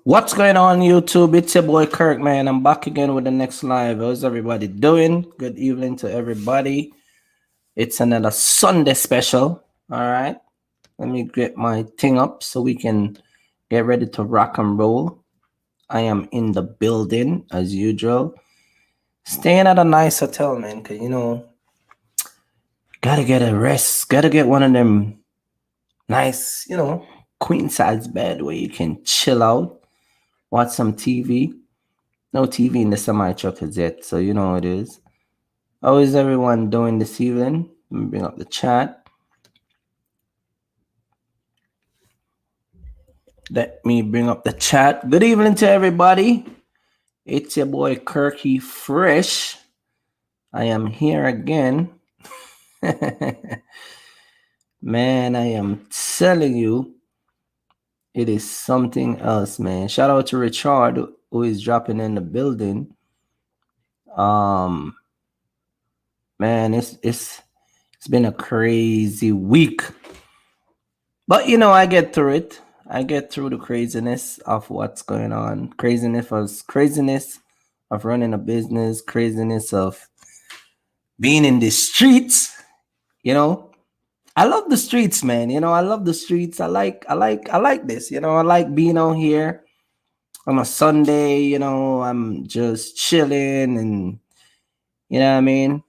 What's going on, YouTube? It's your boy Kirk, man. I'm back again with the next live. How's everybody doing? Good evening to everybody. It's another Sunday special. All right. Let me get my thing up so we can get ready to rock and roll. I am in the building as usual. Staying at a nice hotel, man, because gotta get a rest. Gotta get one of them nice, queen size bed where you can chill out, watch some TV. No TV in the semi truck as yet, so you know how it is. How is everyone doing this evening? Let me bring up the chat. Let me bring up the chat. Good evening to everybody. It's your boy Kirky Fresh. I am here again. Man, I am telling you, it is something else, man. Shout out to Richard who is dropping in the building. Man, it's been a crazy week. But I get through it. I get through the craziness of what's going on. Craziness of running a business, craziness of being in the streets. I love the streets, man. I love the streets. I like this. I like being out here on a Sunday. I'm just chilling and you know what I mean?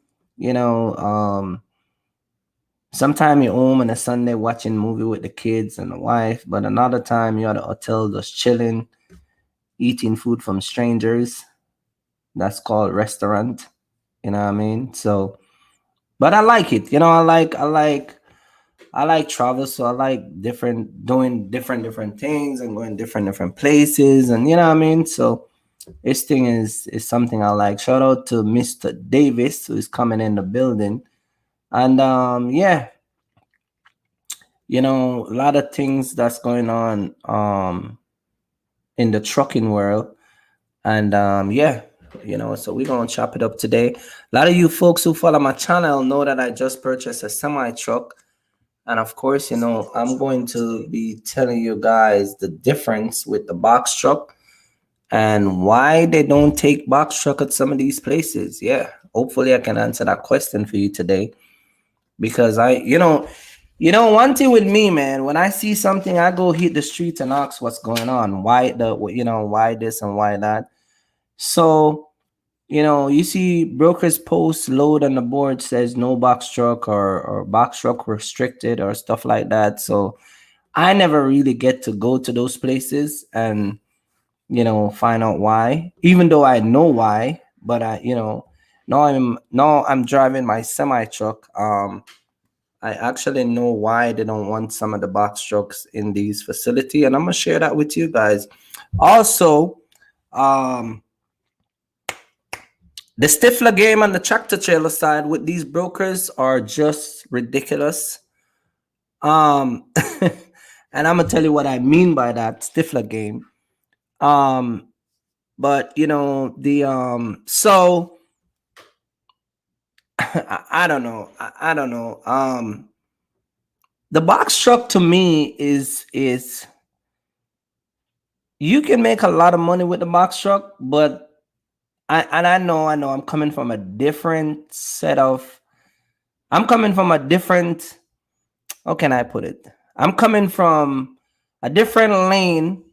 Sometime you're home on a Sunday watching movie with the kids and the wife, but another time you're at a hotel just chilling, eating food from strangers. That's called restaurant. You know what I mean? So, but I like it. I like travel, so I like doing different things and going different places, and you know what I mean. So this thing is something I like. Shout out to Mr. Davis who is coming in the building, and yeah. A lot of things that's going on in the trucking world. And yeah, so we're gonna chop it up today. A lot of you folks who follow my channel know that I just purchased a semi truck. And of course, I'm going to be telling you guys the difference with the box truck and why they don't take box truck at some of these places. Yeah, hopefully I can answer that question for you today. Because one thing with me, man, when I see something, I go hit the streets and ask what's going on, why this and why that. So, you see brokers post load on the board says no box truck or box truck restricted or stuff like that. So I never really get to go to those places and, find out why, even though I know why, but now I'm driving my semi truck. I actually know why they don't want some of the box trucks in these facility, and I'm gonna share that with you guys. Also, the Stifler game on the tractor trailer side with these brokers are just ridiculous. And I'm gonna tell you what I mean by that Stifler game. But so I don't know. I don't know. The box truck to me is you can make a lot of money with the box truck, but I know I'm coming from a different how can I put it? I'm coming from a different lane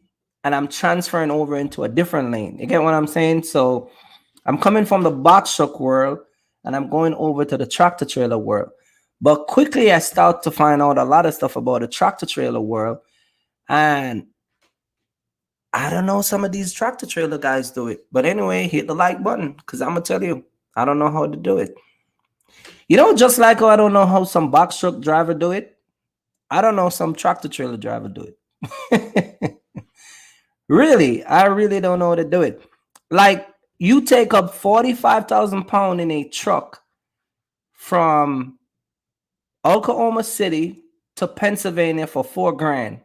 and I'm transferring over into a different lane. You get what I'm saying? So I'm coming from the box truck world and I'm going over to the tractor trailer world. But quickly I start to find out a lot of stuff about the tractor trailer world. And I don't know, some of these tractor trailer guys do it. But anyway, hit the like button because I'm going to tell you, I don't know how to do it. Just like how I don't know how some box truck driver do it, I don't know some tractor trailer driver do it. Really, I really don't know how to do it. Like, you take up 45,000 pounds in a truck from Oklahoma City to Pennsylvania for $4,000.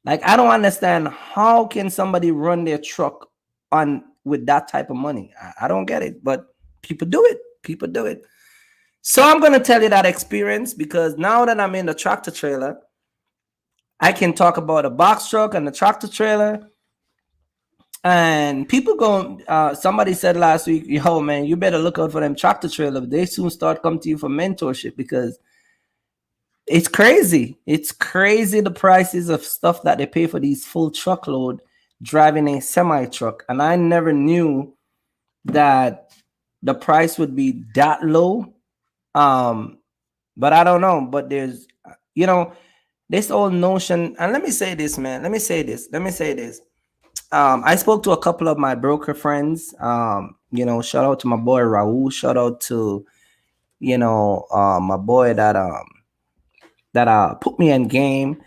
Like, I don't understand how can somebody run their truck on with that type of money. I don't get it, but people do it. People do it. So I'm going to tell you that experience because now that I'm in the tractor trailer, I can talk about a box truck and the tractor trailer. And people go, somebody said last week, yo, man, you better look out for them tractor trailers. They soon start coming to you for mentorship, because it's crazy. It's crazy the prices of stuff that they pay for these full truckload driving a semi truck. And I never knew that the price would be that low. But I don't know. But there's, you know, this old notion. And let me say this, man. Let me say this. I spoke to a couple of my broker friends. Shout out to my boy Raul. Shout out to, my boy that put me in game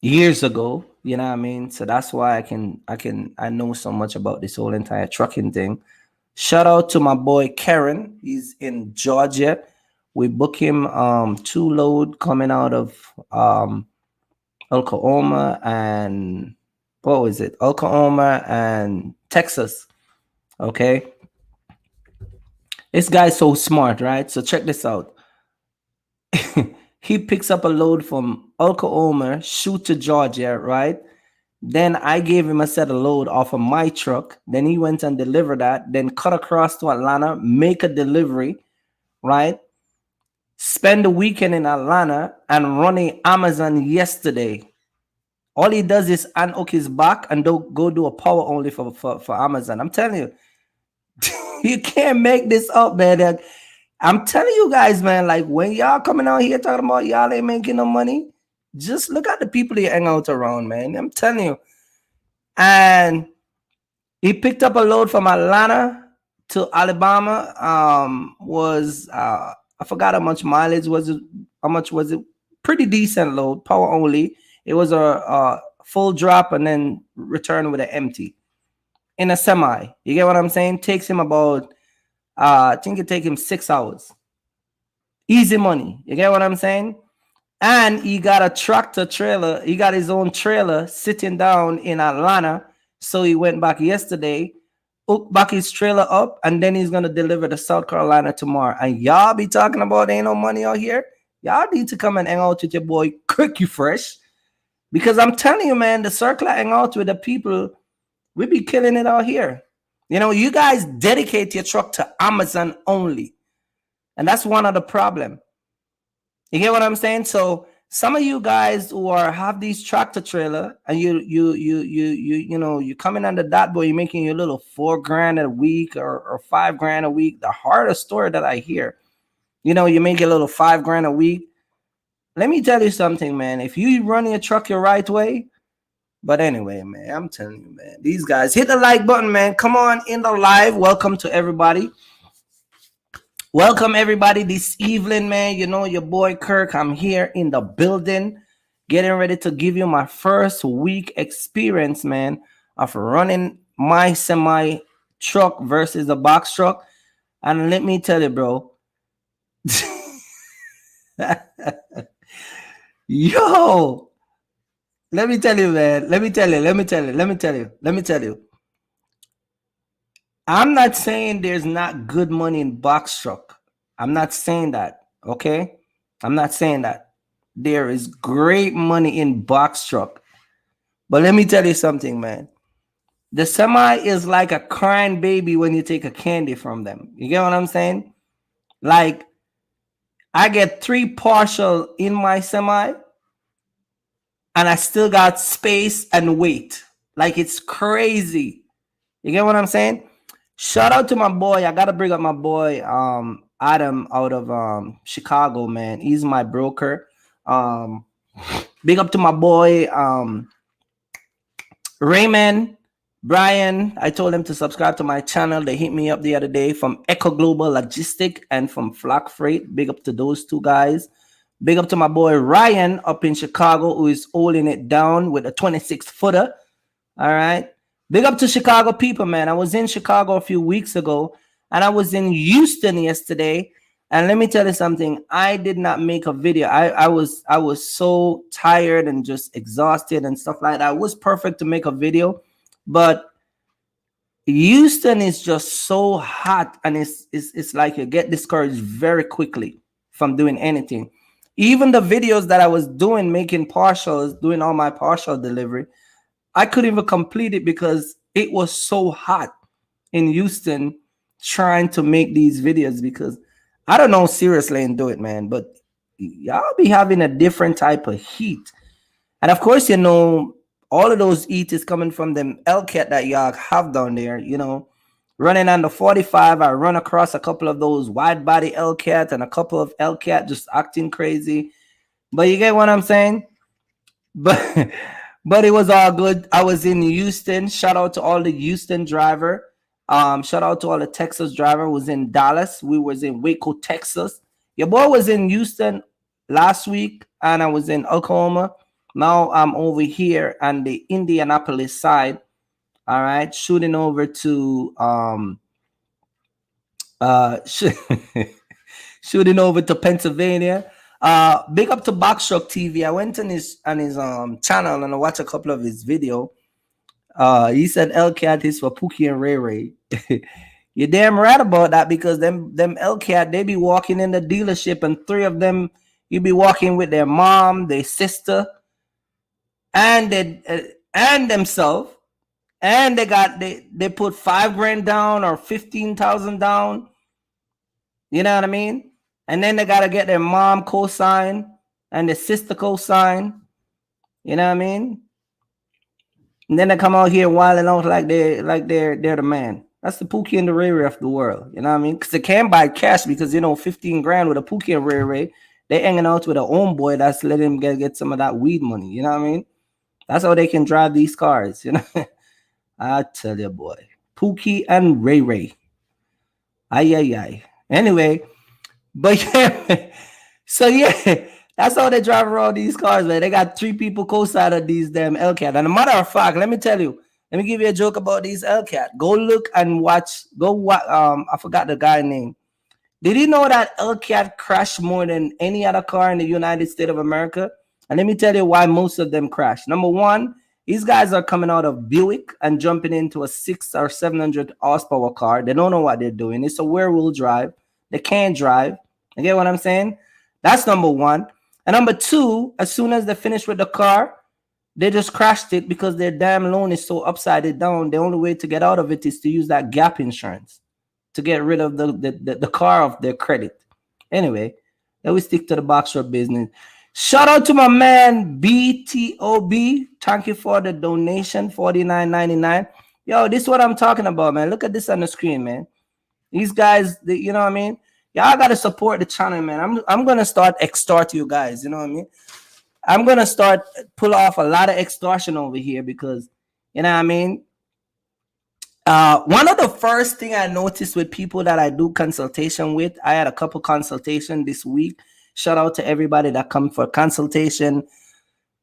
years ago. You know what I mean? So that's why I know so much about this whole entire trucking thing. Shout out to my boy Karen. He's in Georgia. We book him 2 load coming out of Oklahoma and what was it? Oklahoma and Texas. Okay. This guy's so smart, right? So check this out. He picks up a load from Oklahoma, shoot to Georgia, right? Then I gave him a set of load off of my truck. Then he went and delivered that. Then cut across to Atlanta, make a delivery, right? Spend the weekend in Atlanta and running Amazon yesterday. All he does is unhook his back and go do a power only for Amazon. I'm telling you, you can't make this up, man. I'm telling you guys, man, like when y'all coming out here talking about y'all ain't making no money, just look at the people you hang out around, man. I'm telling you. And he picked up a load from Atlanta to Alabama. I forgot how much mileage was it? How much was it? Pretty decent load, power only. It was a full drop and then return with an empty in a semi. You get what I'm saying? Takes him about, I think it take him 6 hours. Easy money. You get what I'm saying? And he got a tractor trailer. He got his own trailer sitting down in Atlanta. So he went back yesterday, hooked back his trailer up, and then he's going to deliver to South Carolina tomorrow. And y'all be talking about ain't no money out here. Y'all need to come and hang out with your boy Cookie Fresh. Because I'm telling you, man, the circle I hang out with, the people, we be killing it out here. You guys dedicate your truck to Amazon only. And that's one of the problem. You get what I'm saying? So some of you guys who have these tractor trailer and you coming under that, boy, you're making your little $4,000 a week or $5,000 a week. The hardest story that I hear, you make a little $5,000 a week. Let me tell you something, man. If you run your truck your right way, but anyway, man, I'm telling you, man, these guys, hit the like button, man. Come on in the live. Welcome to everybody. Welcome everybody this evening, man. Your boy Kirk. I'm here in the building, getting ready to give you my first week experience, man, of running my semi truck versus the box truck. And let me tell you, bro. Yo, let me tell you, man. Let me tell you. I'm not saying there's not good money in box truck. I'm not saying that, okay? I'm not saying that. There is great money in box truck. But let me tell you something, man. The semi is like a crying baby when you take a candy from them. You get what I'm saying? Like, I get 3 partial in my semi, and I still got space and weight. Like, it's crazy. You get what I'm saying? Shout out to my boy. I gotta bring up my boy Adam out of Chicago, man. He's my broker. Big up to my boy Raymond, Brian. I told him to subscribe to my channel. They hit me up the other day from Echo Global Logistic and from Flock Freight. Big up to those 2 guys. Big up to my boy Ryan up in Chicago, who is holding it down with a 26-footer. All right. Big up to Chicago people, man. I was in Chicago a few weeks ago, and I was in Houston yesterday. And let me tell you something. I did not make a video. I was so tired and just exhausted and stuff like that. It was perfect to make a video, but Houston is just so hot, and it's like you get discouraged very quickly from doing anything. Even the videos that I was doing, making partials, doing all my partial delivery, I couldn't even complete it because it was so hot in Houston trying to make these videos, because I don't know seriously and do it, man, but y'all be having a different type of heat. And of course, all of those heat is coming from them L-cat that y'all have down there, running on the 45. I run across a couple of those wide body L-cat and a couple of L-cat just acting crazy. But you get what I'm saying? But but it was all good. I was in Houston. Shout out to all the Houston driver. Shout out to all the Texas driver. Was in Dallas. We was in Waco, Texas. Your boy was in Houston last week, and I was in Oklahoma. Now I'm over here on the Indianapolis side. All right, shooting over to shooting over to Pennsylvania. Big up to Boxtruck TV. I went on his channel and I watched a couple of his video. He said L-Cat is for Pookie and Ray Ray. You're damn right about that, because them L-Cat, they be walking in the dealership, and three of them, you be walking with their mom, their sister, and themselves, and they put $5,000 down or 15,000 down. You know what I mean? And then they gotta get their mom co-sign and their sister co-sign. You know what I mean? And then they come out here wilding out like they're the man. That's the Pookie and the Ray Ray of the world. You know what I mean? Because they can't buy cash, because 15 grand with a Pookie and Ray Ray, they hanging out with a own boy that's letting him get some of that weed money. You know what I mean? That's how they can drive these cars. I tell you, boy, Pookie and Ray Ray. Ay. Anyway, but yeah, so yeah, that's how they drive around these cars, man. They got 3 people co-side of these damn L-Cat. And a matter of fact, let me tell you, let me give you a joke about these L-Cat. Go look and watch. I forgot the guy's name. Did you know that L-Cat crashed more than any other car in the United States of America? And let me tell you why most of them crash. Number one, these guys are coming out of Buick and jumping into a 600 or 700 horsepower car. They don't know what they're doing. It's a rear-wheel drive. They can't drive. You get what I'm saying? That's number one. And number two, as soon as they finish with the car, they just crashed it because their damn loan is so upside down. The only way to get out of it is to use that gap insurance to get rid of the car of their credit. Anyway, let me stick to the Boxtruck business. Shout out to my man BTOB. Thank you for the donation, $49.99. Yo, this is what I'm talking about, man. Look at this on the screen, man. These guys, you know what I mean? Y'all gotta support the channel, man. I'm gonna start extort you guys. You know what I mean? I'm gonna start pull off a lot of extortion over here, because you know what I mean. One of the first thing I noticed with people that I do consultation with, I had a couple consultation this week. Shout out to everybody that come for consultation.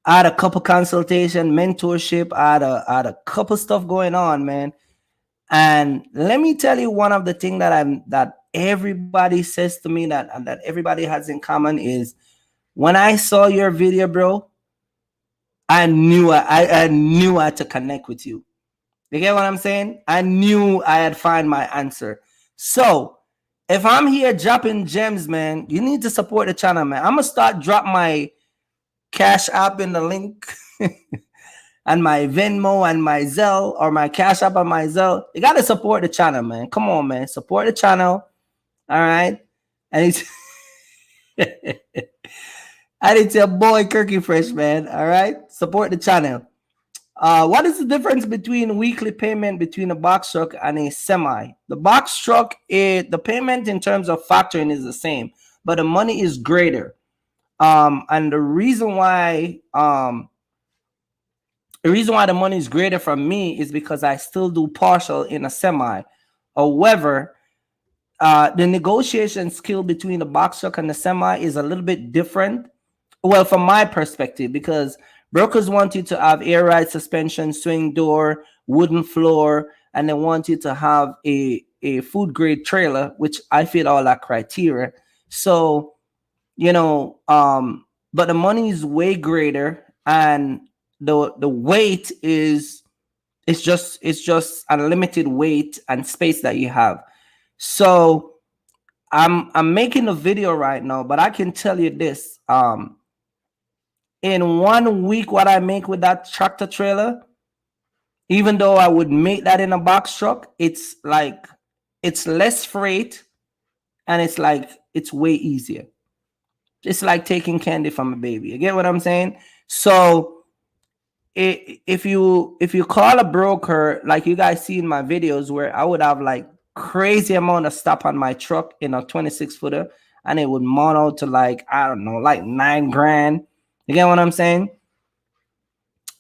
I had a couple consultation, mentorship. I had a couple stuff going on, man. And let me tell you, one of the things that everybody says to me that everybody has in common is, when I saw your video, bro, I knew I knew I had to connect with you. You get what I'm saying? I knew I had find my answer. So if I'm here dropping gems, man, you need to support the channel, man. I'm gonna start drop my Cash App in the link. And my Venmo and my Zelle, or my Cash App and my Zelle. You got to support the channel, man. Come on, man. Support the channel. All right. And it's and it's your boy Kirky Fresh, man. All right. Support the channel. What is the difference between weekly payment between a box truck and a semi? The box truck, the payment in terms of factoring is the same, but the money is greater. And the reason why the money is greater from me is because I still do partial in a semi. However, the negotiation skill between the box truck and the semi is a little bit different. Well, from my perspective, because brokers want you to have air ride suspension, swing door, wooden floor, and they want you to have a food grade trailer, which I fit all that criteria. So, but the money is way greater, and the weight is it's just unlimited weight and space that you have. So I'm making a video right now, but I can tell you this. In 1 week, what I make with that tractor trailer, Even though I would make that in a box truck, it's like it's less freight and it's way easier. It's like taking candy from a baby. You get what I'm saying? So if you call a broker, like you guys see in my videos where I would have like crazy amount of stuff on my truck in a 26 footer, and it would mount out to like, I don't know, like 9 grand. You get what I'm saying?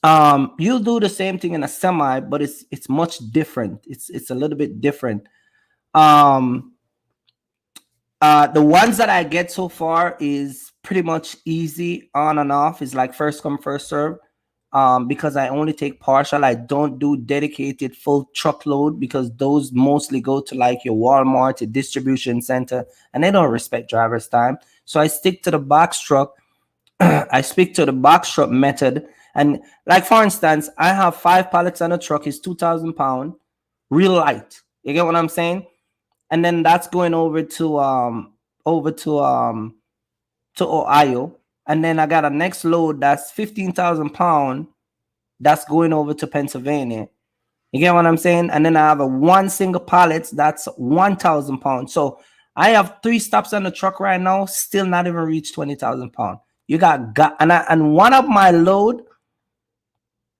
You'll do the same thing in a semi, but it's much different. It's a little bit different. um the ones that I get so far is pretty much easy on and off. It's like first come first serve. Because I only take partial. I don't do dedicated full truckload because those mostly go to like your Walmart, your distribution center, and they don't respect driver's time. So I stick to the box truck. I speak to the box truck method. And like for instance, I have 5 pallets on a truck. It's 2,000 pound, real light. You get what I'm saying? And then that's going over to Ohio. And then I got a next load that's 15,000 pound that's going over to Pennsylvania. You get what I'm saying? And then I have a one single pallet that's 1,000 pounds. So I have 3 stops on the truck right now, still not even reached 20,000 pounds. You got and one of my load,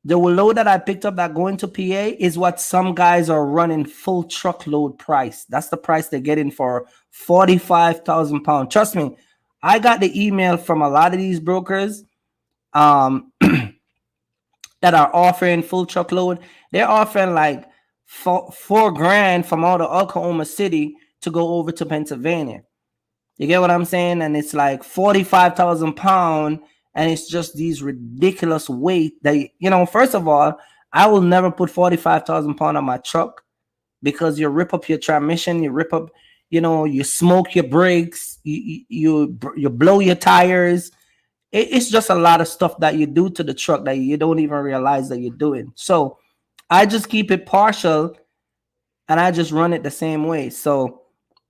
the load that I picked up that going to PA is what some guys are running full truckload price. That's the price they're getting for 45,000 pounds. Trust me, I got the email from a lot of these brokers that are offering full truckload. They're offering like 4 grand from out of Oklahoma City to go over to Pennsylvania. You get what I'm saying? And it's like 45,000 pounds, and it's just these ridiculous weight that, first of all, I will never put 45,000 pounds on my truck because you rip up your transmission, you rip up, you smoke your brakes, you blow your tires. It's just a lot of stuff that you do to the truck that you don't even realize that you're doing. So I just keep it partial and I just run it the same way. So,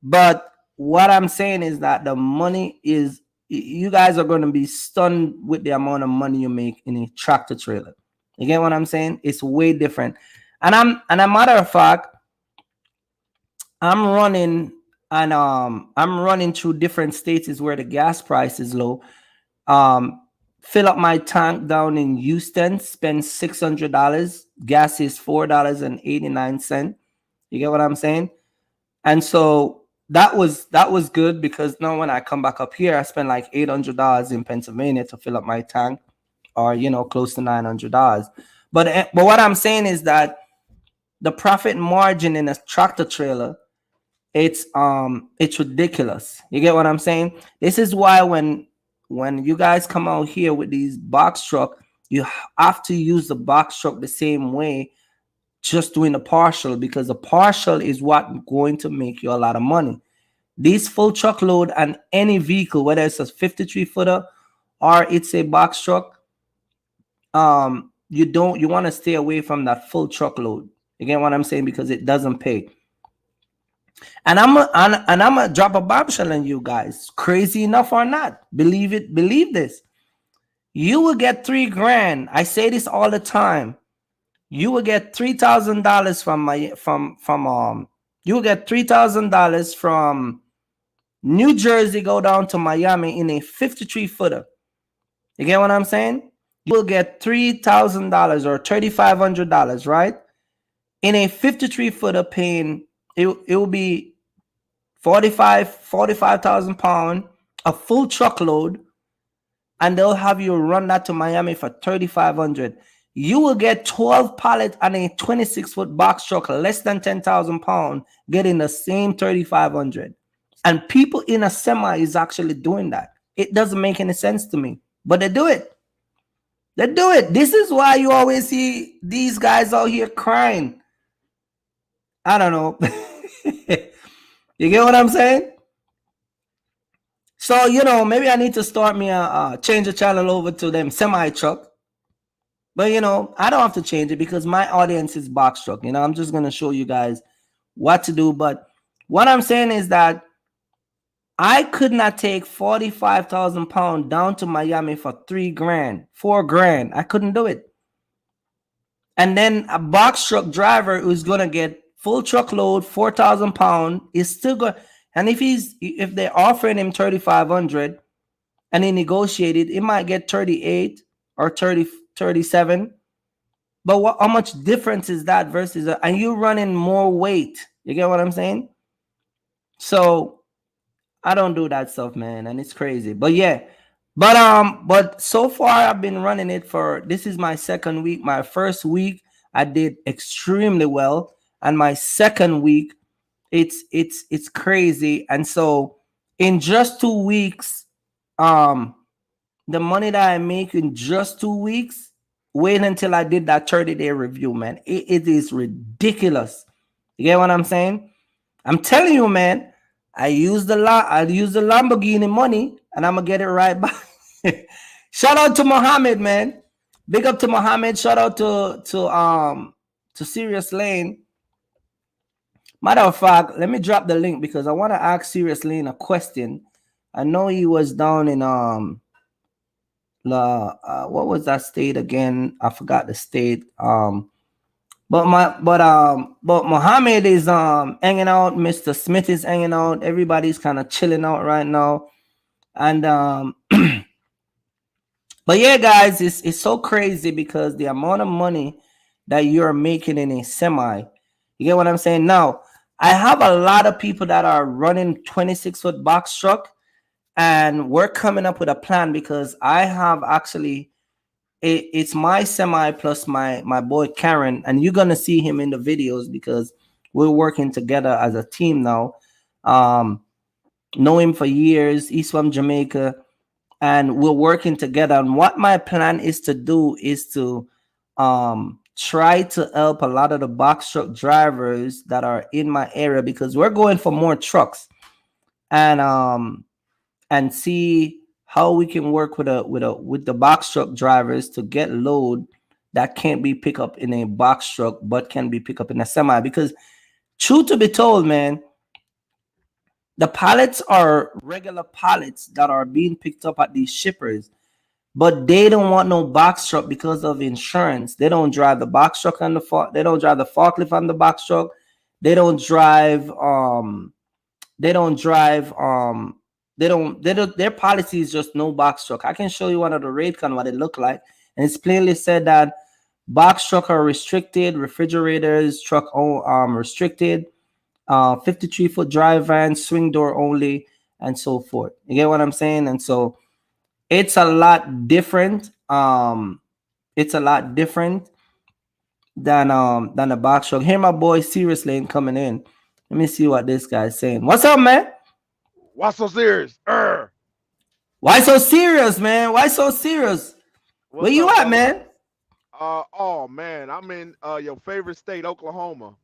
but what I'm saying is that the money is, you guys are going to be stunned with the amount of money you make in a tractor trailer. You get what I'm saying? It's way different. And a matter of fact, I'm running through different states where the gas price is low. Fill up my tank down in Houston, spend $600. Gas is $4.89. You get what I'm saying? And so that was good because now when I come back up here, I spend like $800 in Pennsylvania to fill up my tank, or close to $900. But what I'm saying is that the profit margin in a tractor trailer, it's ridiculous. You get what I'm saying? This is why when you guys come out here with these box truck, you have to use the box truck the same way, just doing a partial, because the partial is what going to make you a lot of money. These full truckload and any vehicle, whether it's a 53 footer or it's a box truck, you want to stay away from that full truckload. You get what I'm saying? Because it doesn't pay. And I'm gonna drop a bombshell on you guys. Crazy enough or not, believe it, believe this. You will get 3 grand. I say this all the time. You will get $3,000 you will get $3,000 from New Jersey, go down to Miami in a 53 footer. You get what I'm saying? You will get $3,000 or $3,500, right? In a 53 footer, paying it will be 45,000 pounds, a full truckload, and they'll have you run that to Miami for 3,500. You will get 12 pallets on a 26-foot box truck, less than 10,000 pounds, getting the same 3,500. And people in a semi is actually doing that. It doesn't make any sense to me, but they do it. They do it. This is why you always see these guys out here crying. I don't know. You get what I'm saying? So, maybe I need to start me change the channel over to them semi truck. But, I don't have to change it because my audience is box truck. I'm just going to show you guys what to do. But what I'm saying is that I could not take 45,000 pounds down to Miami for 3 grand, 4 grand. I couldn't do it. And then a box truck driver who's gonna get full truckload, 4,000 pound, is still going. And if they're offering him 3,500 and he negotiated, he might get 38 or 30, 37. But how much difference is that versus and you running more weight? You get what I'm saying? So I don't do that stuff, man, and it's crazy. But yeah, but so far I've been running it for, this is my second week. My first week I did extremely well, and my second week it's crazy. And so in just 2 weeks, um, the money that I make in just 2 weeks, wait until I did that 30-day review, man. It is ridiculous. You get what I'm saying? I'm telling you, man. I use the Lamborghini money, and I'm gonna get it right back. Shout out to Mohammed, man. Big up to Mohammed. Shout out to Serious Lane. Matter of fact, let me drop the link because I want to ask Serious Lane a question. I know he was down in what was that state again? I forgot the state. But Mohammed is hanging out. Mr. Smith is hanging out. Everybody's kind of chilling out right now. And but yeah, guys, it's so crazy because the amount of money that you're making in a semi. You get what I'm saying? Now, I have a lot of people that are running 26-foot box truck, and we're coming up with a plan because I have actually it's my semi plus my boy Karen, and you're gonna see him in the videos because we're working together as a team now. Know him for years. He's from Jamaica, and we're working together. And what my plan is to do is to try to help a lot of the box truck drivers that are in my area, because we're going for more trucks, and see how we can work with the box truck drivers to get load that can't be picked up in a box truck but can be picked up in a semi. Because truth to be told, man, the pallets are regular pallets that are being picked up at these shippers, but they don't want no box truck because of insurance. They don't drive the box truck on they don't drive the forklift on the box truck. They don't drive they don't drive their policy is just no box truck. I can show you one of the rate con what it look like, and it's plainly said that box truck are restricted, refrigerators truck restricted, 53-foot drive van, swing door only, and so forth. You get what I'm saying? And so it's a lot different. It's a lot different than the box truck. Here my boy Serious Lane coming in. Let me see what this guy's saying. What's up, man? Why so serious? Why so serious, man? Why so serious? Where What's you up, at, brother? man? Oh man, I'm in your favorite state, Oklahoma.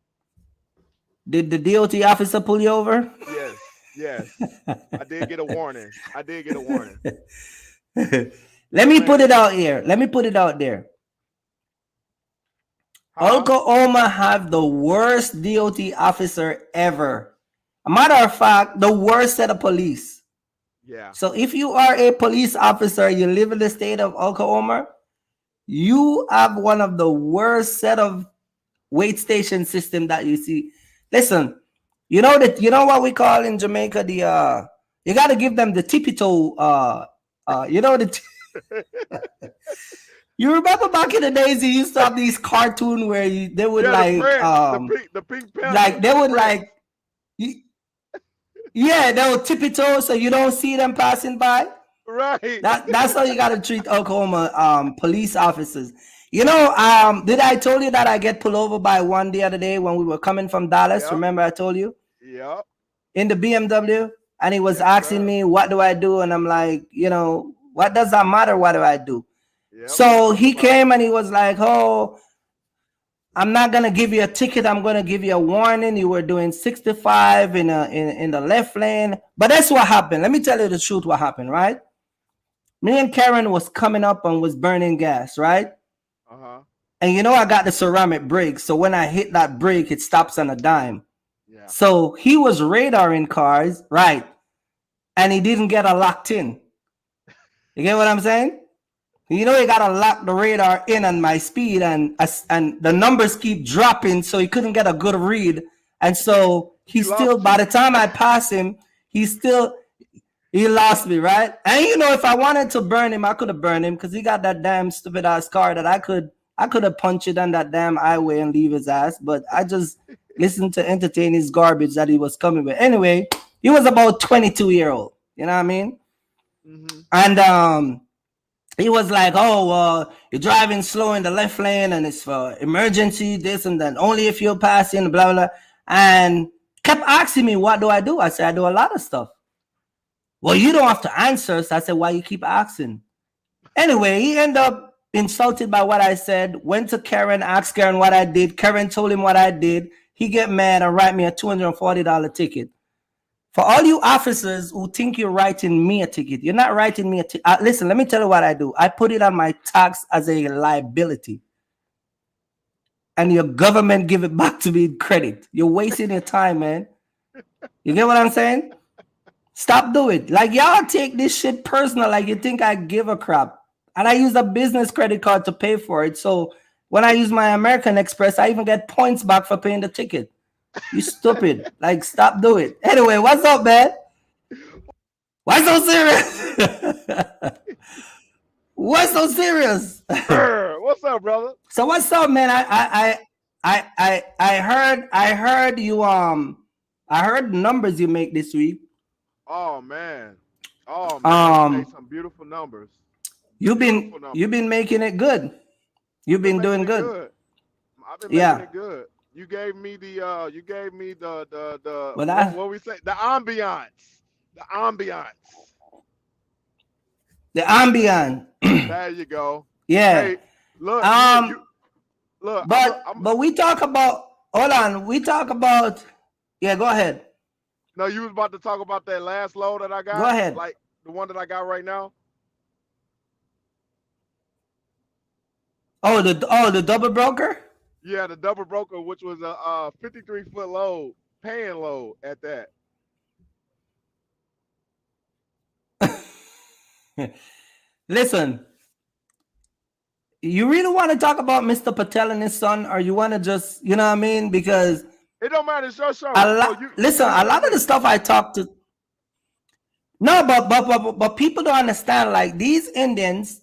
Did the DOT officer pull you over? Yes, yes. I did get a warning. I did get a warning. Let me put Man, it out here. Let me put it out there. huh? Oklahoma have the worst DOT officer ever. A matter of fact, the worst set of police. Yeah. So if you are a police officer, you live in the state of Oklahoma, you have one of the worst set of weight station system that you see. Listen, you know what we call in Jamaica the you got to give them the tippy toe you know the you remember back in the days you used to have these cartoon where they would Yeah, the like Prince, the Pink like Panther, they the would Prince. like yeah, they would tippy toe so you don't see them passing by. Right. That's how you gotta treat Oklahoma police officers. Did I told you that I get pulled over by one the other day when we were coming from Dallas? Yep. Remember I told you Yep. in the BMW, and he was Yes, asking sir. me what do I do, and I'm like, what does that matter? What do I do? Yep. We So talked he about it. came and he was like, "Oh, I'm not gonna give you a ticket. I'm gonna give you a warning. You were doing 65 in the left lane." But that's what happened. Let me tell you the truth. What happened, right? Me and Karen was coming up and was burning gas, right? Uh huh. And I got the ceramic brakes, so when I hit that brake, it stops on a dime. Yeah. So he was radaring cars, right? And he didn't get a locked in. You get what I'm saying? He gotta lock the radar in on my speed, and the numbers keep dropping, so he couldn't get a good read. And so he He still, lost by you. the time I pass him, he still he lost me, right? And if I wanted to burn him, I could have burned him because he got that damn stupid ass car that I could have punched it on that damn highway and leave his ass. But I just listened to entertain his garbage that he was coming with. Anyway, he was about 22-year-old. You know what I mean? Mm-hmm. And he was like, "Oh, you're driving slow in the left lane, and it's for emergency, this and that. Only if you're passing, blah blah." And kept asking me, "What do I do?" I said, "I do a lot of stuff." Well, you don't have to answer. So I said, "Why you keep asking?" Anyway, he ended up insulted by what I said. Went to Karen, asked Karen what I did. Karen told him what I did. He get mad and write me a $240 ticket. For all you officers who think you're writing me a ticket, you're not writing me a ticket. Listen, let me tell you what I do. I put it on my tax as a liability, and your government give it back to me in credit. You're wasting your time, man. You get what I'm saying? Stop doing it. Like, y'all take this shit personal, like you think I give a crap. And I use a business credit card to pay for it. So when I use my American Express, I even get points back for paying the ticket. You stupid. Like, stop doing it. Anyway, what's up, man? Why so serious? What's so serious? What's up, brother? So what's up, man? I heard you I heard the numbers you make this week. Oh man. Oh man, we made Um some beautiful numbers. you've been Beautiful you've numbers. been making it good. You've I've been been making doing it good. good. I've been making Yeah. it good. You gave me the But what we say, the ambiance. The ambiance. the ambient. There you go. Yeah. Hey, look, you Um look, I'm but we talk about, hold on, we talk about, yeah, go ahead. no, you was about to talk about that last load that I Go got, ahead. like the one that I got right now. Oh, the double broker? Yeah, the double broker, which was a 53-foot load, paying load at that. Listen, you really want to talk about Mr. Patel and his son, or you want to just, you know what I mean? Because It don't matter. It's your show. So listen, you a tell lot of the me. stuff I talk to, no, but people don't understand. Like these Indians,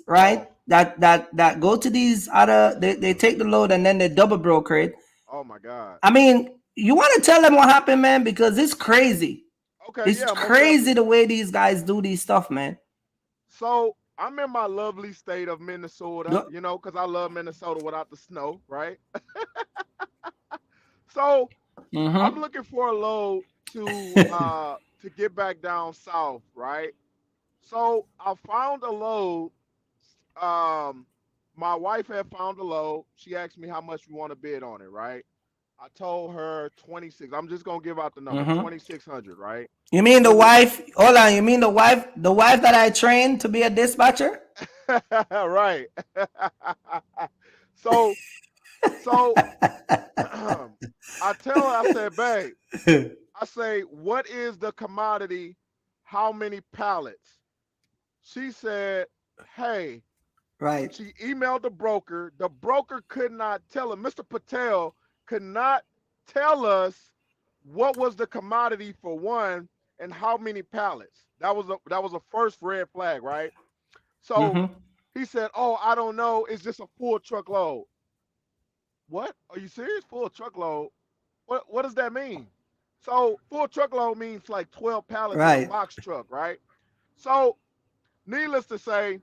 right? Oh, That go to these other, they take the load and then they double broker it. oh my God. I mean, you want to tell them what happened, man? Because it's crazy. Okay, It's yeah, most crazy definitely. the way these guys do these stuff, man. So I'm in my lovely state of Minnesota, Go. because I love Minnesota without the snow, right? So I'm Mm-hmm. looking for a load to get back down south, right? So I found a load. Um, my wife had found a load. She asked me how much we want to bid on it, right? I told her 26. I'm just gonna give out the number Mm-hmm. 2,600, right? You mean It the was wife? Hold on. You mean the wife that I trained to be a dispatcher? right. so so I tell her, I said, babe, I say, what is the commodity? How many pallets? She said, hey, Right. she emailed the broker. The broker could not tell her. Mr. Patel could not tell us what was the commodity for one and how many pallets. That was a first red flag, right? So Mm-hmm. he said, "Oh, I don't know. It's just a full truckload." What? Are you serious? Full truckload? What does that mean? So full truckload means like 12 pallets in a Right. box truck, right? So needless to say,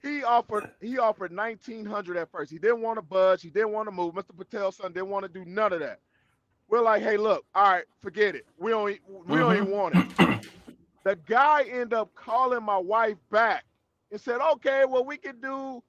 he offered 1,900 at first. He didn't want to budge. He didn't want to move. Mr. Patel's son didn't want to do none of that. We're like, hey, look, all right, forget it. We don't even want it. Mm-hmm. The guy ended up calling my wife back and said, okay, well, we can do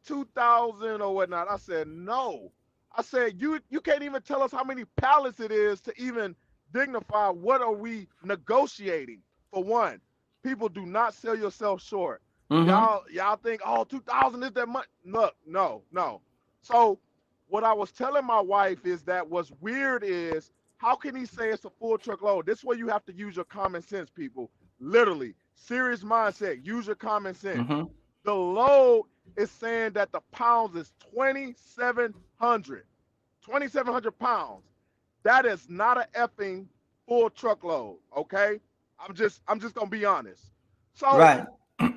2,000 or whatnot. I said, no. I said, you can't even tell us how many pallets it is to even dignify what are we negotiating for one. People do not sell yourself short. Mm-hmm. Y'all think, oh, 2,000 is that much? Look, no, no. So what I was telling my wife is that what's weird is how can he say it's a full truckload? This way you have to use your common sense, people. Literally. Serious mindset. Use your common sense. Mm-hmm. The load is saying that the pounds is 2,700. 2,700 pounds. That is not a effing full truckload. Okay. I'm just gonna be honest. So Right.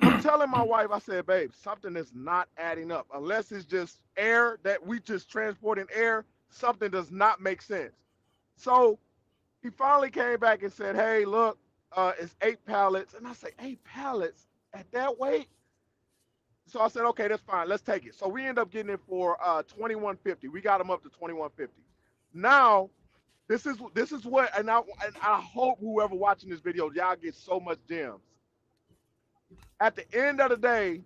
I'm telling my wife, I said, babe, something is not adding up. Unless it's just air that we just transport in air, something does not make sense. So he finally came back and said, hey, look, it's 8 pallets. And I said, 8 pallets at that weight? So I said, okay, that's fine. Let's take it. So we end up getting it for 2150. We got them up to 2150. Now, this is what, and I hope whoever watching this video, y'all get so much gems. At the end of the day,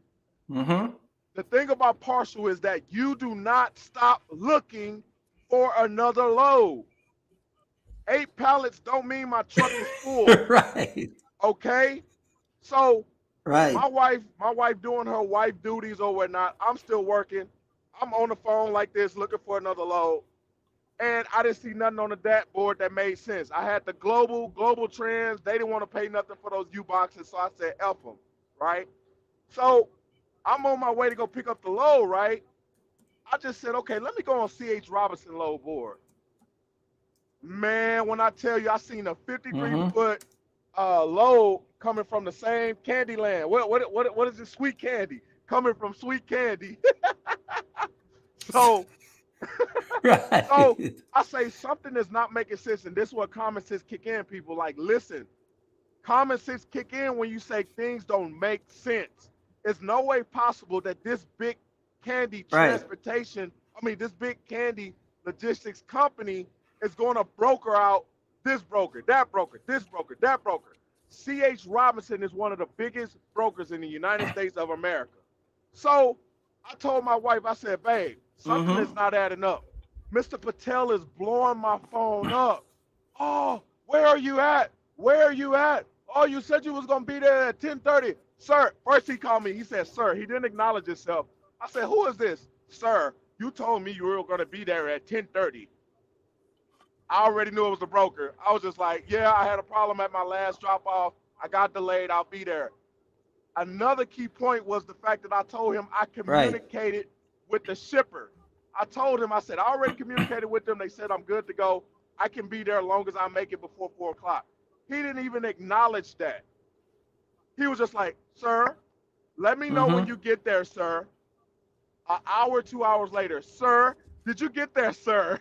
Mm-hmm. the thing about partial is that you do not stop looking for another load. 8 pallets don't mean my truck is full. Right. Okay? So Right. my wife doing her wife duties or whatnot. I'm still working. I'm on the phone like this looking for another load. And I didn't see nothing on the dashboard that made sense. I had the global trends. They didn't want to pay nothing for those U boxes, so I said F them, right? So I'm on my way to go pick up the load, right? I just said, okay, let me go on CH Robinson load board. Man, when I tell you I seen a 53 Mm-hmm. foot load coming from the same candy land. What is it? Sweet candy coming from sweet candy. so so Right. I say something is not making sense, and this is what common sense kick in. People like listen. Common sense kick in when you say things don't make sense. It's no way possible that this big candy Right. transportation, this big candy logistics company is going to broker out this broker, that broker, this broker, that broker. C.H. Robinson is one of the biggest brokers in the United States of America. So I told my wife, I said, babe, something is Mm-hmm. not adding up. Mr. Patel is blowing my phone up. Oh, where are you at? Where are you at? Oh, you said you was gonna be there at 10:30. Sir, first he called me. He said, sir, he didn't acknowledge himself. I said, who is this? Sir, you told me you were gonna be there at 10:30. I already knew it was the broker. I was just like, yeah, I had a problem at my last drop off. I got delayed. I'll be there. Another key point was the fact that I told him I Right. communicated with the shipper. I told him, I said, I already communicated with them. They said I'm good to go. I can be there as long as I make it before 4 o'clock. He didn't even acknowledge that. He was just like, sir, let me know when Mm-hmm. you get there, sir. An hour, 2 hours later, sir, did you get there, sir?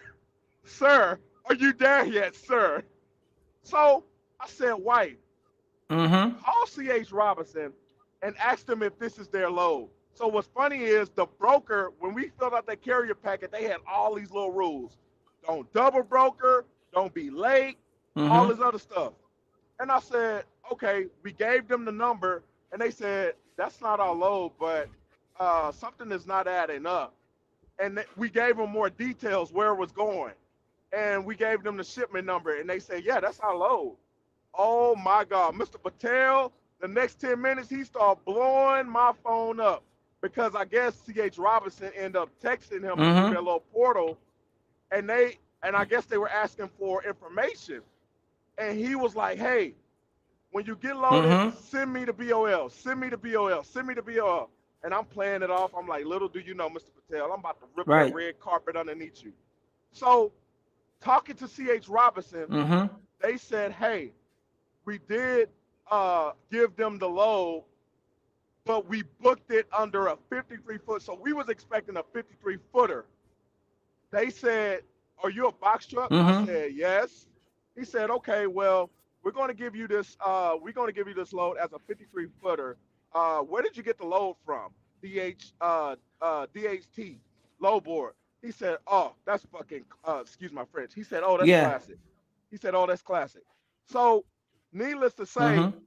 Sir, are you there yet, sir? So I said, wife, Mm-hmm. call C.H. Robinson and ask them if this is their load. So what's funny is the broker, when we filled out that carrier packet, they had all these little rules. Don't double broker, don't be late, all this Mm-hmm. other stuff. And I said, okay, we gave them the number, and they said, that's not our load, but something is not adding up. And we gave them more details where it was going. And we gave them the shipment number, and they said, yeah, that's our load. Oh my God, Mr. Patel, the next 10 minutes, he started blowing my phone up because I guess C.H. Robinson ended up texting him through their Mm-hmm. little portal, and I guess they were asking for information. And he was like, hey, when you get loaded, Mm-hmm. send me the BOL, send me the BOL, send me the BOL. And I'm playing it off. I'm like, little do you know, Mr. Patel, I'm about to rip that Right. red carpet underneath you. So talking to C.H. Robinson, Mm-hmm. they said, hey, we did give them the load, but we booked it under a 53 foot. So we was expecting a 53 footer. They said, are you a box truck? I Mm-hmm. said, yes. He said, okay, well, we're going to give you this. We're going to give you this load as a 53 footer. Where did you get the load from? DHT load board. He said, oh, that's fucking. Excuse my French. He said, oh, that's Yeah. classic. He said, oh, that's classic. So, needless to say, Mm-hmm.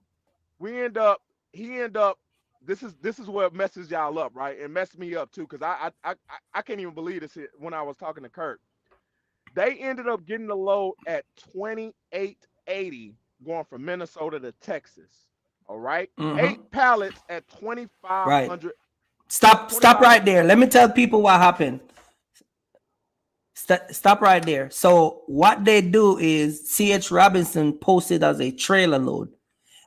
we end up. He end up. This is what messes y'all up, right? And messed me up too, because I can't even believe this when I was talking to Kurt. They ended up getting the load at 2880 going from Minnesota to Texas. All right. Mm-hmm. 8 pallets at Right. 2500 Stop 25. right there. Let me tell people what happened. Stop right there. So what they do is CH Robinson posted as a trailer load.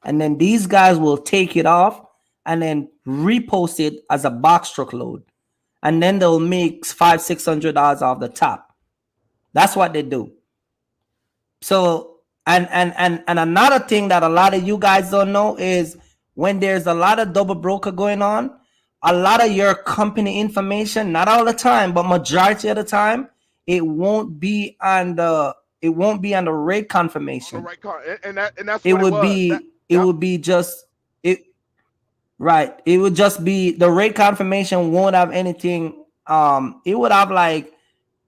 and then these guys will take it off and then repost it as a box truck load, and then they'll make $500-$600 off the top. That's what they do. So and another thing that a lot of you guys don't know is when there's a lot of double broker going on, a lot of your company information, not all the time, but majority of the time, it won't be on the rate On the confirmation. right car, and that's It what it would was. That, be it yep, would be just it right. It would just be the rate confirmation won't have anything. It would have like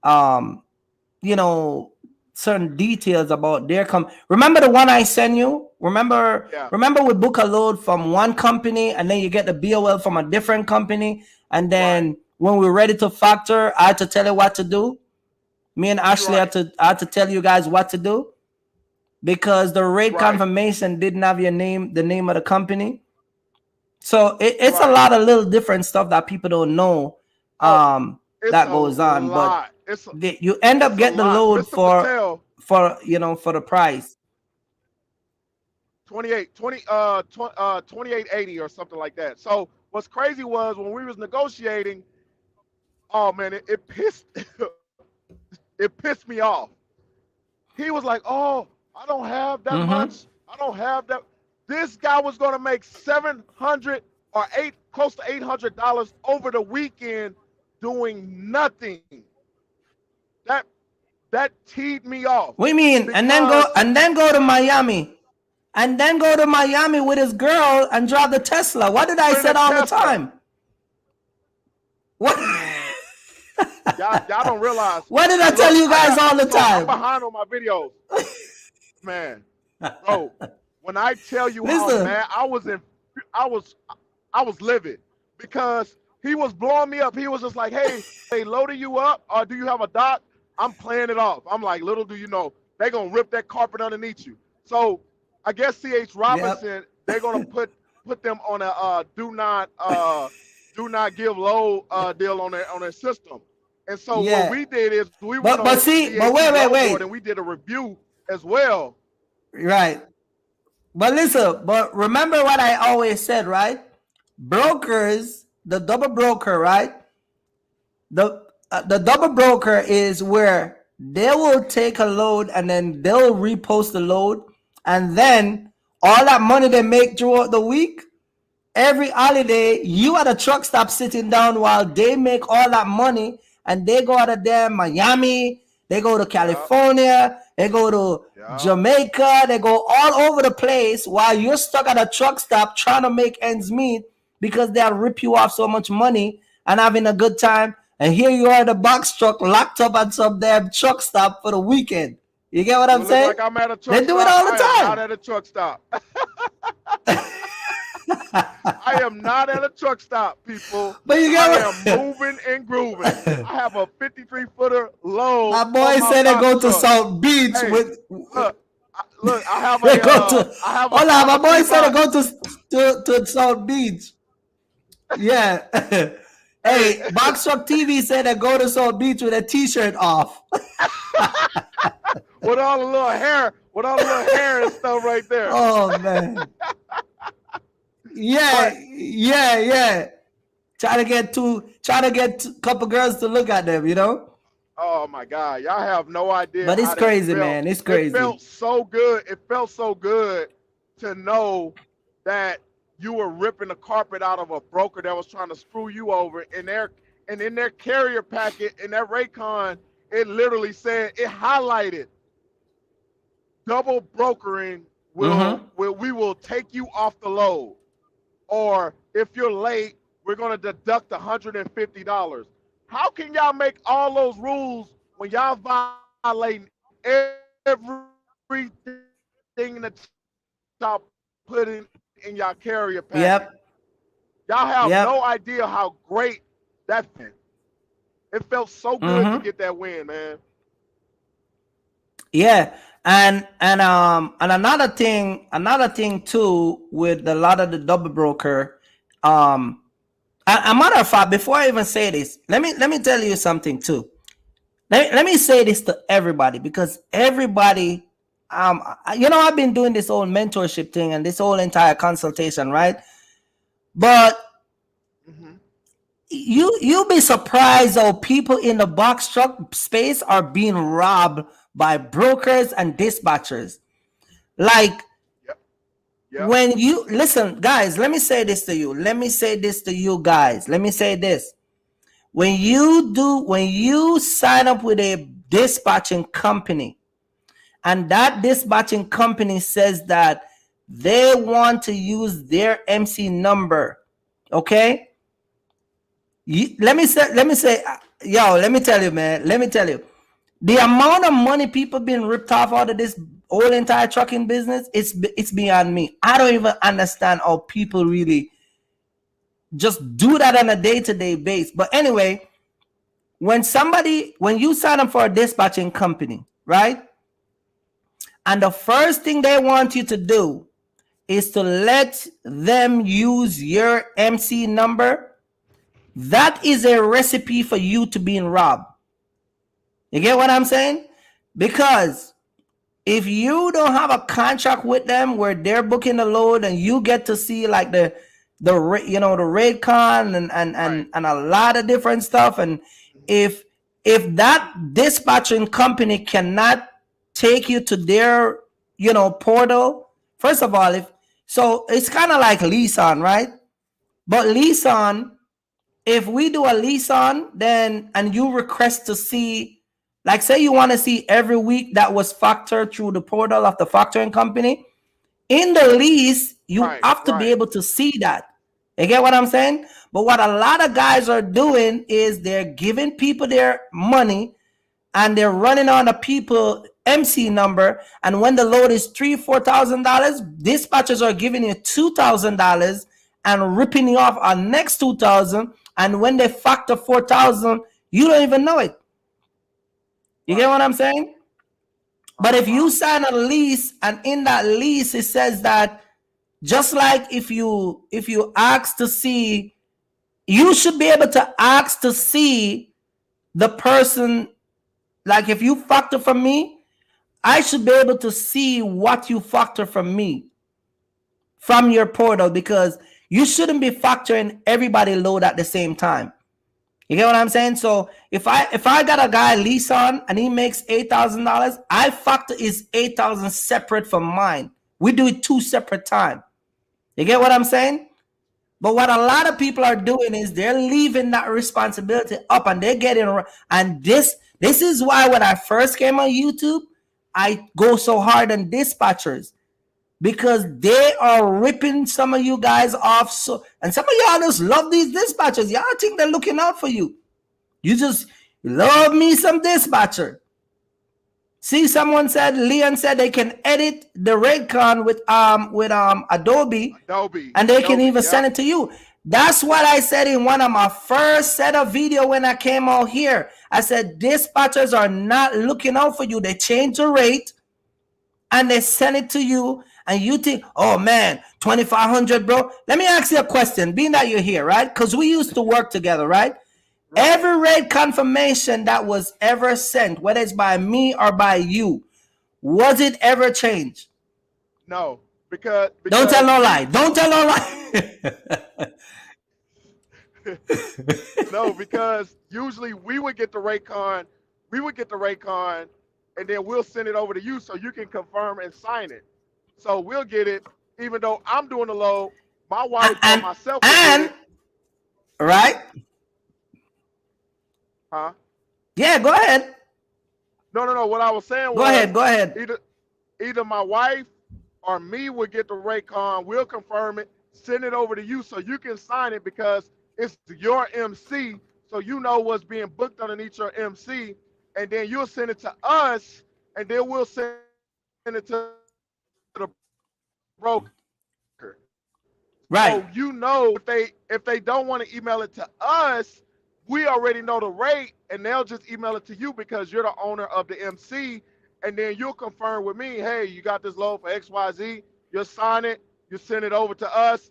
um you know certain details about their remember the one I sent you, yeah, remember we book a load from one company and then you get the BOL from a different company, and right, then when we're ready to factor I had to tell you what to do. Me and Ashley right, had to tell you guys what to do because the rate right, confirmation didn't have your name, the name of the company. So it's a right. lot of little different stuff that people don't know Oh, it's that a goes on, but lot. you end up It's a getting the lot. load Mr. Patel, for the price. 2880 or something like that. So what's crazy was when we was negotiating, oh man, it pissed it pissed me off. He was like, "Oh, I don't have that much. Mm-hmm. I don't have that." This guy was going to make 700 or close to $800 over the weekend doing nothing. That that teed me off What do you mean? because And then go to Miami. And then go to Miami with his girl and drive the Tesla. What did I in a say all the Tesla, time? What y'all don't realize. what did I Hey, tell look, you guys all the I'm time? behind on my videos, man, bro. When I tell you how Listen. mad I was, I was livid because he was blowing me up. He was just like, "Hey, they loaded you up, or do you have a dock?" I'm playing it off. I'm like, "Little do you know, they gonna rip that carpet underneath you." So I guess CH Yep. Robinson, they're gonna put them on a do not give load deal on their system. And so what Yeah. we did is we went on But see, but CAT load board and wait. we did a review as well. Right. But listen, but remember what I always said, right? Brokers, the double broker, right? The double broker is where they will take a load and then they'll repost the load, and then all that money they make throughout the week, every holiday, you at a truck stop sitting down while they make all that money, and they go out of there, Miami, they go to Yeah, California, they go to yeah. Jamaica, they go all over the place while you're stuck at a truck stop trying to make ends meet because they'll rip you off so much money and having a good time. And here you are, the box truck locked up at some damn truck stop for the weekend. You get what Do I'm it look saying? like I'm at a truck They do it stop? all I am the not at a truck stop. I am not at a truck stop, people. But you I get am what? moving and grooving. I have a 53-footer load My on boy my said they box go to truck. South Beach Hey, with look, they go to I have a hold on, my Trauma boy 3 said they box. go to South Beach. Yeah. Hey, Hey, Box Truck TV said they go to South Beach with a t-shirt off. with all the little hair and stuff right there. Oh man. Yeah, But yeah. Try to get a couple girls to look at them, you know? oh my God, y'all have no idea But it's how that crazy, felt. man. It's It crazy. felt so good. It felt so good to know that you were ripping the carpet out of a broker that was trying to screw you over. In their carrier packet in that Raycon, it literally said it highlighted double brokering Mm-hmm. we will take you off the load. Or if you're late, we're going to deduct $150. How can y'all make all those rules when y'all violating everything that y'all putting in y'all carrier packet? Yep. Y'all have no Yep. idea how great that felt. It felt so good to Mm-hmm. get that win, man. Yeah, and another thing too with a lot of the double broker, a matter of fact, before I even say this, let me tell you something too. Let me say this to everybody because everybody I've been doing this whole mentorship thing and this whole entire consultation, right? But Mm-hmm. you'll be surprised how people in the box truck space are being robbed by brokers and dispatchers. Like, Yep. Yep. when you listen, guys, let me say this to you. Guys. Let me say this. When you sign up with a dispatching company, and that dispatching company says that they want to use their MC number, okay? Let me tell you, man. Let me tell you, the amount of money people being ripped off out of this whole entire trucking business, it's beyond me. I don't even understand how people really just do that on a day-to-day basis. But anyway, when you sign up for a dispatching company, right? And the first thing they want you to do is to let them use your MC number. That is a recipe for you to being robbed. You get what I'm saying? Because if you don't have a contract with them where they're booking the load and you get to see like the rate con Right. and a lot of different stuff, and Mm-hmm. if that dispatching company cannot take you to their portal, first of all, if so it's kind of like lease on, right? But lease on, if we do a lease on, then and you request to see, like say you want to see every week that was factored through the portal of the factoring company, in the lease, you Right. have to be Right. able to see that. You get what I'm saying? But what a lot of guys are doing is they're giving people their money and they're running on a people MC number. And when the load is $3,000-$4,000, dispatchers are giving you $2,000 and ripping you off on next 2,000. And when they factor 4,000, you don't even know it. You get Right. what I'm saying? But if you Uh-huh. sign a lease and in that lease it says that, just like if you ask to see, you should be able to ask to see the person. Like if you factor from me, I should be able to see what you factor from me from your portal, because you shouldn't be factoring everybody load at the same time. You get what I'm saying? So if I got a guy lease on and he makes $8,000, I factor his 8,000 separate from mine. We do it two separate time. You get what Right. I'm saying? But what a lot of people are doing is they're leaving that responsibility up and they're getting, and this is why when I first came on YouTube, I go so hard on dispatchers, because they are ripping some of you guys off. So, and some of y'all just love these dispatchers. Y'all think they're looking out for you. You just love me some dispatcher. See, someone said, Leon said they can edit the Raycon with Adobe, Adobe. and they can Adobe. even Yep. send it to you. That's what I said in one of my first set of video when I came out here. I said dispatchers are not looking out for you. They change the rate and they send it to you, and you think, oh man, 2,500, bro. Let me ask you a question, being that you're here, right? Because we used to work together, right? Right. Every rate confirmation that was ever sent, whether it's by me or by you, was it ever changed? No, because Don't tell because no lie. we Don't tell no lie. no, because usually we would get the Raycon, and then we'll send it over to you so you can confirm and sign it. So we'll get it, even though I'm doing the load. My wife or and myself will get and it. right? Huh? Yeah, go ahead. No, no, no. What I was saying Go ahead. was Go ahead. either either my wife or me would get the Raycon. We'll confirm it, send it over to you so you can sign it because it's your MC. So you know what's being booked underneath your MC, and then you'll send it to us, and then we'll send it to the broker. So you know if they don't want Right. to email it to us, we already know the rate, and they'll just email it to you because you're the owner of the MC, and then you'll confirm with me, hey, you got this load for XYZ. You'll sign it, you send it over to us,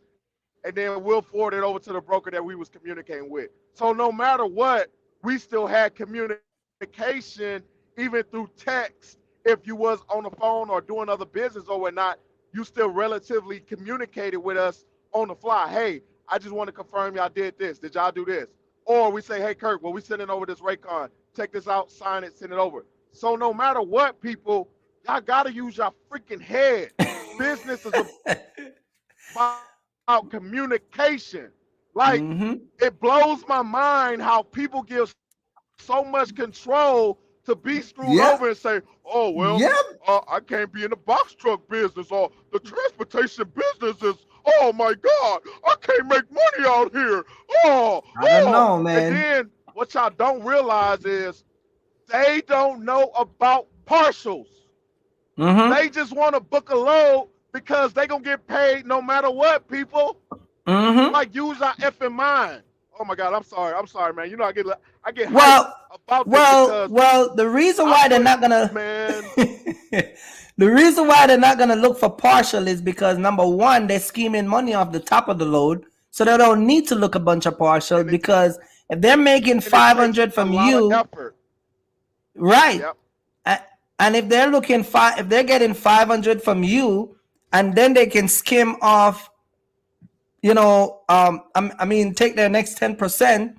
and then we'll forward it over to the broker that we was communicating with. So no matter what, we still had communication even through text and email. if you was on the phone or doing other business or whatnot, you still relatively communicated with us on the fly. Hey, I just want to confirm y'all did this. Did y'all do this? Or we say, hey, Kirk, well, we sending over this Raycon. Check this out, sign it, send it over. So no matter what, people, y'all got to use your freaking head. Business is about communication. Like, Mm-hmm. it blows my mind how people give so much control to be screwed over and Yep. say, oh, well, Yep. I can't be in the box truck business or the transportation business is, oh my God, I can't make money out here. Oh, I don't oh. know, And man. then what y'all don't realize is they don't know about partials. Mm-hmm. They just want to book a load because they going to get paid no matter what, people. Mm-hmm. Like, use our effing mind. Oh my God, I'm sorry. I'm sorry, man. You know, I get hyped Well, about this because the reason I why they're put, not gonna man, the reason why they're not gonna look for partial is because number one, they're scheming money off the top of the load, so they don't need to look a bunch of partial and because if they're making it five takes hundred a from lot of you, effort. right? Yep. And if they're if they're getting 500 from you, and then they can skim off, I mean, take their next 10%.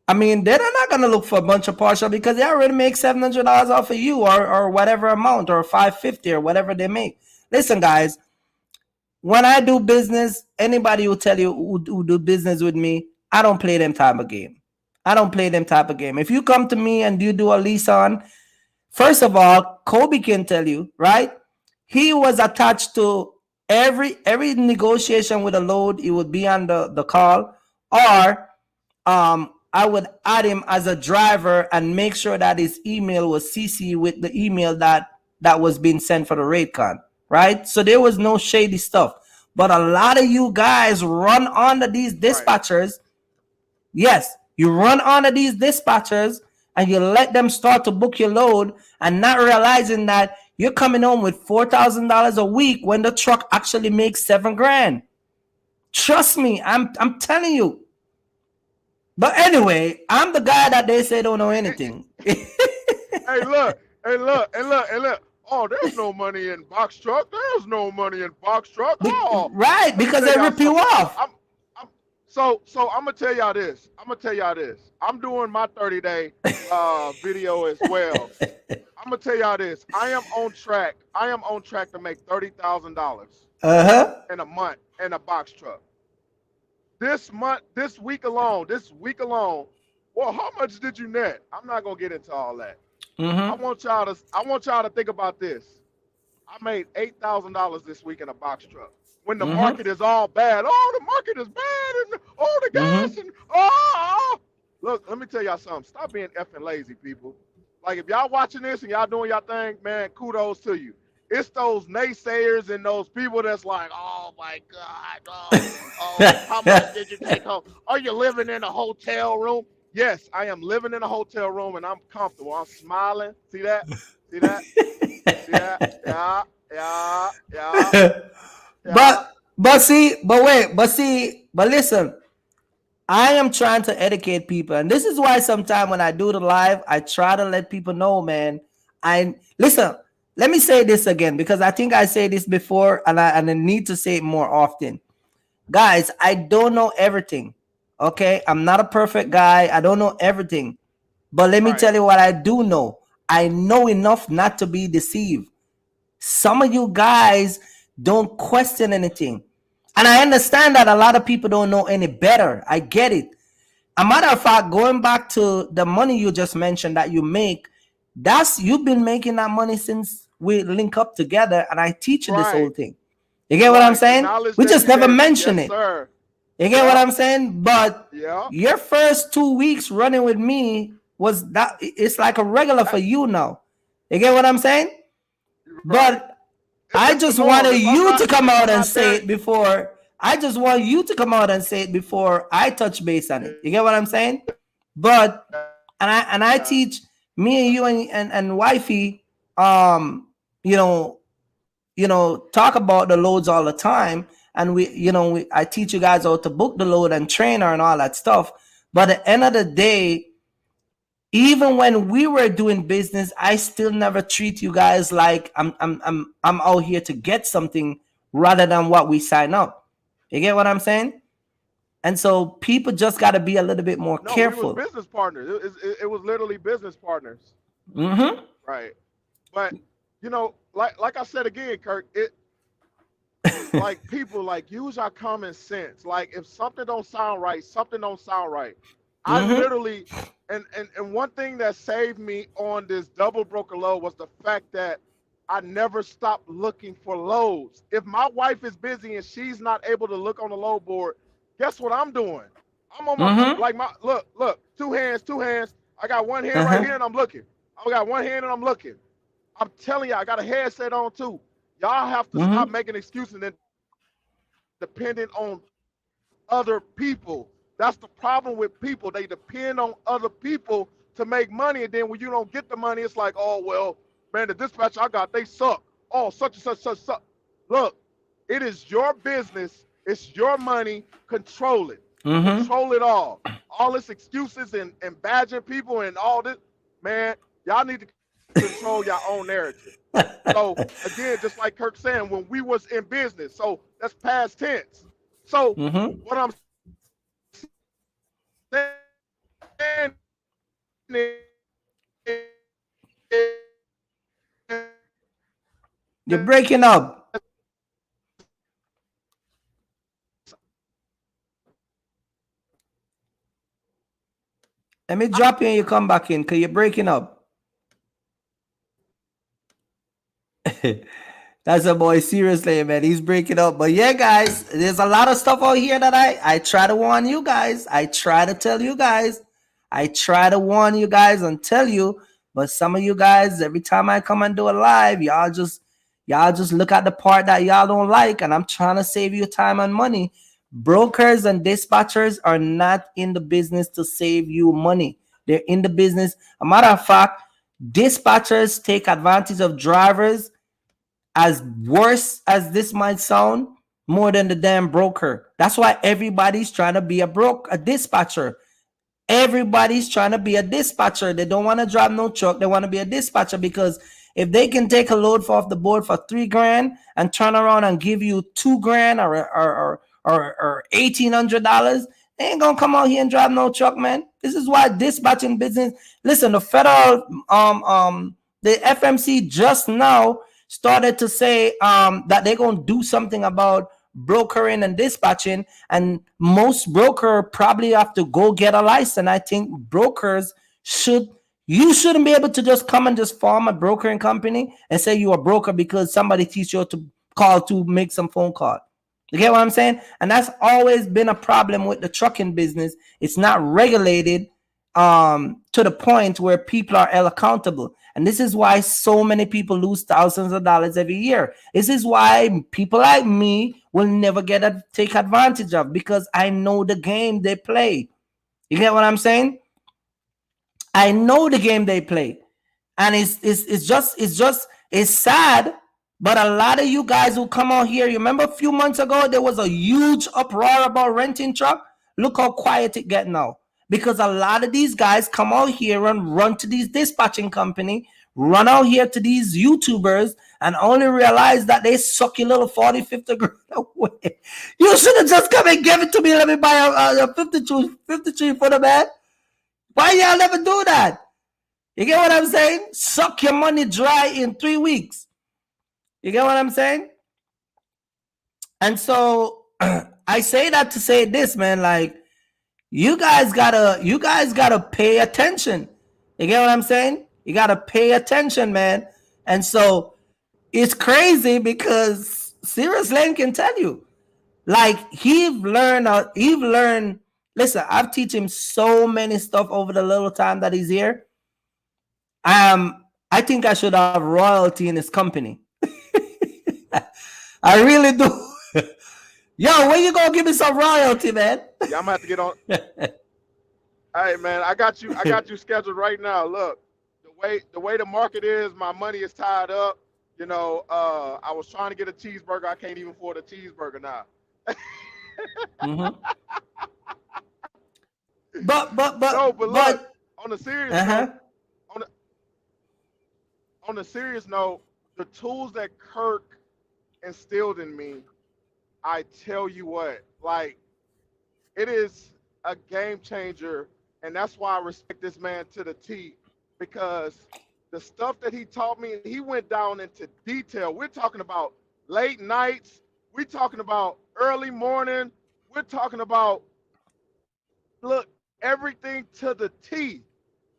I mean, they're not gonna look for a bunch of partial because they already make $700 off of you, or whatever amount, or 550 or whatever they make. Listen, guys, when I do business, anybody will tell you who do business with me, I don't play them type of game. I don't play them type of game. If you come to me and you do a lease on, first of all, Kobe can tell you, right? He was attached to every negotiation with a load. He would be on the call, or I would add him as a driver and make sure that his email was CC with the email that was being sent for the rate card, right? So there was no shady stuff. But a lot of you guys run onto these Right. dispatchers. Yes, you run onto these dispatchers and you let them start to book your load and not realizing that you're coming home with $4,000 a week when the truck actually makes 7 grand. Trust me, I'm telling you. But anyway, I'm the guy that they say don't know anything. Hey, look, hey, look, and look, and look. Oh, there's no money in box truck. There's no money in box truck. Oh, Right, let me because tell they y'all rip you something. off. I'm so I'm gonna tell y'all this. I'm gonna tell y'all this. I'm doing my 30-day video as well. I'm gonna tell y'all this. I am on track. I am on track to make $30,000 Uh-huh. in a month in a box truck. This month, this week alone. Well, how much did you net? I'm not gonna get into all that. Mm-hmm. I want y'all to think about this. I made $8,000 this week in a box truck. When the Mm-hmm. market is all bad, oh, the market is bad, and oh, the gas, Mm-hmm. and oh. Look, let me tell y'all something. Stop being effing lazy, people. Like, if y'all watching this and y'all doing y'all thing, man, kudos to you. It's those naysayers and those people that's like, oh my God, how much did you take home? Are you living in a hotel room? Yes, I am living in a hotel room and I'm comfortable. I'm smiling. See that? See that? See that? Yeah, yeah, yeah, yeah. but listen, I am trying to educate people, and this is why sometimes when I do the live, I try to let people know, man. I listen. Let me say this again because I think I say this before, and I need to say it more often, guys. I don't know everything. Okay, I'm not a perfect guy. I don't know everything, but let me Right, tell you what I do know. I know enough not to be deceived. Some of you guys don't question anything. And I understand that a lot of people don't know any better. I get it. A matter of fact, going back to the money you just mentioned that you make, that's you've been making that money since we link up together and I teach you this whole right, thing. You get what I'm right. The saying? knowledge We that just you never gave me. mention Yes, it. sir. You get what Yep, I'm saying? But yep. your first 2 weeks running with me was that it's like a regular for That, you now. You get what I'm saying? right. But I It's the just norm. wanted If I'm you not, to come if out I'm and not say there, it before. I just want you to come out and say it before I touch base on it. You get what I'm saying? But and I yeah, teach me and you and wifey, um, you know, talk about the loads all the time. And I teach you guys how to book the load and trainer and all that stuff. But at the end of the day, even when we were doing business, I still never treat you guys like I'm out here to get something rather than what we sign up. You get what I'm saying? And so people just got to be a little bit more No, we was careful. business partners. It was literally business partners, Mm-hmm. right? But like I said again, Kirk, like people like use our common sense. Like if something don't sound right, something don't sound right. I Mm-hmm. literally and one thing that saved me on this double broker load was the fact that I never stopped looking for loads. If my wife is busy and she's not able to look on the load board, guess what I'm doing? I'm on my Mm-hmm. like my look, two hands, two hands. I got one hand right Uh-huh. here and I'm looking. I got one hand and I'm looking. I'm telling you, I got a headset on too. Y'all have to stop Mm-hmm. making excuses and depending on other people. That's the problem with people. They depend on other people to make money, and then when you don't get the money, it's like, oh well, man, the dispatch I got, they suck. Oh, such and such, such, such. Look, it is your business. It's your money. Control it. Mm-hmm. Control it all. All this excuses and badgering people and all this, man, y'all need to control your own narrative. So again, just like Kirk saying, when we was in business, so that's past tense. So Mm-hmm. what I'm saying You're breaking up. Let me drop you and you come back in because you're breaking up. That's a boy, seriously, man. He's breaking up. But yeah, guys, there's a lot of stuff out here that I try to warn you guys. I try to tell you guys. I try to warn you guys and tell you. But some of you guys, every time I come and do a live, y'all just look at the part that y'all don't like. And I'm trying to save you time and money. Brokers and dispatchers are not in the business to save you money. They're in the business. A matter of fact, dispatchers take advantage of drivers, as worse as this might sound, more than the damn broker. That's why everybody's trying to be a dispatcher. Everybody's trying to be a dispatcher. They don't want to drive no truck. They want to be a dispatcher because if they can take a load off the board for $3,000 and turn around and give you $2,000 or $1,800, they ain't gonna come out here and drive no truck, man. This is why dispatching business. Listen, the federal the FMC just now started to say that they're gonna do something about brokering and dispatching, and most broker probably have to go get a license. I think brokers should you shouldn't be able to just come and just form a brokering company and say you're a broker because somebody teach you to call to make some phone call. You get what I'm saying? And that's always been a problem with the trucking business. It's not regulated to the point where people are held accountable. And this is why so many people lose thousands of dollars every year. This is why people like me will never take advantage of, because I know the game they play. You get what I'm saying? I know the game they play. And it's sad, but a lot of you guys who come out here, you remember a few months ago there was a huge uproar about renting truck. Look how quiet it get now, because a lot of these guys come out here and run to these dispatching company, run out here to these YouTubers, and only realize that they suck your little 40 50 grand away. You should have just come and give it to me. Let me buy a 53 for the man. Why y'all never do that? You get what I'm saying? Suck your money dry in 3 weeks. You get what I'm saying? And so I say that to say this, man. Like, you guys gotta pay attention. You get what I'm saying? You gotta pay attention, man. And so it's crazy because Serious Lane can tell you. Like, he learned. Listen, I've teach him so many stuff over the little time that he's here. I think I should have royalty in his company. I really do. Yo, when you gonna give me some royalty, man? Yeah, I'm gonna have to get on. Hey man, I got you. I got you scheduled right now. Look, the way the market is, my money is tied up. I was trying to get a cheeseburger. I can't even afford a cheeseburger now. Mm-hmm. But but No, but but look, but On a serious Uh-huh. note, on a, on a serious note, the tools that Kirk instilled in me, I tell you what, like it is a game changer, and that's why I respect this man to the T, because the stuff that he taught me, he went down into detail. We're talking about late nights, we're talking about early morning, we're talking about look everything to the T.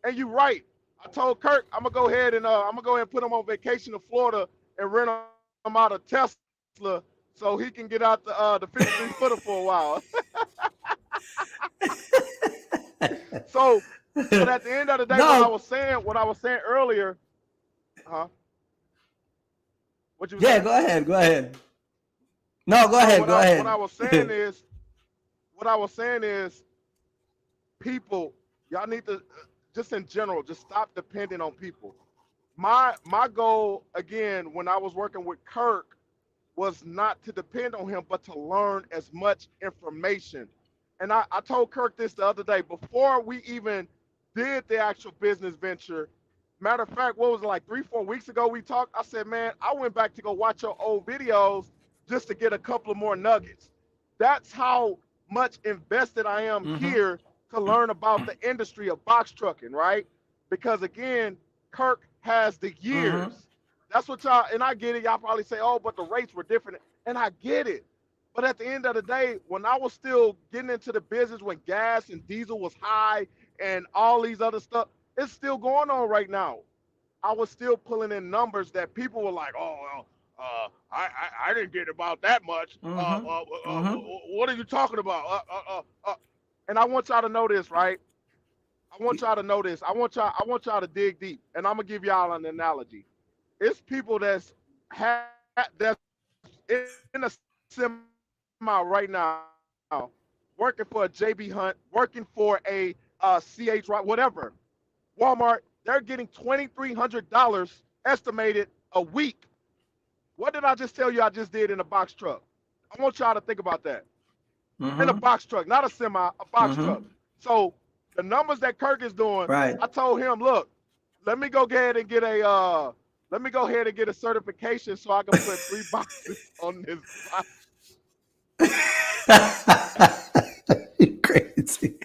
And you're right. I told Kirk I'm gonna go ahead and put him on vacation to Florida and rent him out a Tesla so he can get out the 53 footer for a while. So, but at the end of the day, No. what I was saying earlier, huh? What you were Yeah, saying? go ahead. Go ahead. No, go So ahead. Go what I ahead. was saying is, what I was saying is, people, y'all need to just in general, just stop depending on people. My goal again when I was working with Kirk was not to depend on him, but to learn as much information. And I told Kirk this the other day before we even did the actual business venture. Matter of fact, what was it, like 3, 4 weeks ago we talked? I said, man, I went back to go watch your old videos just to get a couple of more nuggets. That's how much invested I am Mm-hmm. here to learn about the industry of box trucking, right? Because again, Kirk has the Mm-hmm. years. That's what y'all, and I get it. Y'all probably say, oh, but the rates were different. And I get it. But at the end of the day, when I was still getting into the business when gas and diesel was high and all these other stuff, it's still going on right now. I was still pulling in numbers that people were like, oh, well, I didn't get about that much. Mm-hmm. Mm-hmm. What are you talking about? And I want y'all to know this, right? I want y'all to know this. I want y'all to dig deep, and I'm gonna give y'all an analogy. It's people that's in a semi right now, working for a JB Hunt, working for a CH whatever. Walmart, they're getting $2,300 estimated a week. What did I just tell you I just did in a box truck? I want y'all to think about that. In a Mm-hmm. box truck, not a semi, a box truck. Mm-hmm. So the numbers that Kirk is doing, Right. I told him, look, let me go ahead and get a let me go ahead and get a certification so I can put 3 boxes on this box. You crazy.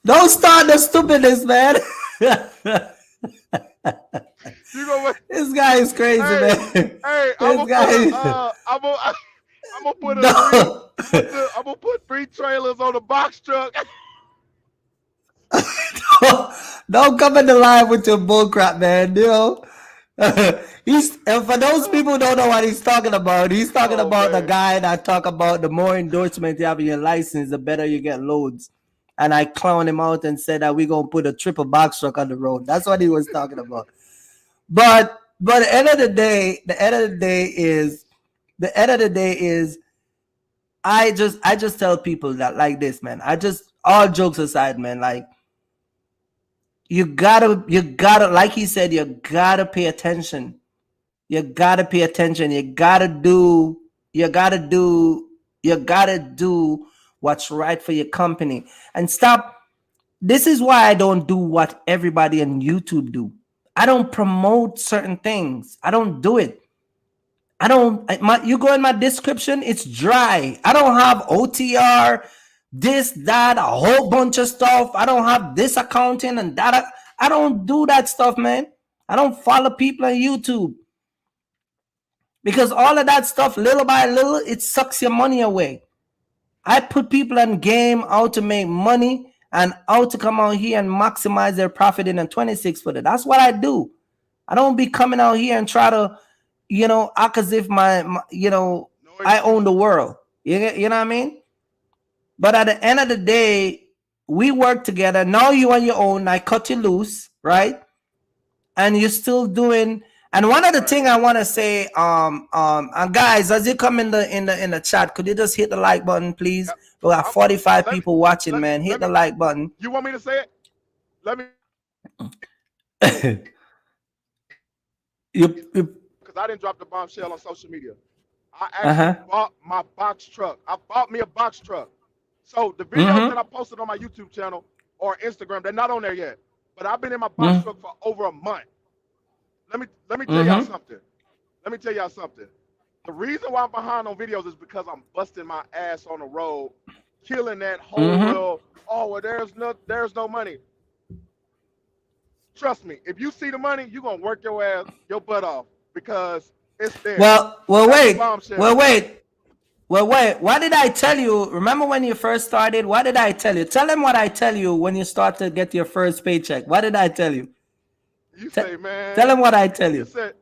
Don't start the stupidness, man. You know, This guy is crazy, hey, man. hey, I'm This gonna put a guy. I'm gonna put a three No. I'm gonna put 3 trailers on the box truck. Don't come in the line with your bullcrap, man. You know, he's and for those people who don't know what he's talking Oh about the man. guy that talk about the more endorsement you have in your license, the better you get loads. And I clowned him out and said that we're gonna put a triple box truck on the road. That's what he was talking about. But the end of the day, the end of the day is I just tell people that like this, man. I just all jokes aside, man, like you gotta like he said, you gotta pay attention. You gotta pay attention. You gotta do what's right for your company. And stop. This is why I don't do what everybody on YouTube do. I don't promote certain things. I don't do it. I don't you go in my description, it's dry. I don't have OTR, this, that, a whole bunch of stuff. I don't have this accounting and that. I don't do that stuff, man. I don't follow people on YouTube because all of that stuff, little by little, it sucks your money away. I put people in game how to make money and how to come out here and maximize their profit in a 26 footer. That's what I do. I don't be coming out here and try to, act as if No I own the excuses. world. You know what I mean? But at the end of the day, we work together. Now you on your own. I cut you loose, right? And you're still doing. And one of the Right. thing I want to say, and guys, as you come in the chat, could you just hit the like button, please? Yep. We got I'm, 45 let me people watching, let man. Hit let the me. like button. You want me to say it? Let me say it because I didn't drop the bombshell on social media. I actually bought you my box truck. I bought me a box truck. uh-huh. So the videos that I posted on my YouTube channel or Instagram, they're not on there yet. But I want y'all to know this, right? but I've been in my box Mm-hmm. truck for over a month. Let me tell y'all Mm-hmm. something. Let me tell y'all something. The reason why I'm behind on videos is because I'm busting my ass on the road, killing that whole Mm-hmm. well. Oh, well, there's no money. Trust me, if you see the money, you're gonna work your butt off because it's there. Well, So well, that's the wait, well, bombshell. wait, well, wait. What did I tell you? Remember when you first started? What did I tell you? Tell them what I tell you when you start to get your first paycheck. What did I tell you? You T- say, Tell man, them what I tell you you. said,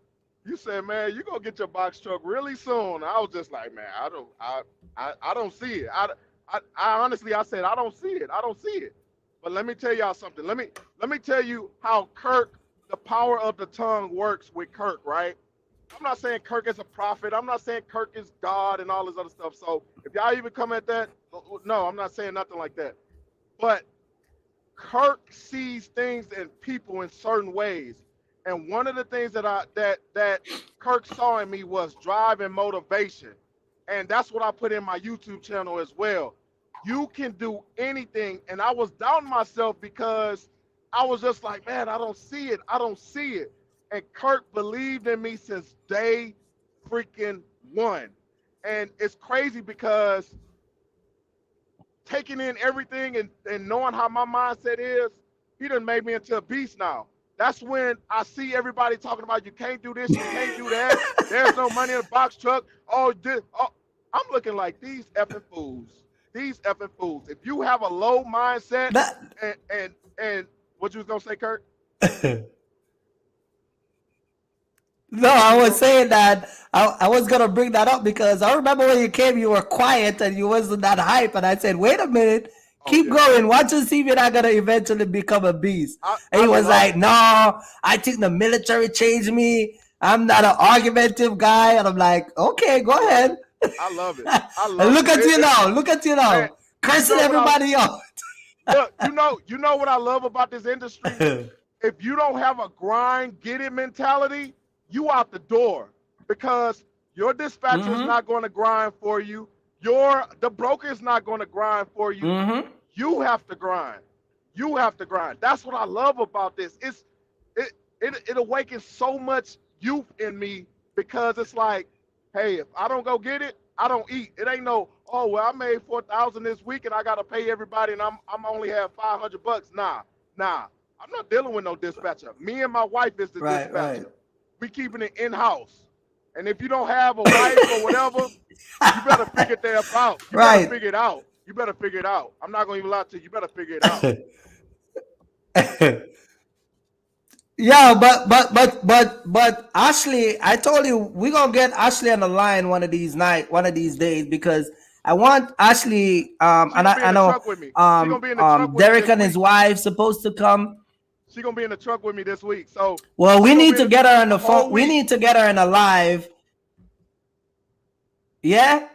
man, you're gonna get your box truck really soon. I was just like, man, I don't see it. I honestly, I said, I don't see it. I don't see it. But let me tell y'all something. Let me tell you how Kirk, the power of the tongue works with Kirk, right? I'm not saying Kirk is a prophet. I'm not saying Kirk is God and all this other stuff. So if y'all even come at that, no, I'm not saying nothing like that. But Kirk sees things and people in certain ways. And one of the things that Kirk saw in me was drive and motivation. And that's what I put in my YouTube channel as well. You can do anything. And I was doubting myself because I was just like, man, I don't see it. I don't see it. And Kirk believed in me since day freaking one. And it's crazy because taking in everything and knowing how my mindset is, he done made me into a beast now. That's when I see everybody talking about you can't do this, you can't do that. There's no money in a box truck. Oh, I'm looking like these effing fools. These effing fools. If you have a low mindset That and what you was gonna say, Kurt? No, What I you was was gonna? saying that I was gonna bring that up because I remember when you came, you were quiet and you wasn't that hype, and I said, "Wait a minute, Oh keep yeah, going. Watch and see if you're not gonna eventually become a beast." And I he was love like, it. "No, I think the military changed me. I'm not an argumentative guy." And I'm like, "Okay, go I love it. ahead." I love it. I And love look it. at you now. Look at you Man, now, you cursing know what I everybody out. look, you know what I love about this industry? If you don't have a grind, get it mentality, you out the door because your dispatcher is Mm-hmm. not going to grind for you. The broker is not going to grind for you. Mm-hmm. You have to grind. You have to grind. That's what I love about this. It awakens so much youth in me because it's like, hey, if I don't go get it, I don't eat. It ain't no, oh well, I made 4,000 this week and I gotta pay everybody and I'm only have $500. Nah. I'm not dealing with no dispatcher. Me and my wife is the Right, right, dispatcher. We keeping it in house. And if you don't have a wife or whatever, you better figure that out. You better right. figure it out. You better figure it out. I'm not gonna even lie to you. You better figure it out. Yeah, but Ashley, I told you we're gonna get Ashley on the line one of these days because I want Ashley She and gonna be I in the know truck with me. She gonna be in the truck with me Derek this and his week. wife supposed to come. She gonna be in the truck with me this week. So Well, she we gonna need be in to the get her on the the phone. whole We week. need to get her in a live. Yeah.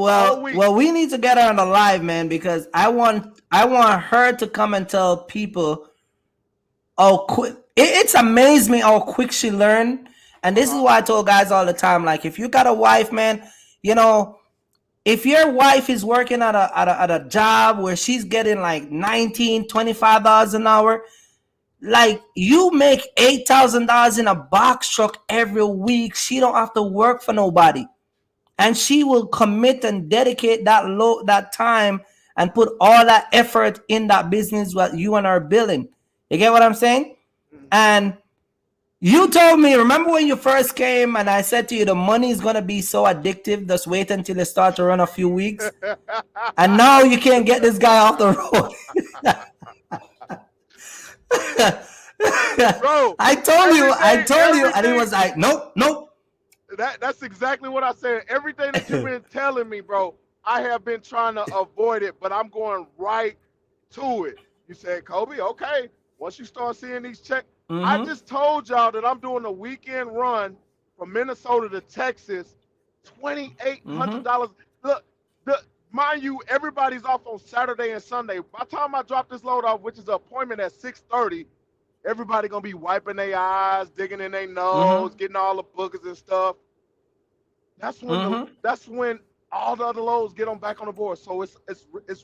The whole Well, week. well, we need to get her on the live, man, because I want her to come and tell people how quick it's amazed me how quick she learned. And this is Uh-huh. why I told guys all the time, like if you got a wife, man, you know, if your wife is working at a job where she's getting like 19 $25 an hour, like you make $8,000 in a box truck every week, she don't have to work for nobody, and she will commit and dedicate that time and put all that effort in that business what you and her building. You get what I'm saying? Mm-hmm. And you told me, remember when you first came and I said to you the money is gonna be so addictive, just wait until it start to run a few weeks. And now you can't get this guy off the road. Bro, I told you, and he everything was like, nope, nope. that's exactly what I said. Everything that you've been telling me, bro, I have been trying to avoid it, but I'm going right to it. You said, Kobe, okay. Once you start seeing these checks, I Mm-hmm. just told y'all that I'm doing a weekend run from Minnesota to Texas, Mm-hmm. $2,800. Look, the mind you, everybody's off on Saturday and Sunday. By the time I drop this load off, which is an appointment at 6:30, everybody gonna be wiping their eyes, digging in their nose, Mm-hmm. getting all the boogers and stuff. Mm-hmm. That's when all the other loads get on back on the board. So it's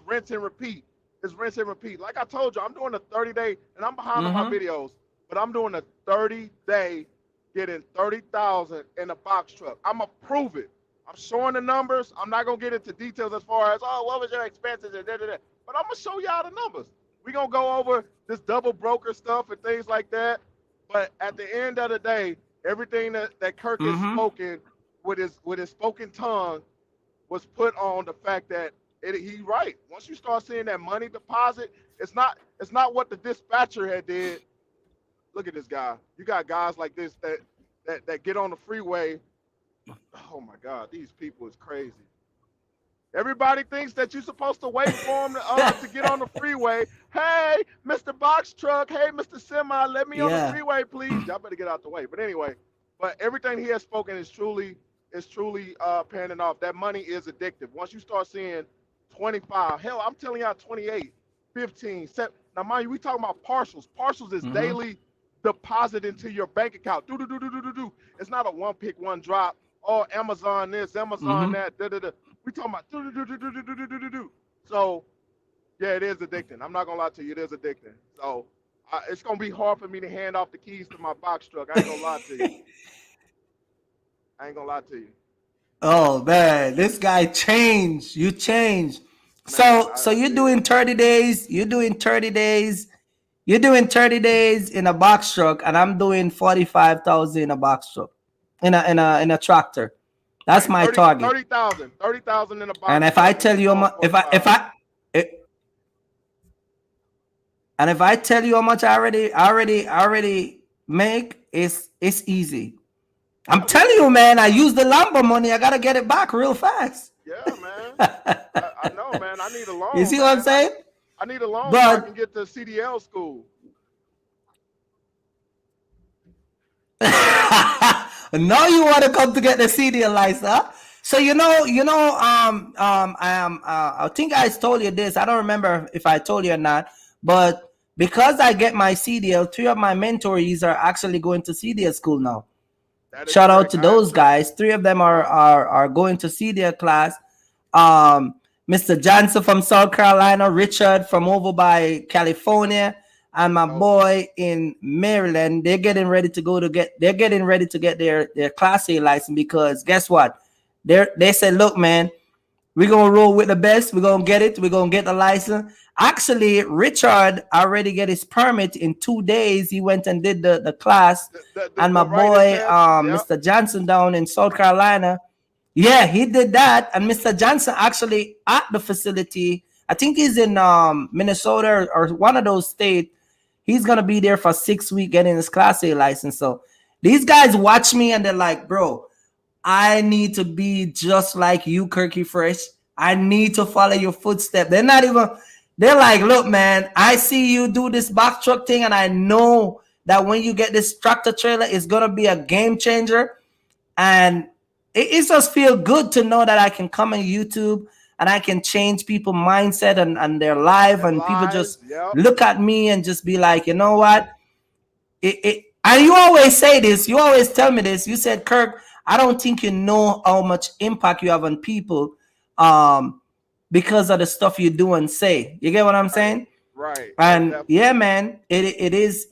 rinse and repeat. It's rinse and repeat. Like I told you, I'm doing a 30-day, and I'm behind on my Mm-hmm. videos, but I'm doing a 30-day, getting 30,000 in a box truck. I'm gonna prove it. I'm showing the numbers. I'm not gonna get into details as far as, oh, what was your expenses and da. But I'm gonna show y'all the numbers. We gonna go over this double broker stuff and things like that. But at the end of the day, everything that Kirk has Mm-hmm. spoken with his spoken tongue was put on the fact that he right. Once you start seeing that money deposit, it's not what the dispatcher had did. Look at this guy. You got guys like this that get on the freeway. Oh my God, these people is crazy. Everybody thinks that you're supposed to wait for them to get on the freeway. Hey, Mr. Box Truck. Hey, Mr. Semi, let me on the Yeah. freeway, please. Y'all better get out the way. But anyway, but everything he has spoken is truly panning off. That money is addictive. Once you start seeing 25, hell, I'm telling y'all 28, 15, 7. Now, mind you, we talking about partials. Partials is Mm-hmm. daily deposit into your bank account. Do do do do do do do. It's not a one pick, one drop. Oh, Amazon this, Amazon Mm-hmm. that. Da da da. We talking about do do do do do do do do do do. So yeah, it is addicting. I'm not gonna lie to you, it is addicting. So it's gonna be hard for me to hand off the keys to my box truck. I ain't gonna lie to you. I ain't gonna lie to you, Oh man, this guy changed. You changed. man. So I you're did. doing 30 days. You're doing 30 days. You're doing 30 days in a box truck, and I'm doing 45,000 in a box truck, in a tractor. That's Right, my 30, target. 30,000, 30,000 in a And box if I truck, and tell you you how doing much, 45. if I tell you how much I already make, it's easy. I'm Yeah, we telling can you, do it. man. I use the Lambo money. I gotta get it back real fast. Yeah, man. I know, man. I need a You loan, see what I'm man. saying? I need a loan so I can But get to CDL school. now you want to come to get the CDL license, huh? So I think I told you this. I don't remember if I told you or not, but because I get my CDL, three of my mentorees are actually going to CDL school now. That is Shout out correct. to I have those two. guys. Three of them are Yeah. are, are going to see their class. Mr. Johnson from South Carolina, Richard from over by California, and my Dope. boy in Maryland. They're getting ready to get their Class A license because guess what? They said, look, man, we're gonna roll with the best. We're gonna get it. We're gonna get the license. Actually, Richard already get his permit in 2 days. He went and did the class. And my The writing boy, test. Yep. Mr. Johnson down in South Carolina, yeah, he did that. And Mr. Johnson actually at the facility, I think he's in Minnesota or one of those states. He's gonna be there for 6 weeks getting his Class A license. So these guys watch me and they're like, bro, I need to be just like you, Kirky Fresh. I need to follow your footsteps. They're like, look, man, I see you do this box truck thing, and I know that when you get this tractor trailer, it's gonna be a game changer. And it just feel good to know that I can come on YouTube and I can change people's mindset and their life, Their and people just lives. Yep. look at me and just be like, you know what? And you always say this, you always tell me this. You said, Kirk, I don't think you know how much impact you have on people um, because of the stuff you do and say. You get what I'm Right. saying? Right. Most And yeah, definitely. man, Man. it is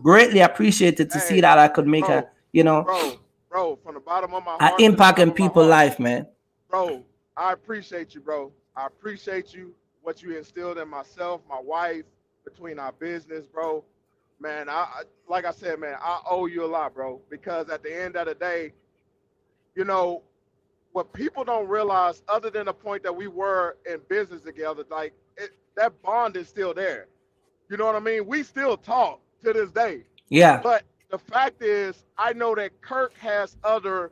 greatly appreciated to see Hey, that I could make bro, bro, from the bottom of my a heart to the impact in bottom of my people's heart, life, man. bro. I appreciate you, bro. I appreciate you. What you instilled in myself, my wife, between our business, bro. Man, like I said, man, I owe you a lot, bro. Because at the end of the day, you know, what people don't realize, other than the point that we were in business together, like that bond is still there. You know what I mean? We still talk to this day. Yeah. But the fact is, I know that Kirk has other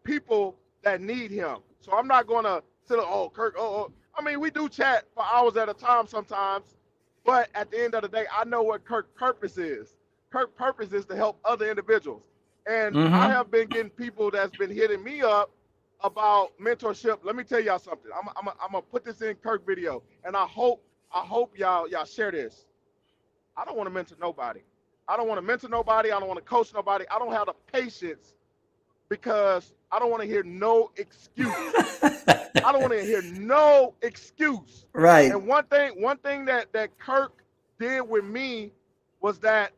people that need him. So I'm not going to sit, oh, Kirk, oh. I mean, we do chat for hours at a time sometimes. But at the end of the day, I know what Kirk's purpose is. Kirk's purpose is to help other individuals. And I Mm-hmm. have been getting people that's been hitting me up about mentorship. Let me tell y'all something. I'm gonna put this in Kirk video, and I hope y'all share this. I don't want to mentor nobody. I don't want to mentor nobody. I don't want to coach nobody. I don't have the patience because I don't want to hear no excuse. I don't want to hear no excuse. Right. And one thing that Kirk did with me was that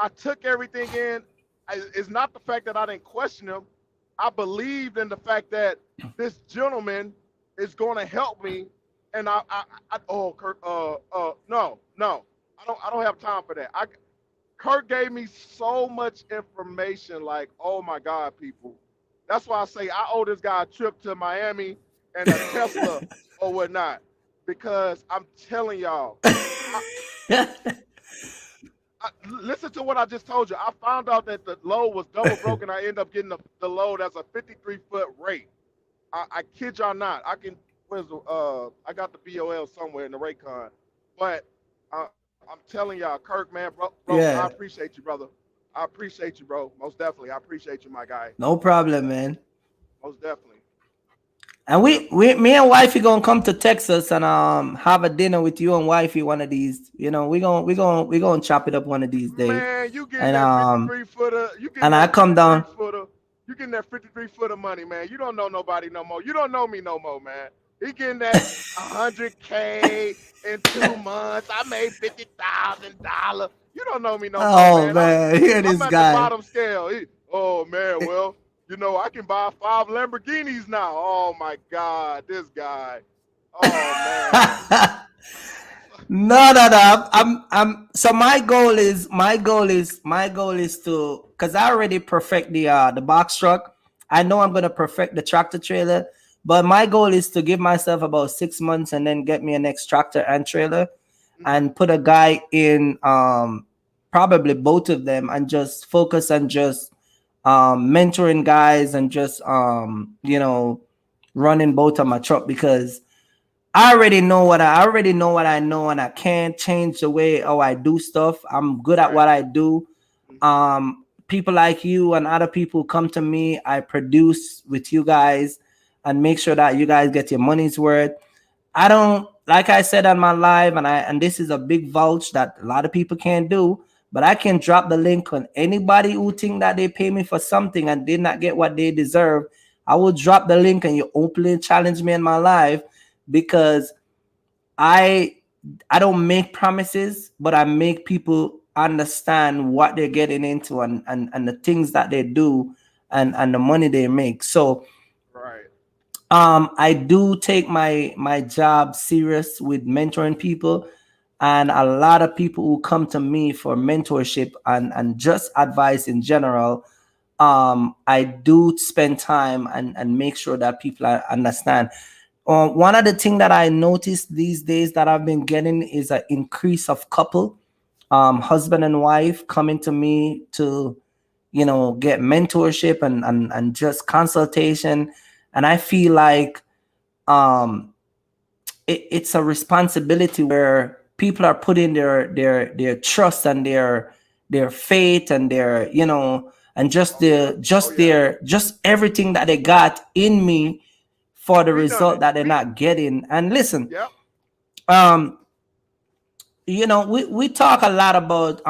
I took everything in. It's not the fact that I didn't question him. I believed in the fact that this gentleman is going to help me. And oh, Kirk, no, I don't have time for that. Kirk gave me so much information. Like, oh my God, people. That's why I say I owe this guy a trip to Miami and a Tesla or whatnot. Because I'm telling y'all, I, listen to what I just told you. I found out that the load was double broken. I end up getting the load as a 53-foot rate. I kid y'all not. I got the BOL somewhere in the Raycon, but I'm telling y'all, Kirk, man, bro, I Yeah. appreciate you, brother. I appreciate you, bro. Most definitely, I appreciate you, my guy. No problem, man. Most definitely, And most definitely. me and wifey gonna come to Texas and have a dinner with you and wifey one of these. You know, we gonna chop it up one of these days. Man, you getting And that 53 footer? You getting and I that come 53 down. footer? You getting that 53 footer money, man? You don't know nobody no more. You don't know me no more, man. He getting that 100K in 2 months. I made $50,000. You don't know me no more, Oh man. I'm man, hear I'm this at the guy. bottom scale. Oh man, well, I can buy 5 Lamborghinis now. Oh my God, this guy. Oh man. No, no, no. So my goal is to, because I already perfect the box truck. I know I'm gonna perfect the tractor trailer, but my goal is to give myself about 6 months and then get me a next tractor and trailer, Hmm. and put a guy in probably both of them and just focus on just mentoring guys and just running both of my truck, because I already know what I know, and I can't change the way how I do stuff. I'm good at Right. what I do. Hmm. People like you and other people come to me. I produce with you guys and make sure that you guys get your money's worth. I don't, like I said on my live, and this is a big vouch that a lot of people can't do, but I can drop the link on anybody who think that they pay me for something and did not get what they deserve. I will drop the link and you openly challenge me in my live, because I I don't make promises, but I make people understand what they're getting into, and the things that they do, and the money they make. So Right. I do take my job serious with mentoring people, and a lot of people who come to me for mentorship and just advice in general. I do spend time and make sure that people understand. One of the things that I noticed these days that I've been getting is an increase of couple, husband and wife coming to me to, get mentorship and just consultation. And I feel like um, it's a responsibility where people are putting their trust and their faith and their, and just Oh yeah. the Oh just yeah. their just everything that they got in me for the We done result it. that they're not getting. And listen, Yep. um, we talk a lot about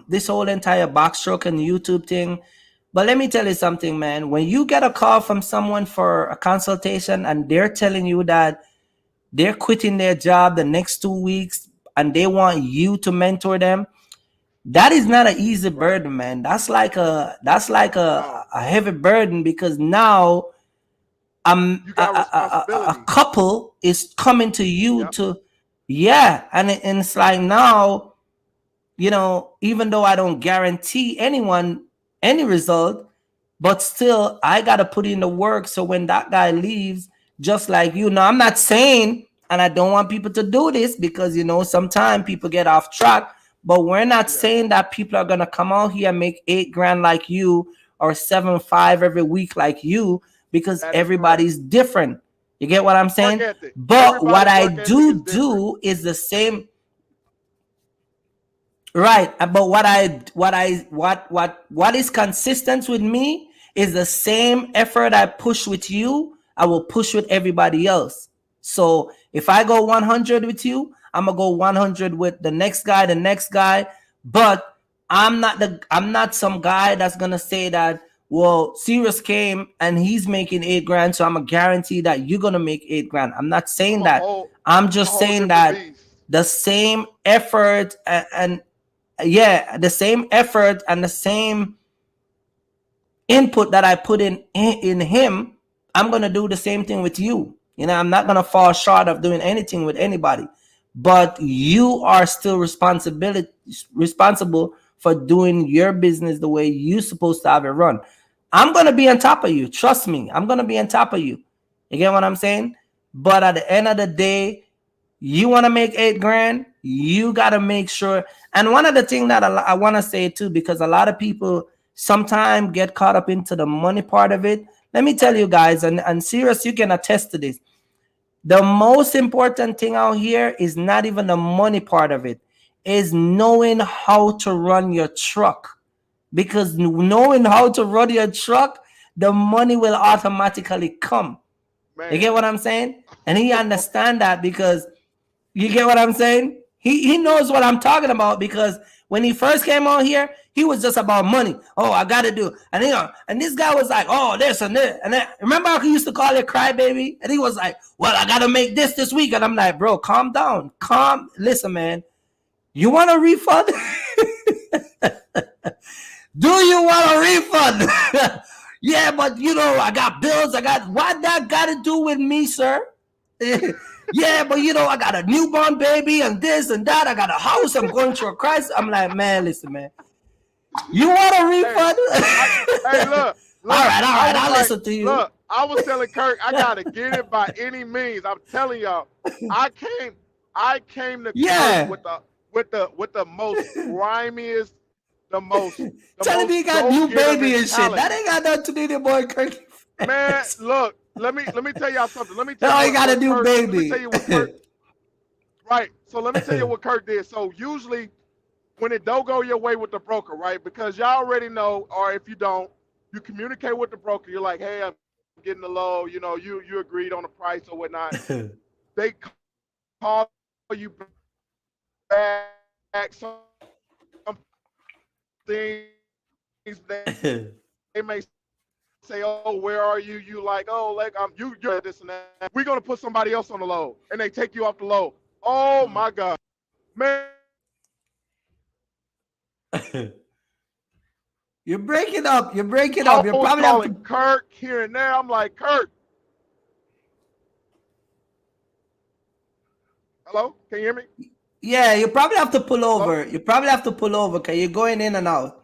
this whole entire Boxtruck and YouTube thing. But let me tell you something, man. When you get a call from someone for a consultation and they're telling you that they're quitting their job the next 2 weeks and they want you to mentor them, that is not an easy Right. burden, man. That's like No. a heavy burden, because now You got a responsibility. couple is coming to you Yep. to, yeah, and it's like now, even though I don't guarantee anyone any result, but still I gotta put in the work. So when that guy leaves, just like I'm not saying, and I don't want people to do this, because sometimes people get off track. But we're not Yeah. saying that people are gonna come out here and make 8 grand like you, or 7.5 every week like you, because That is correct. everybody's different. You get what I'm Work saying? ethic. But what Everybody's I work ethic is do different. do is the same. Right. But what is consistent with me is the same effort I push with you, I will push with everybody else. So if I go 100 with you, I'm gonna go 100 with the next guy. But I'm not some guy that's gonna say that, well, Sirius came and he's making 8 grand, so I'm a guarantee that you're gonna make 8 grand. I'm not saying that. I'm I'm a just whole saying different that beast. the same effort and yeah, the same effort and the same input that I put in him, I'm gonna do the same thing with you. You know, I'm not gonna fall short of doing anything with anybody. But you are still responsible for doing your business the way you're supposed to have it run. I'm gonna be on top of you. Trust me, I'm gonna be on top of you. You get what I'm saying? But at the end of the day, you want to make 8 grand, you got to make sure. And one of the things that I want to say too, because a lot of people sometimes get caught up into the money part of it. Let me tell Right. you guys, and serious, you can attest to this. The most important thing out here is not even the money part of it, is knowing how to run your truck. Because knowing how to run your truck, the money will automatically come. You get Man. what I'm saying? And he understand that because you get what I'm saying? He knows what I'm talking about because when he first came on here, he was just about money. Oh, I gotta do, and and this guy was like, oh, this and this, and then remember how he used to call it crybaby, and he was like, well, I gotta make this week, and I'm like, bro, calm down, listen, man, you want a refund? Do you want a refund? Yeah, but I got bills. I got what that got to do with me, sir? Yeah, but I got a newborn baby and this and that. I got a house. I'm going through a crisis. I'm like, man, listen, man. You want a Hey, refund? hey, All look. right, all I right. was I'll like, listen to you. look, I was telling Kirk, I gotta get it by any means. I'm telling y'all, I came, I came to Kirk Yeah. with the most grimiest, the most, the Telling me most he got go new getter baby and shit. That mentality. ain't got nothing to do with your boy Kirky. Man, look, let me tell y'all something. Let me tell you Oh, he got a what new Kirk. Let me tell baby. you what Kirk. Right. So let me tell you what Kirk did. So usually when it don't go your way with the broker, right? Because y'all already know, or if you don't, you communicate with the broker. You're like, hey, I'm getting the low. You agreed on the price or whatnot. They call you back. Some things they may say, oh, where are you? You like, oh, like you're this and that. We're gonna put somebody else on the load, and they take you off the load. Oh my God, man! You're breaking up. You're breaking up. You Hoes probably have calling to. Kirk here and there. I'm like, Kirk, hello? Can you hear me? Yeah, you probably have to pull Hello? over. You probably have to pull over because you're going in and out.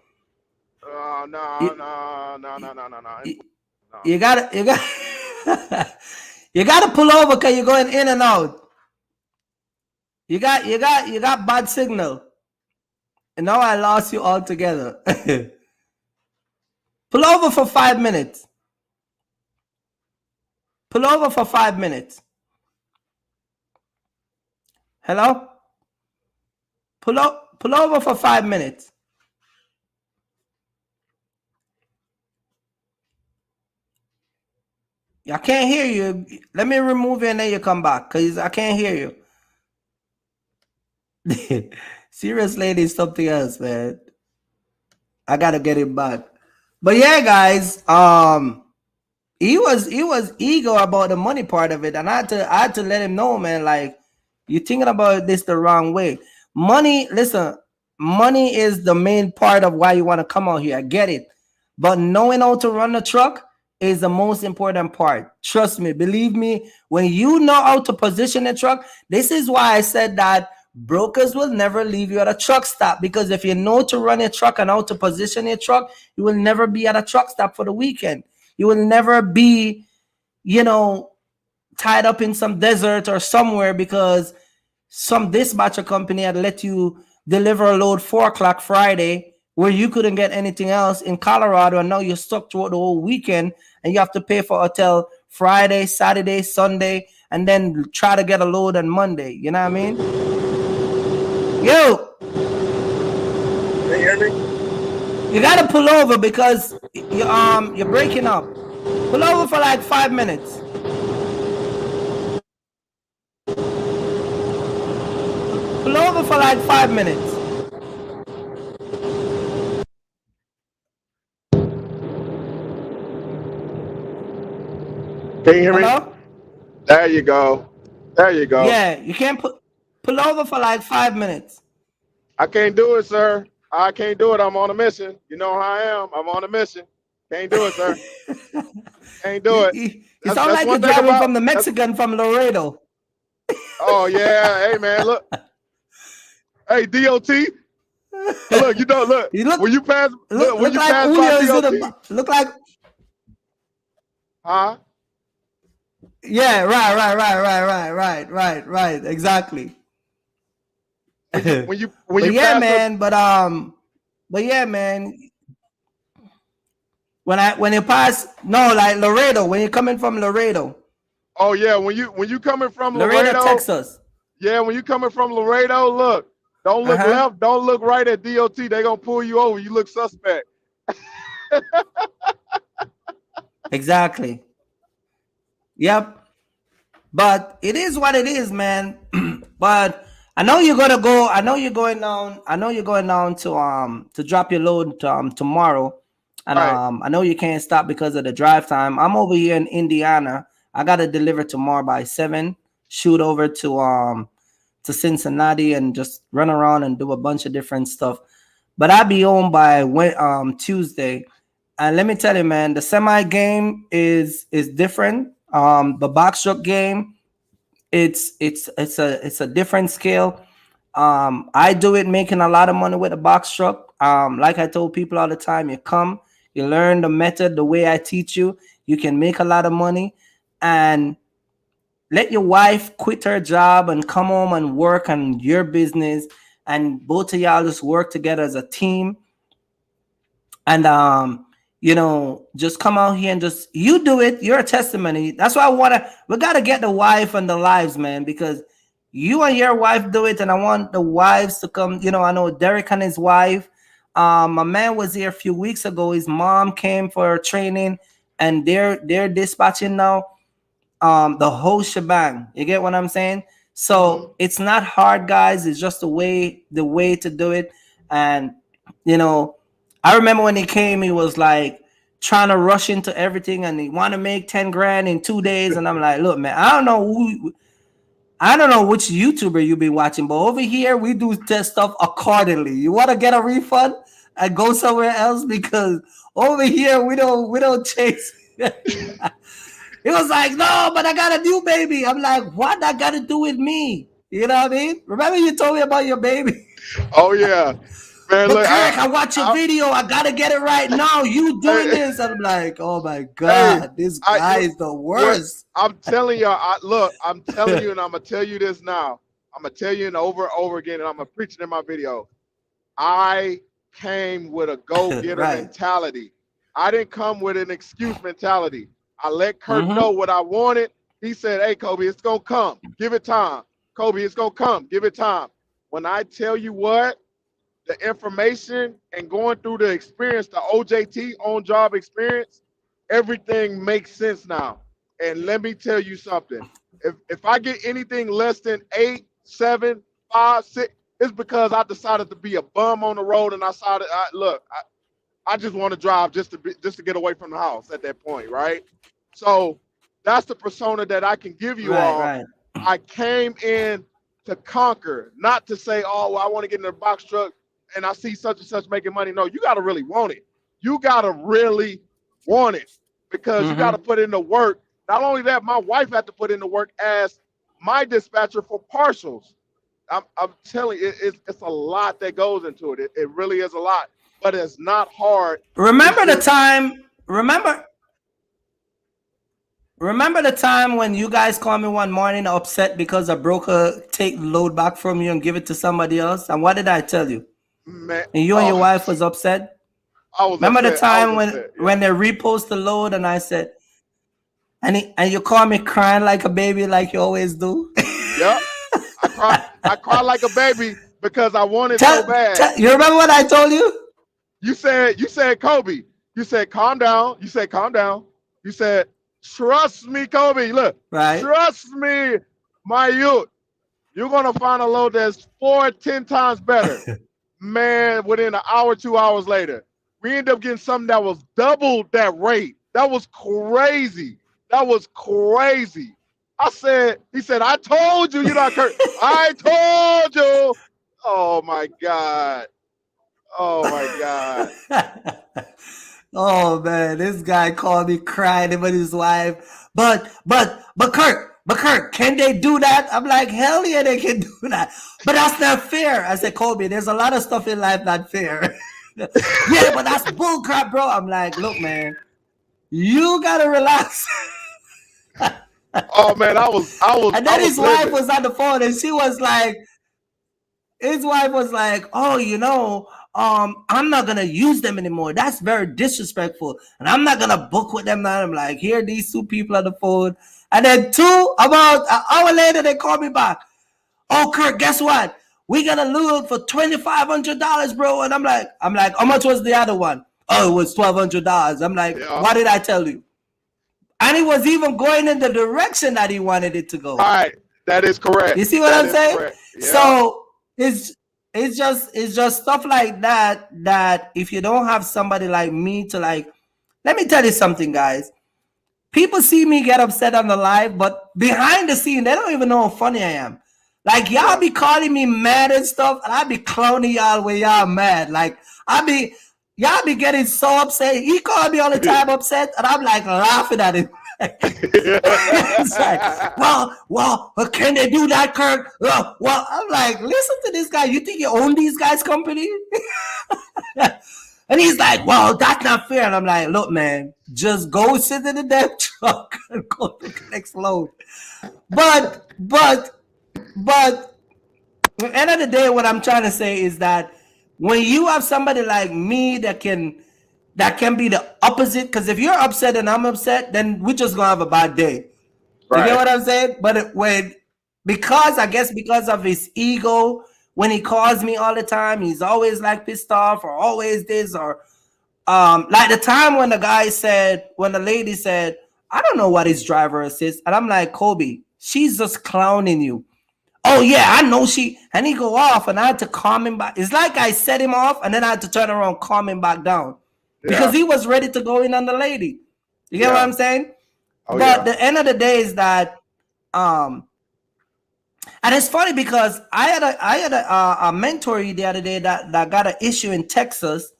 No, You, no, no, no, you, no, no, no. No. you gotta, you got, you gotta pull over because you're going in and out. You got bad signal, and now I lost you altogether. Pull over for 5 minutes. Pull over for 5 minutes. Hello? Pull over for 5 minutes. I can't hear you. Let me remove you and then you come back because I can't hear you. Serious lady is something else, man. I gotta get him back. But yeah, guys, he was eager about the money part of it, and I had to let him know, man, like you're thinking about this the wrong way. Money, listen, money is the main part of why you want to come out here. I get it. But knowing how to run the truck is the most important part. Trust me, believe me, when you know how to position the truck, this is why I said that brokers will never leave you at a truck stop, because if you know to run your truck and how to position your truck, you will never be at a truck stop for the weekend. You will never be, you know, tied up in some desert or somewhere because some dispatcher company had let you deliver a load 4 o'clock Friday where you couldn't get anything else in Colorado, and now you're stuck throughout the whole weekend and you have to pay for hotel Friday, Saturday, Sunday, and then try to get a load on Monday. You know what I mean? Yo, Can you hear me? you gotta pull over because you're breaking up. Pull over for like 5 minutes. Pull over for like 5 minutes. Can you hear me? Hello? There you go. There you go. Yeah, you can't pull over for like 5 minutes. I can't do it, sir. I can't do it. I'm on a mission. You know how I am. I'm on a mission. Can't do it, sir. Can't do it. You sound That's like you're one thing driving about from the that's. Mexican from Laredo. Oh yeah, hey man, look, hey DOT, look, you know, look You look when you pass, look when look you like pass by Julio is in DOT, a look like huh? yeah, right, exactly. When But you yeah, pass up, man, but yeah, man, when you pass no, like Laredo, when you're coming from Laredo, oh yeah, when you coming from Laredo, Laredo, Texas. yeah, when you coming from Laredo, look, don't look Uh-huh. left, don't look right at DOT. They gonna pull you over. You look suspect. Exactly. Yep. But it is what it is, man. But I know you're gonna go. I know you're going down. I know you're going down to drop your load tomorrow, and Right. I know you can't stop because of the drive time. I'm over here in Indiana. I gotta deliver tomorrow by 7. Shoot over to Cincinnati and just run around and do a bunch of different stuff. But I'll be home by Tuesday. And let me tell you, man, the semi game is different. The box truck game, it's a different scale. I do it making a lot of money with a box truck. Like I told people all the time, you come, you learn the method, the way I teach you, you can make a lot of money, and let your wife quit her job and come home and work on your business, and both of y'all just work together as a team, and just come out here and just you do it. You're a testimony. That's why we gotta get the wife and the lives, man, because you and your wife do it, and I want the wives to come. I know Derek and his wife. My man was here a few weeks ago. His mom came for training, and they're dispatching now, the whole shebang. You get what I'm saying? Mm-hmm. So it's not hard, guys. It's just the way to do it. And you know, I remember when he came, he was like trying to rush into everything, and he want to make 10 grand in 2 days. And I'm like, look, man, I don't know which YouTuber you be watching, but over here we do test stuff accordingly. You want to get a refund and go somewhere else, because over here we don't chase. He was like, no, but I got a new baby. I'm like, what that got to do with me? You know what I mean? Remember you told me about your baby? Oh yeah, man. But Look, Derek, I watch your video. I got to get it right now. You doing I this? And I'm like, oh my hey, God, this guy is the what worst. I'm telling y'all, look, I'm telling you, and I'm gonna tell you this now. I'm gonna tell you and over again, and I'm gonna preach it in my video. I came with a go-getter Right. mentality. I didn't come with an excuse mentality. I let Kurt know Mm-hmm. what I wanted. He said, "Hey, Kobe, it's gonna come. Give it time. Kobe, it's gonna come. Give it time." When I tell you what, the information and going through the experience, the OJT, on job experience, everything makes sense now. And let me tell you something. If I get anything less than 8, 7, 5, 6, it's because I decided to be a bum on the road, and I decided, I just want to drive just to get away from the house at that point, right? So that's the persona that I can give you Right, all. right. I came in to conquer, not to say, oh, well, I want to get in a box truck and I see such and such making money. No, you got to really want it. You got to really want it, because you got to Mm-hmm. put in the work. Not only that, my wife had to put in the work as my dispatcher for partials. I'm telling you, it's a lot that goes into it. It really is a lot, but it's not hard. It's Remember the just, time, remember the time when you guys called me one morning upset because a broker take the load back from you and give it to somebody else? And what did I tell you? man, And you and your oh, wife was upset? I was Remember the upset. I was time when upset. Yeah. when they repost the load and I said, and you call me crying like a baby like you always do? Yep. I cried like a baby because I wanted so bad. You remember what I told you? You said Kobe. You said calm down. You said calm down. You said trust me, Kobe. Look, Right? trust me, my youth. You're gonna find a load that's 4, 10 times better. Man, within an hour, 2 hours later, we ended up getting something that was double that rate. That was crazy. That was crazy. I said, he said, I told you, you're not Kurt. I told you. Oh my God. Oh my God. Oh man, this guy called me crying about his wife. But Kurt, can they do that? I'm like, hell yeah, they can do that. But that's not fair. I said, Kobe, there's a lot of stuff in life not fair. Yeah, but that's bullcrap, bro. I'm like, look, man, you gotta relax. Oh man, And I then was his wife livid. was on the phone and she was like, his wife was like, "Oh, I'm not gonna use them anymore. That's very disrespectful, and I'm not gonna book with them now." I'm like, "Here, these two people on the phone," and then about an hour later, they call me back. "Oh, Kurt, guess what? We got to look for $2,500, bro." And I'm like, "How much was the other one?" "Oh, it was $1,200." I'm like, Yeah. "What did I tell you?" And he was even going in the direction that he wanted it to go. Right. That is correct. You see what That I'm is saying? correct. Yeah. So it's it's just stuff like that, that if you don't have somebody like me to like, let me tell you something, guys. People see me get upset on the live, but behind the scene, they don't even know how funny I am. Like y'all Yeah. be calling me mad and stuff, and I be clowning y'all when y'all mad. Like I be y'all be getting so upset. He called me all the time upset, and I'm like laughing at him. It's like, well, can they do that, Kirk? Well, I'm like, listen to this guy. You think you own these guys' company? And he's like, well, that's not fair. And I'm like, look, man, just go sit in the damn truck and go to the next load. But, but, at the end of the day, what I'm trying to say is that when you have somebody like me that can be the opposite, because if you're upset and I'm upset, then we're just gonna have a bad day. You get Right. what I'm saying? But because I guess because of his ego, when he calls me all the time, he's always like pissed off or always this or like the time when the lady said, I don't know what his driver assist, and I'm like, Kobe, she's just clowning you. Oh yeah, I know she, and he go off, and I had to calm him back. It's like I set him off, and then I had to turn around, calm him back down because Yeah. he was ready to go in on the lady. You get what Yeah. I'm saying? Oh But yeah. the end of the day is that um and it's funny because I had a mentor the other day that got an issue in Texas.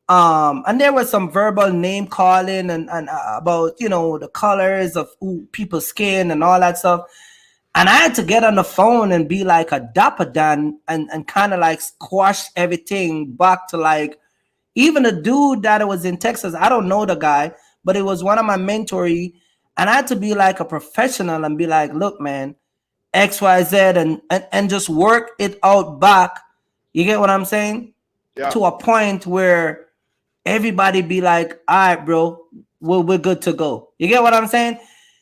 And there was some verbal name calling and about the colors of people's skin and all that stuff. And I had to get on the phone and be like a dapper Dan and kind of like squash everything back to like even the dude that was in Texas. I don't know the guy, but it was one of my mentoree, and I had to be like a professional and be like, look, man, XYZ, and just work it out back. You get what I'm saying? Yeah. To a point where everybody be like, all right, bro, we're good to go. You get what I'm saying?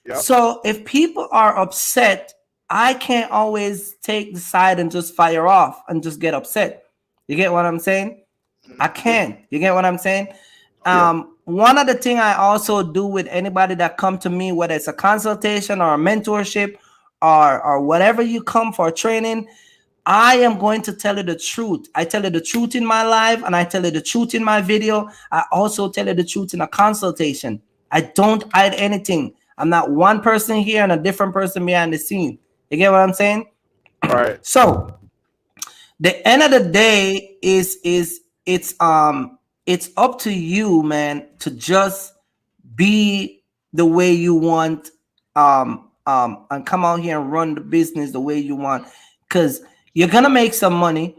Yep. So if people are upset, I can't always take the side and just fire off and just get upset. You get what I'm saying? I Mhm. can't. You get what I'm saying? Oh yeah. One of the thing I also do with anybody that come to me, whether it's a consultation or a mentorship or whatever you come for training, I am going to tell you the truth. I tell you the truth in my live, and I tell you the truth in my video. I also tell you the truth in a consultation. I don't hide anything. I'm not one person here and a different person behind the scene. You get what I'm saying? Right. So the end of the day is it's up to you, man, to just be the way you want, and come out here and run the business the way you want, because you're gonna make some money,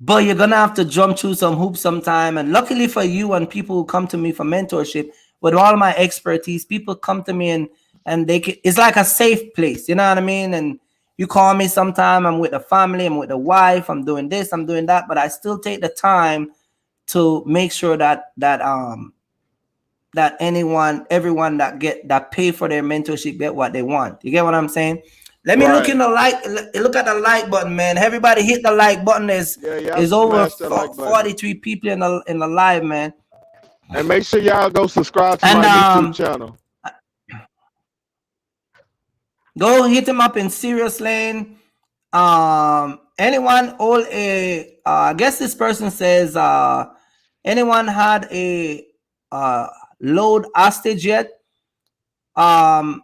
but you're gonna have to jump through some hoops sometime. And luckily for you and people who come to me for mentorship, with all my expertise, people come to me and it's like a safe place. You know what I mean? And you call me sometime. I'm with the family. I'm with the wife. I'm doing this. I'm doing that. But I still take the time to make sure that everyone that pay for their mentorship get what they want. You get what I'm saying? Let me look Right. in the light. Look at the like button, man. Everybody hit the like button. There's Yeah. Yeah. is over Smash that like button. 43 people in the live, man. And make sure y'all go subscribe to And my YouTube channel. go hit them up in Serious Lane. Anyone hold a I guess this person says anyone had a load hostage yet? Um,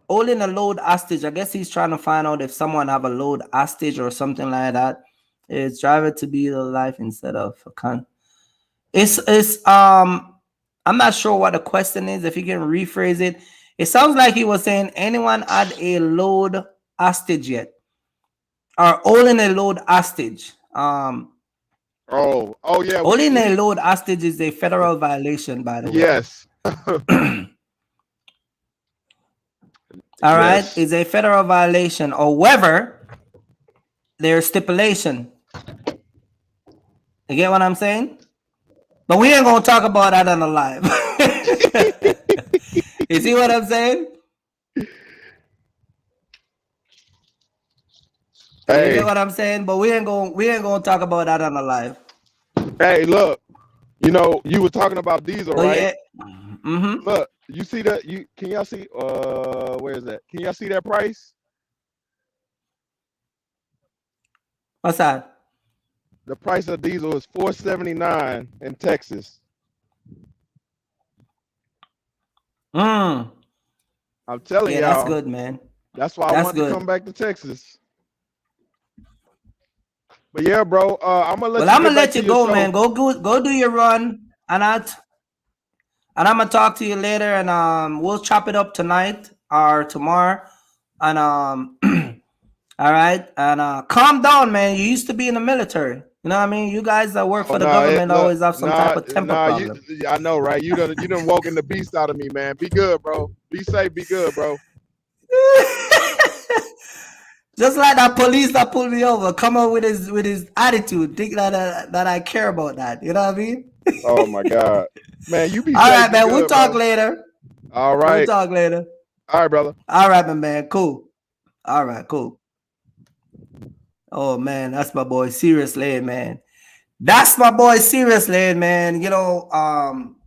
holding a load hostage. I guess he's trying to find out if someone have a load hostage or something like that. It's driver to be the life instead of a con. It's I'm not sure what the question is. If you can rephrase it, it sounds like he was saying anyone had a load hostage yet or holding a load hostage. Oh yeah, Holding a we load hostage is a federal violation, by the way. yes. All right, Yes. it's a federal violation. However, there's stipulation. You get what I'm saying? But we ain't gonna talk about that on the live. You see what I'm saying? You get Hey, what I'm saying? But we ain't gonna talk about that on the live. hey, look. You know, you were talking about diesel, But right? yeah, mm-hmm. Look, you see that? You can y'all see? Where is that? Can y'all see that price? What's that? The price of diesel is $4.79 in Texas. Mm. I'm telling Yeah, that's y'all. good, man. That's why I That's wanted to come good. back to Texas. But yeah, bro, I'm gonna let Well, you I'm get gonna back let to you your go, show. man. Go do your run, and I'm gonna talk to you later, and we'll chop it up tonight or tomorrow, and all right, and calm down, man. You used to be in the military. You know what I mean? You guys that work Oh for the no, government look, always have some type of temper you. problem. I know, right? You done woken the beast out of me, man. Be good, bro. Be safe. Be good, bro. Just like that police that pulled me over, come up with his attitude, think that that I care about that. You know what I mean? Oh my God, man. You be All safe. right, Be man. We'll good, talk bro. later. All We'll right. talk later. All right, brother. All right, my man. Cool. All right, cool. Oh man, that's my boy. Seriously, man. That's my boy. Seriously, man. You know,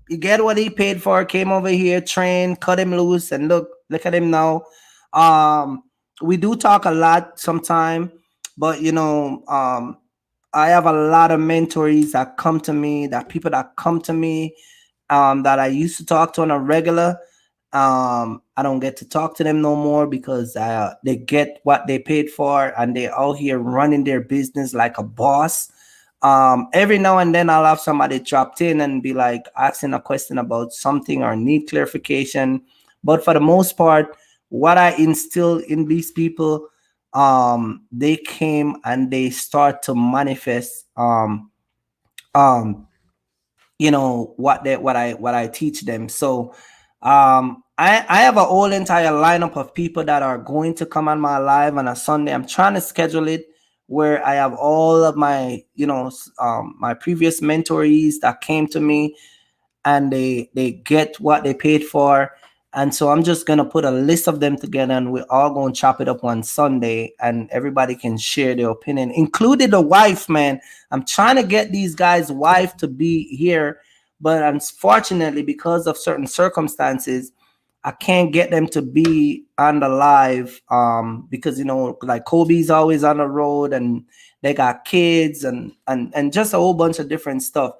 you get what he paid for. Came over here, trained, cut him loose, and look at him now. Um, we do talk a lot sometime, but you know, I have a lot of mentors that come to me, that people that come to me, that I used to talk to on a regular. I don't get to talk to them no more because they get what they paid for and they out here running their business like a boss. Every now and then I'll have somebody dropped in and be like asking a question about something or need clarification. But for the most part, what I instill in these people, they came and they start to manifest um you know what I teach them. So I have a whole entire lineup of people that are going to come on my live on a Sunday. I'm trying to schedule it where I have all of my, you know, my previous mentorees that came to me and they get what they paid for. And so I'm just gonna put a list of them together and we're all gonna chop it up on Sunday and everybody can share their opinion, including the wife, man. I'm trying to get these guys' wife to be here, but unfortunately, because of certain circumstances, I can't get them to be on the live because you know, like Kobe's always on the road and they got kids and just a whole bunch of different stuff.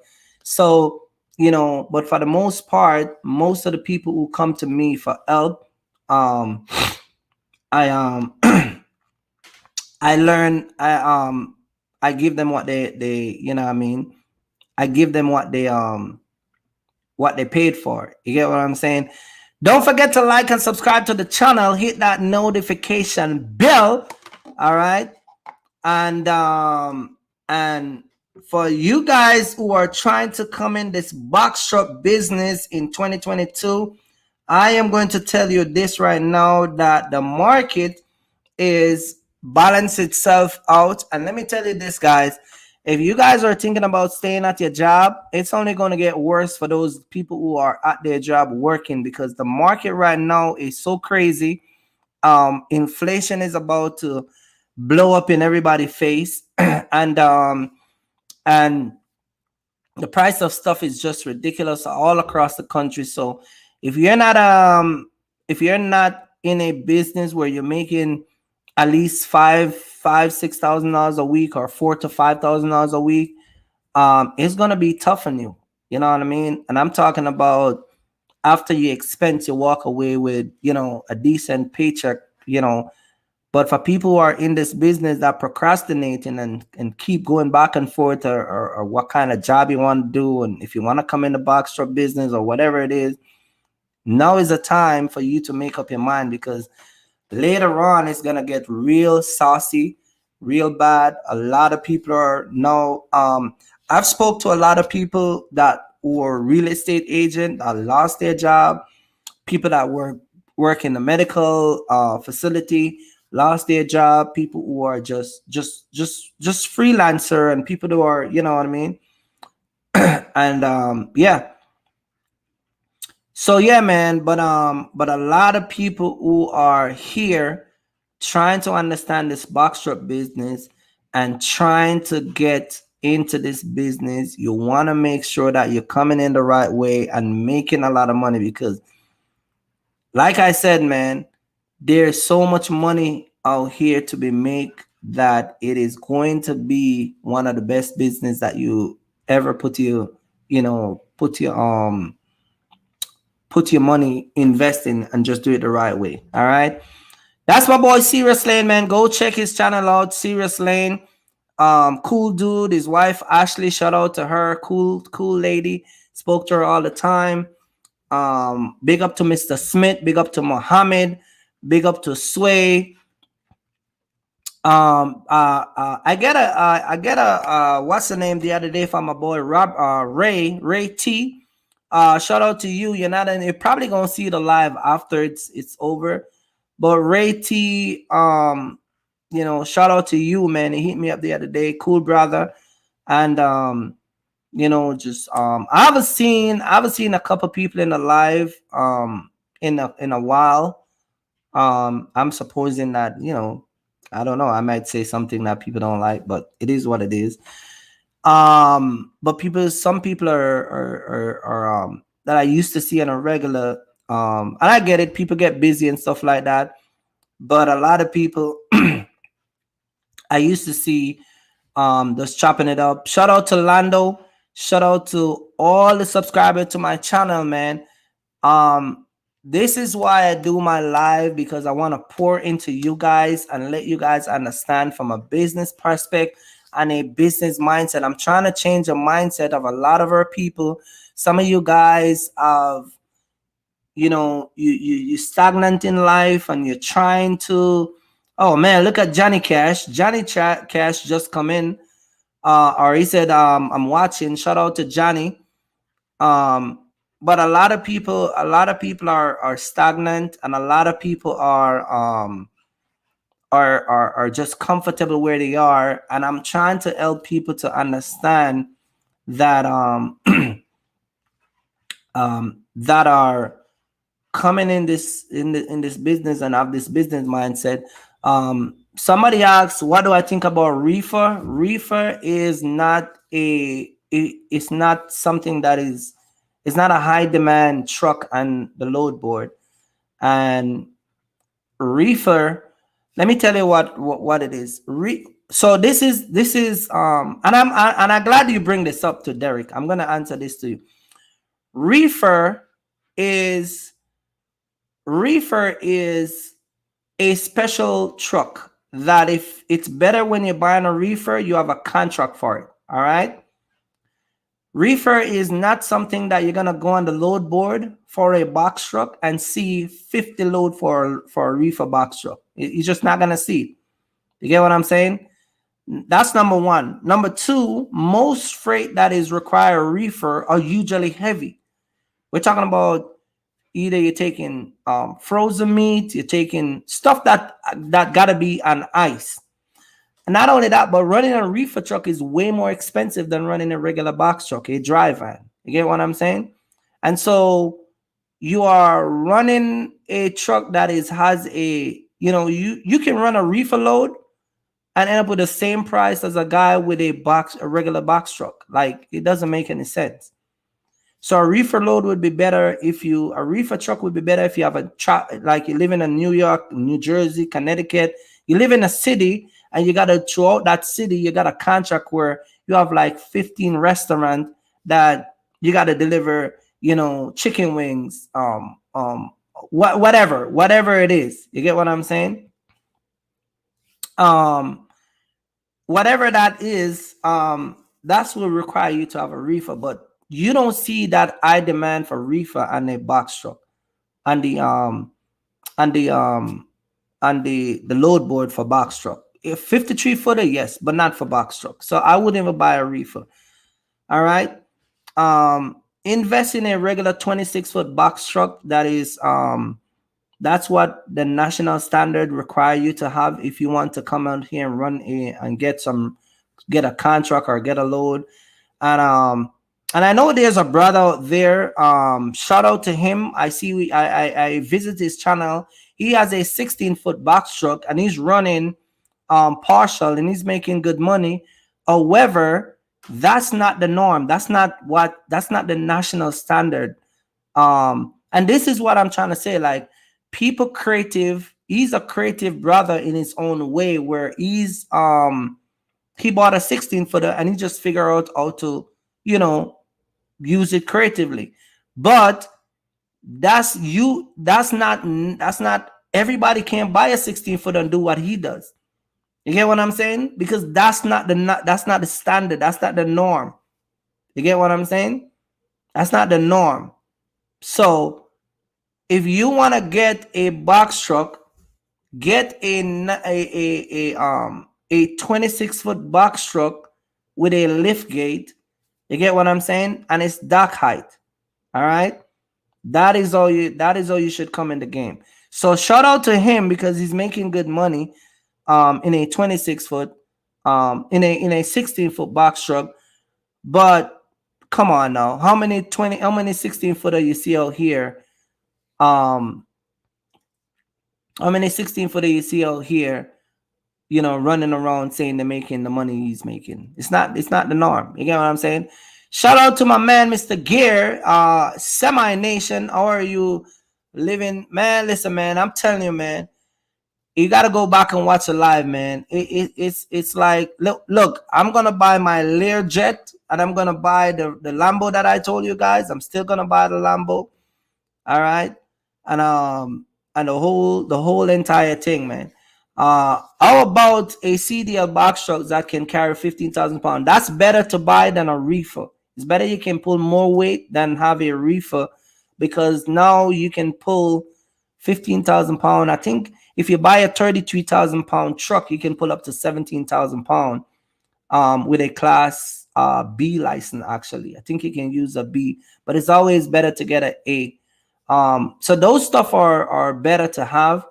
So you know, but for the most part, most of the people who come to me for help, um I I learn I give them what they you know what I mean, I give them what they paid for. You get what I'm saying? Don't forget to like and subscribe to the channel, hit that notification bell. All right. And for you guys who are trying to come in this box truck business in 2022, I am going to tell you this right now that the market is balance itself out. And let me tell you this, guys. If you guys are thinking about staying at your job, it's only going to get worse for those people who are at their job working because the market right now is so crazy. Inflation is about to blow up in everybody's face, and the price of stuff is just ridiculous all across the country. So if you're not if you're not in a business where you're making at least $6,000 a week or $4,000 to $5,000 a week, it's gonna be tough on you. You know what I mean? And I'm talking about after you expense, you walk away with, a decent paycheck, But for people who are in this business that procrastinating and keep going back and forth, or what kind of job you want to do, and if you want to come in the box truck business or whatever it is, now is the time for you to make up your mind, because later on it's gonna get real saucy, real bad. A lot of people are now. I've spoke to a lot of people that were real estate agent that lost their job, people that work in the medical facility lost their job, people who are just freelancer, and people who are, you know what I mean. And yeah, so yeah, man. But a lot of people who are here trying to understand this box truck business and trying to get into this business, you want to make sure that you're coming in the right way and making a lot of money, because like I said, man, there's so much money out here to be made that it is going to be one of the best business that you ever put your money invest in, and just do it the right way. All right. That's my boy Serious Lane, man. Go check his channel out, Serious Lane. Cool dude. His wife Ashley, shout out to her. Cool lady. Spoke to her all the time. Big up to Mr. Smith, big up to Mohammed, big up to Sway. I get a what's the name the other day from my boy Ray T. Shout out to you. You're not in. You're probably gonna see the live after it's over. But Ray T, shout out to you, man. He hit me up the other day. Cool brother. And just I haven't seen a couple people in the live in a while. I'm supposing that, I don't know, I might say something that people don't like, but it is what it is. But some people are that I used to see on a regular, and I get it, people get busy and stuff like that, but a lot of people I used to see just chopping it up. Shout out to Lando. Shout out to all the subscribers to my channel, man. This is why I do my live, because I want to pour into you guys and let you guys understand from a business perspective and a business mindset. I'm trying to change the mindset of a lot of our people. Some of you guys have, you stagnant in life, and you're trying to. Oh man, look at Johnny Cash. Cash just come in. Or he said, I'm watching. Shout out to Johnny. But a lot of people are stagnant, and a lot of people are just comfortable where they are. And I'm trying to help people to understand that that are coming in this business and have this business mindset. Somebody asks, what do I think about Reefer? Reefer is not it's not something that is, it's not a high demand truck on the load board. And Reefer, let me tell you what it is. So this is and I'm glad you bring this up to Derek. I'm gonna answer this to you. Reefer is a special truck that, if it's better when you're buying a Reefer, you have a contract for it. All right. Reefer is not something that you're gonna go on the load board for a box truck and see 50 load for a Reefer box truck. You're just not gonna see it. You get what I'm saying? That's number one. Number two, most freight that is require Reefer are usually heavy. We're talking about either you're taking frozen meat, you're taking stuff that gotta be on ice. And not only that, but running a Reefer truck is way more expensive than running a regular box truck, a dry van. You get what I'm saying? And so you are running a truck that has a, you can run a Reefer load and end up with the same price as a guy with a regular box truck. Like, it doesn't make any sense. So a Reefer load would be better a Reefer truck would be better if you have a truck, like you live in a New York, New Jersey, Connecticut. You live in a city, and you got to, throughout that city, you got a contract where you have like 15 restaurants that you got to deliver chicken wings, whatever it is. You get what I'm saying? Um, Whatever that is, that's will require you to have a reefer, but you don't see that high demand for reefer and a box truck and the load board for box truck. If 53 footer, yes, but not for box truck. So I wouldn't even buy a reefer. All right. Invest in a regular 26-foot box truck. That's what the national standard require you to have if you want to come out here and and get a contract or get a load. And I know there's a brother out there. Shout out to him. I visit his channel. He has a 16-foot box truck and he's running partial and he's making good money. However, that's not the norm. That's not the national standard. And this is what I'm trying to say. Like, people creative, he's a creative brother in his own way, where he bought a 16 footer and he just figured out how to, use it creatively. But that's not everybody can buy a 16 footer and do what he does. You get what I'm saying? Because that's not the standard. That's not the norm. You get what I'm saying? That's not the norm. So if you want to get a box truck, get a 26-foot box truck with a lift gate. You get what I'm saying? And it's dock height. All right. That is all you should come in the game. So shout out to him because he's making good money in a 26-foot in a 16-foot box truck. But come on now, how many 16-footer you see out here? How many 16-footer you see out here, running around saying they're making the money he's making? It's not the norm. You get what I'm saying? Shout out to my man, Mr. Gear, Semi Nation. How are you living? Man, listen, man, I'm telling you, man, you got to go back and watch it live, man. It's like, look, I'm going to buy my Learjet and I'm going to buy the Lambo that I told you guys. I'm still going to buy the Lambo. All right. And the whole entire thing, man. How about a CDL box truck that can carry 15,000 pounds? That's better to buy than a reefer. It's better you can pull more weight than have a reefer, because now you can pull 15,000 pounds. I think if you buy a 33,000 pound truck, you can pull up to 17,000 pounds with a class B license. Actually, I think you can use a B, but it's always better to get an A. So those stuff are better to have.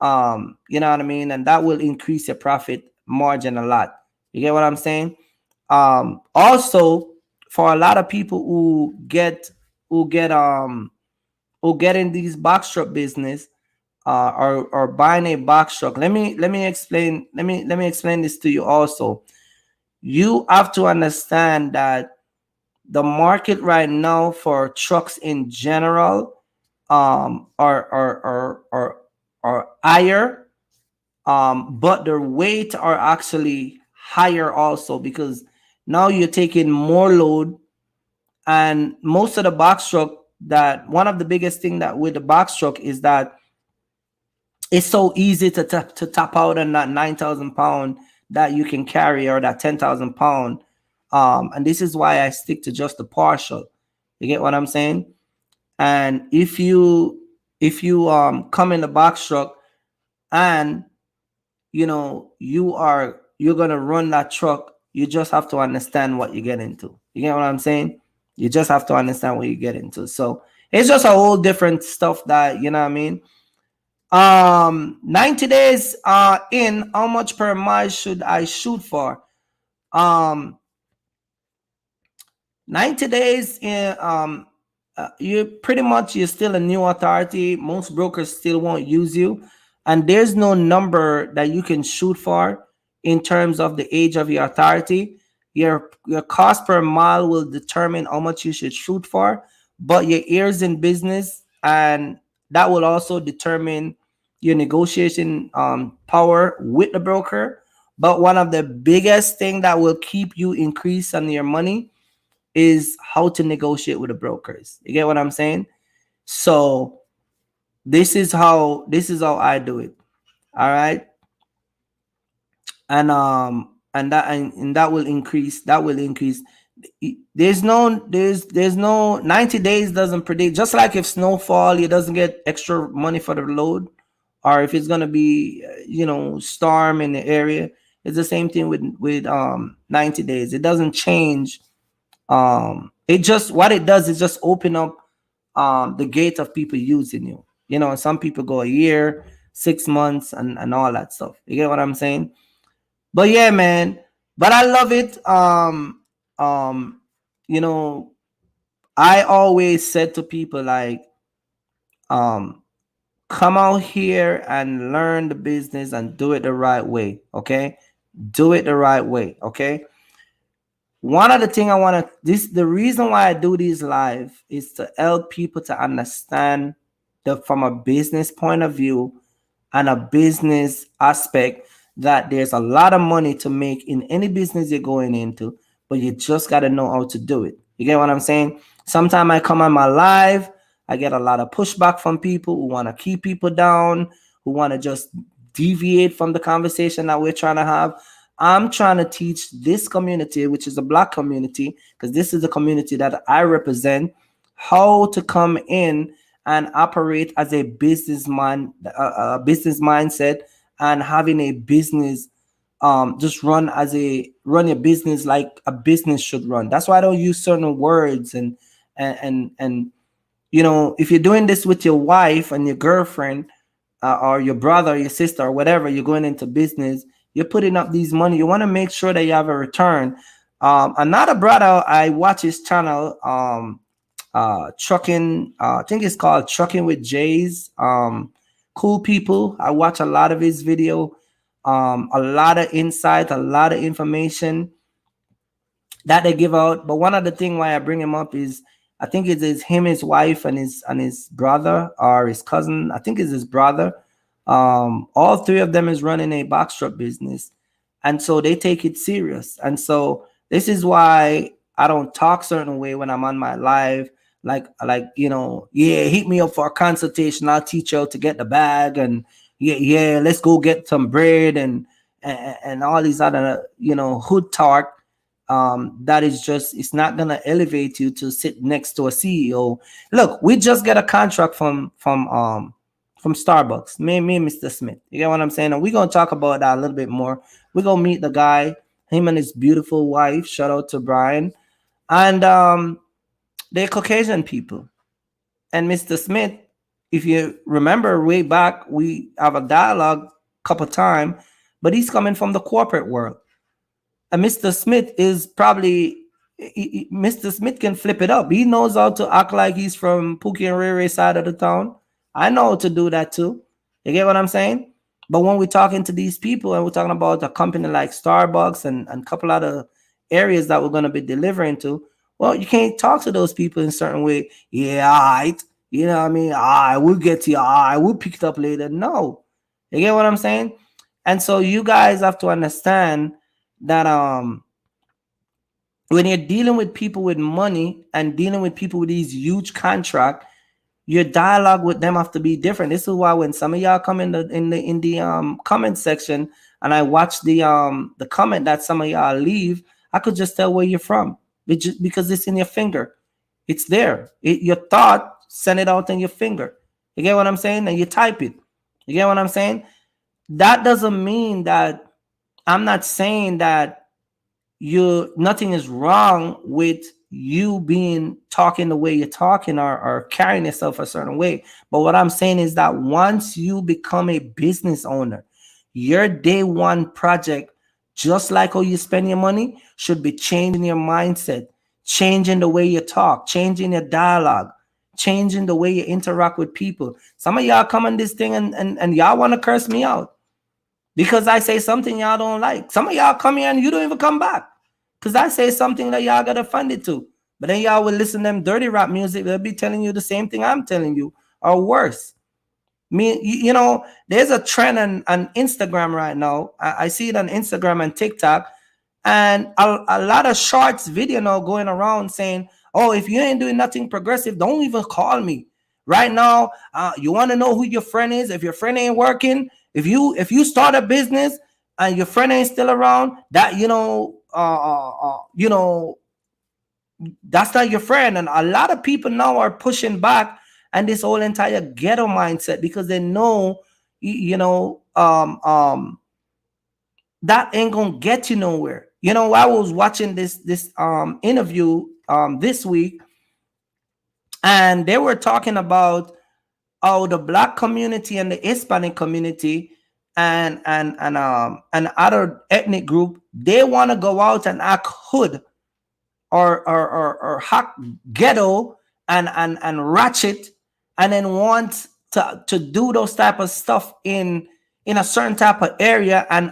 You know what I mean? And that will increase your profit margin a lot. You get what I'm saying? Also, for a lot of people who get in these box truck business, or buying a box truck. Let me explain this to you also. You have to understand that the market right now for trucks in general are higher, but their weight are actually higher also, because now you're taking more load. And most of the box truck, that one of the biggest thing that with the box truck is that it's so easy to tap out on that 9,000 pound that you can carry, or that 10,000 pound. And this is why I stick to just the partial. You get what I'm saying? And if you come in the box truck and you're gonna run that truck, you just have to understand what you get into. You get what I'm saying? You just have to understand what you get into. So it's just a whole different stuff that, you know what I mean? 90 days in, how much per mile should I shoot for? 90 days in, you're still a new authority. Most brokers still won't use you, and there's no number that you can shoot for in terms of the age of your authority. Your cost per mile will determine how much you should shoot for, but your years in business, and that will also determine your negotiation power with the broker. But one of the biggest thing that will keep you increase on your money is how to negotiate with the brokers. You get what I'm saying? So this is how I do it. All right. And that will increase. There's no 90 days doesn't predict. Just like if snowfall, it doesn't get extra money for the load, or if it's going to be storm in the area. It's the same thing with 90 days. It doesn't change. It just, what it does is just open up the gate of people using you. Some people go a year, 6 months, and all that stuff. You get what I'm saying? But yeah, man. But I love it. Um, you know, I always said to people like, um, come out here and learn the business and do it the right way. Okay, do it the right way. Okay. One of the thing I want to the reason why I do these live is to help people to understand from a business point of view and a business aspect, that there's a lot of money to make in any business you're going into, but you just got to know how to do it. You get what I'm saying? Sometimes I come on my live, I get a lot of pushback from people who want to keep people down, who want to just deviate from the conversation that we're trying to have. I'm trying to teach this community, which is a Black community, because this is the community that I represent, how to come in and operate as a businessman, a business mindset, and having a business, just run your business like a business should run. That's why I don't use certain words, and if you're doing this with your wife and your girlfriend, or your brother, or your sister, or whatever, you're going into business, you're putting up these money, you want to make sure that you have a return. Another brother, I watch his channel, trucking, I think it's called Trucking with Jays. Cool people. I watch a lot of his video. A lot of insight, a lot of information that they give out. But one of the thing why I bring him up is, I think it is him, his wife, and his brother, or his cousin. I think it's his brother. All three of them is running a box truck business, and so they take it serious. And so this is why I don't talk certain way when I'm on my live. Yeah, hit me up for a consultation. I'll teach you how to get the bag, and yeah, let's go get some bread, and all these other hood talk. That is just, it's not gonna elevate you to sit next to a CEO. Look, we just get a contract from Starbucks. Me and Mr. Smith. You get what I'm saying? And we're gonna talk about that a little bit more. We're gonna meet the guy, him and his beautiful wife. Shout out to Brian. And they're Caucasian people. And Mr. Smith, if you remember way back, we have a dialogue couple time, but he's coming from the corporate world. And Mr. Smith is probably, Mr. Smith can flip it up. He knows how to act like he's from Pookie and Ray Ray side of the town. I know how to do that too. You get what I'm saying? But when we're talking to these people and we're talking about a company like Starbucks and a couple other areas that we're going to be delivering to, well, you can't talk to those people in a certain way. Yeah, all right. You know what I mean? I will get to you. I will pick it up later. No. You get what I'm saying? And so you guys have to understand that when you're dealing with people with money and dealing with people with these huge contracts, your dialogue with them have to be different. This is why when some of y'all come in the comment section and I watch the comment that some of y'all leave, I could just tell where you're from, because it's in your finger. It's there. Your thought, send it out in your finger. You get what I'm saying? And you type it. You get what I'm saying? That doesn't mean that, I'm not saying that nothing is wrong with you talking the way you're talking, or carrying yourself a certain way. But what I'm saying is that once you become a business owner, your day one project, just like how you spend your money, should be changing your mindset, changing the way you talk, changing your dialogue, changing the way you interact with people. Some of y'all come on this thing and y'all want to curse me out because I say something y'all don't like. Some of y'all come here and you don't even come back because I say something that y'all got offended to. But then y'all will listen to them dirty rap music. They'll be telling you the same thing I'm telling you, or worse. There's a trend on Instagram right now. I see it on Instagram and TikTok. And a lot of shorts video now going around saying, oh, if you ain't doing nothing progressive, don't even call me right now. You want to know who your friend is? If your friend ain't working, if you start a business and your friend ain't still around, that that's not your friend. And a lot of people now are pushing back and this whole entire ghetto mindset because they know, that ain't gonna get you nowhere. I was watching this interview this week, and they were talking about how the black community and the Hispanic community and other ethnic group, they want to go out and act hood or hack ghetto and ratchet, and then want to do those type of stuff in a certain type of area and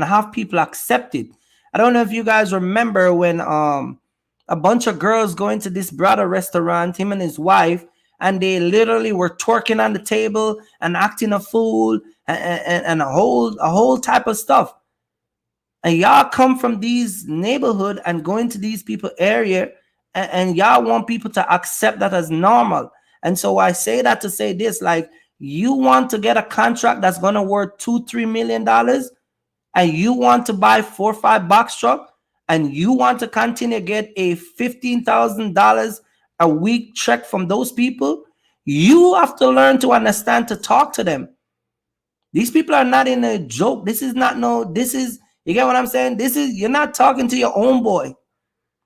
have people accept it. I don't know if you guys remember when a bunch of girls going to this brother restaurant, him and his wife, and they literally were twerking on the table and acting a fool and a whole type of stuff. And y'all come from these neighborhood and go into these people area, and y'all want people to accept that as normal. And so I say that to say this, like, you want to get a contract that's going to worth $2-3 million, and you want to buy 4 or 5 box truck, and you want to continue to get a $15,000 a week check from those people, you have to learn to understand to talk to them. These people are not in a joke. This is not no, this is, you get what I'm saying? You're not talking to your own boy.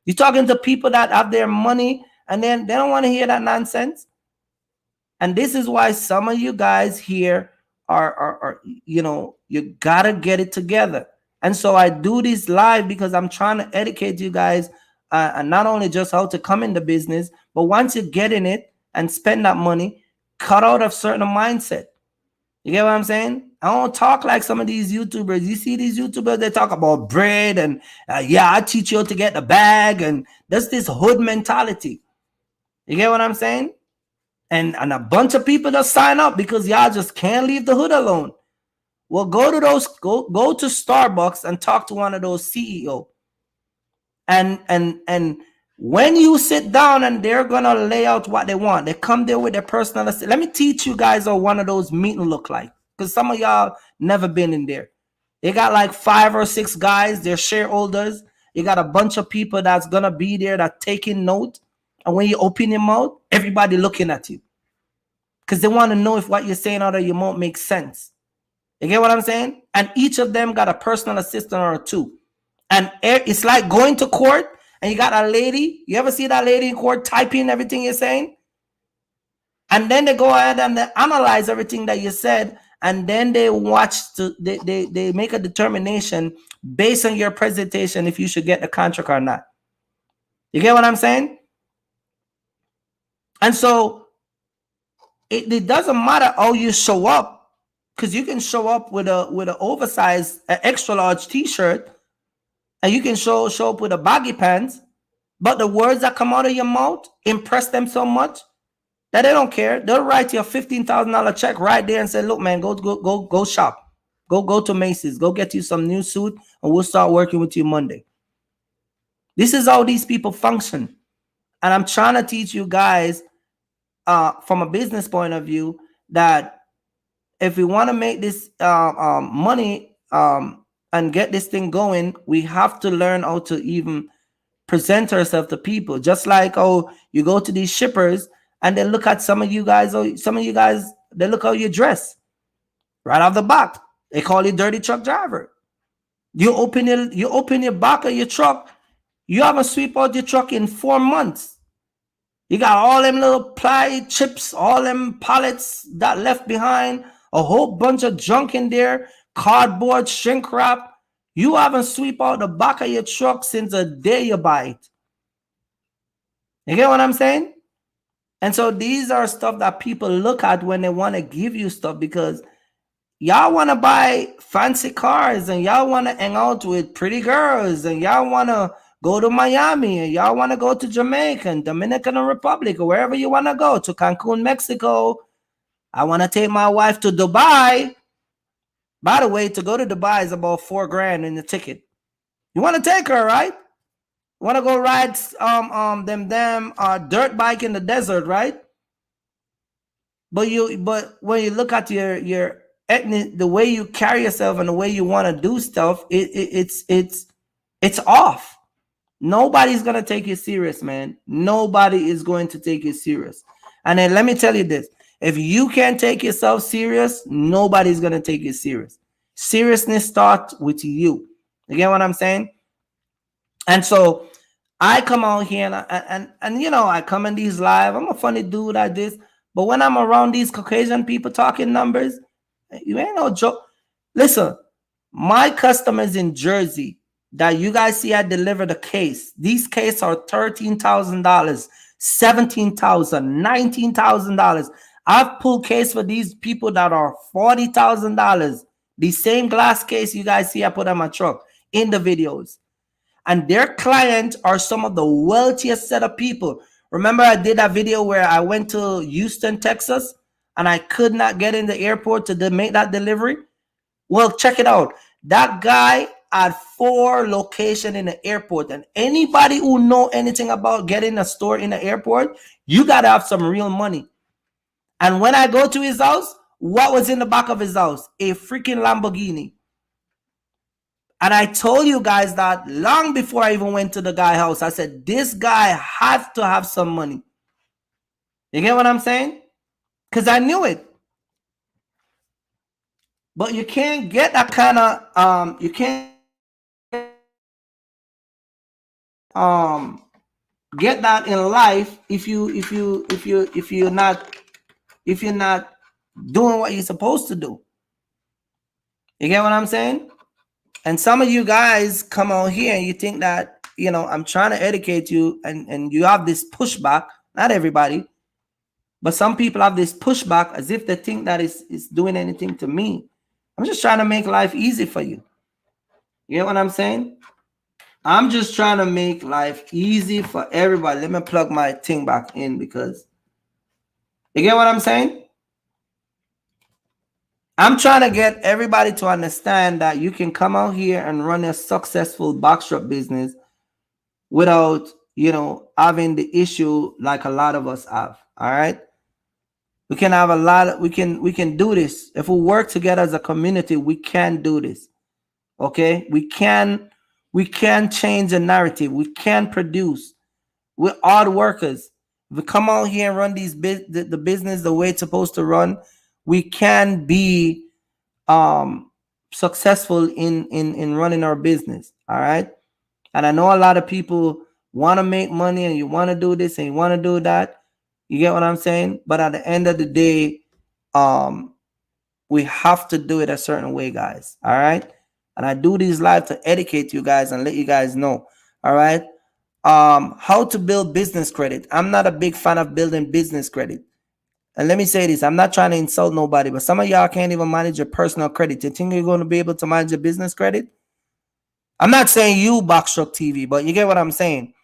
You're talking to people that have their money, and then they don't want to hear that nonsense. And this is why some of you guys here are you gotta get it together. And so I do this live because I'm trying to educate you guys, and not only just how to come in the business, but once you get in it and spend that money, cut out a certain mindset. You get what I'm saying? I don't talk like some of these YouTubers. You see these YouTubers, they talk about bread and yeah, I teach you how to get the bag, and there's this hood mentality. You get what I'm saying? And a bunch of people just sign up because y'all just can't leave the hood alone. Well, go to Starbucks and talk to one of those CEO. And when you sit down and they're gonna lay out what they want, they come there with their personal assistant. Let me teach you guys how one of those meetings look like, because some of y'all never been in there. They got like 5 or 6 guys, they're shareholders. You got a bunch of people that's gonna be there that taking note. And when you open your mouth, everybody looking at you, because they want to know if what you're saying out of your mouth makes sense. You get what I'm saying? And each of them got a personal assistant or 2. And it's like going to court and you got a lady. You ever see that lady in court typing everything you're saying? And then they go ahead and they analyze everything that you said, and then they they make a determination based on your presentation if you should get the contract or not. You get what I'm saying? And so it doesn't matter how you show up, because you can show up with an oversized extra large t-shirt, and you can show up with a baggy pants, but the words that come out of your mouth impress them so much that they don't care. They'll write you a $15,000 check right there and say, look, man, go shop. Go to Macy's. Go get you some new suit, and we'll start working with you Monday. This is how these people function. And I'm trying to teach you guys from a business point of view that if we want to make this money and get this thing going, we have to learn how to even present ourselves to people. Just like, oh, you go to these shippers and they look at some of you guys, they look how you dress right off the bat. They call you dirty truck driver. You open your back of your truck, you haven't sweep out your truck in 4 months. You got all them little ply chips, all them pallets that left behind, a whole bunch of junk in there, cardboard, shrink wrap. You haven't sweep out the back of your truck since the day you buy it. You get what I'm saying? And so these are stuff that people look at when they want to give you stuff, because y'all want to buy fancy cars, and y'all want to hang out with pretty girls, and y'all want to go to Miami, and y'all want to go to Jamaica and Dominican Republic, or wherever you want to go, to Cancun, Mexico. I want to take my wife to Dubai. By the way, to go to Dubai is about $4,000 in the ticket. You want to take her, right? You want to go ride them damn dirt bike in the desert, right? But when you look at your ethnic, the way you carry yourself and the way you want to do stuff, it's off. Nobody's gonna take you serious, man. Nobody is going to take you serious. And then let me tell you this: if you can't take yourself serious, nobody's gonna take you serious. Seriousness starts with you. You get what I'm saying? And so I come out here and you know, I come in these live. I'm a funny dude like this, but when I'm around these Caucasian people talking numbers, you ain't no joke. Listen, my customers in Jersey that you guys see I deliver the case. These cases are $13,000, $17,000, $19,000. I've pulled case for these people that are $40,000. The same glass case you guys see I put on my truck in the videos. And their clients are some of the wealthiest set of people. Remember I did that video where I went to Houston, Texas, and I could not get in the airport to make that delivery? Well, check it out. That guy had 4 locations in the airport. And anybody who know anything about getting a store in the airport, you got to have some real money. And when I go to his house, what was in the back of his house? A freaking Lamborghini. And I told you guys that long before I even went to the guy's house. I said, this guy has to have some money. You get what I'm saying? Because I knew it. But you can't get that kind of you can't get that in life if you're not doing what you're supposed to do. You get what I'm saying? And some of you guys come out here and you think that, you know, I'm trying to educate you, and you have this pushback. Not everybody, but some people have this pushback as if they think that it's doing anything to me. I'm just trying to make life easy for you. You know what I'm saying? I'm just trying to make life easy for everybody. Let me plug my thing back in because you get what I'm saying? I'm trying to get everybody to understand that you can come out here and run a successful Boxtruck business without, you know, having the issue like a lot of us have. All right. We can have a lot of, we can do this. If we work together as a community, we can do this. Okay. We can change the narrative. We can produce. We're hard workers. If we come out here and run the business the way it's supposed to run, we can be successful in running our business. All right. And I know a lot of people want to make money and you want to do this and you want to do that. You get what I'm saying? But at the end of the day, we have to do it a certain way, guys. All right. And I do these live to educate you guys and let you guys know. All right. How to build business credit. I'm not a big fan of building business credit. And let me say this, I'm not trying to insult nobody, but some of y'all can't even manage your personal credit. You think you're going to be able to manage your business credit? I'm not saying you, Boxtruck TV, but you get what I'm saying.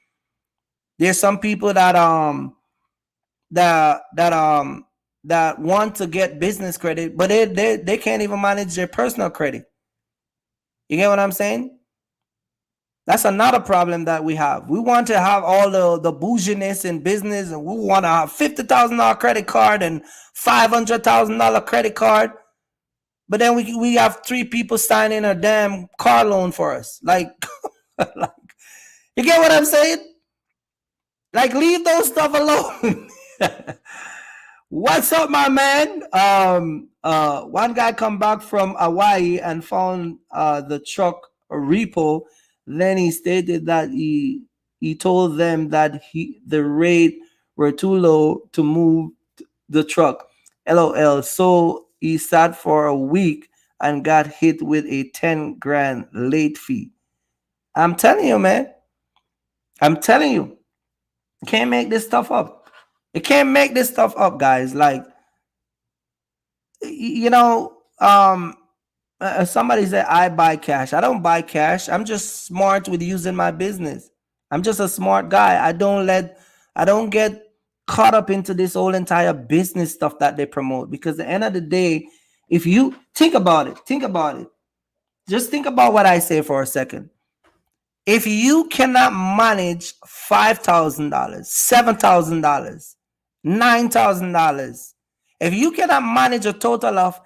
There's some people that that want to get business credit, but they can't even manage their personal credit. You get what I'm saying? That's another problem that we have. We want to have all the bouginess in business, and we want to have $50,000 credit card and $500,000 credit card. But then we have 3 people signing a damn car loan for us. Like, like, you get what I'm saying? Like, leave those stuff alone. What's up, my man? One guy come back from Hawaii and found the truck repo. Then he stated that he told them that the rate were too low to move the truck. LOL. So he sat for a week and got hit with a 10 grand late fee. I'm telling you, man. I'm telling you. You can't make this stuff up. You can't make this stuff up, guys. Like, you know, somebody said I buy cash. I don't buy cash. I'm just smart with using my business. I'm just a smart guy. I don't get caught up into this whole entire business stuff that they promote, because at the end of the day, if you think about it, just think about what I say for a second. If you cannot manage $5,000, $7,000, $9,000, if you cannot manage a total of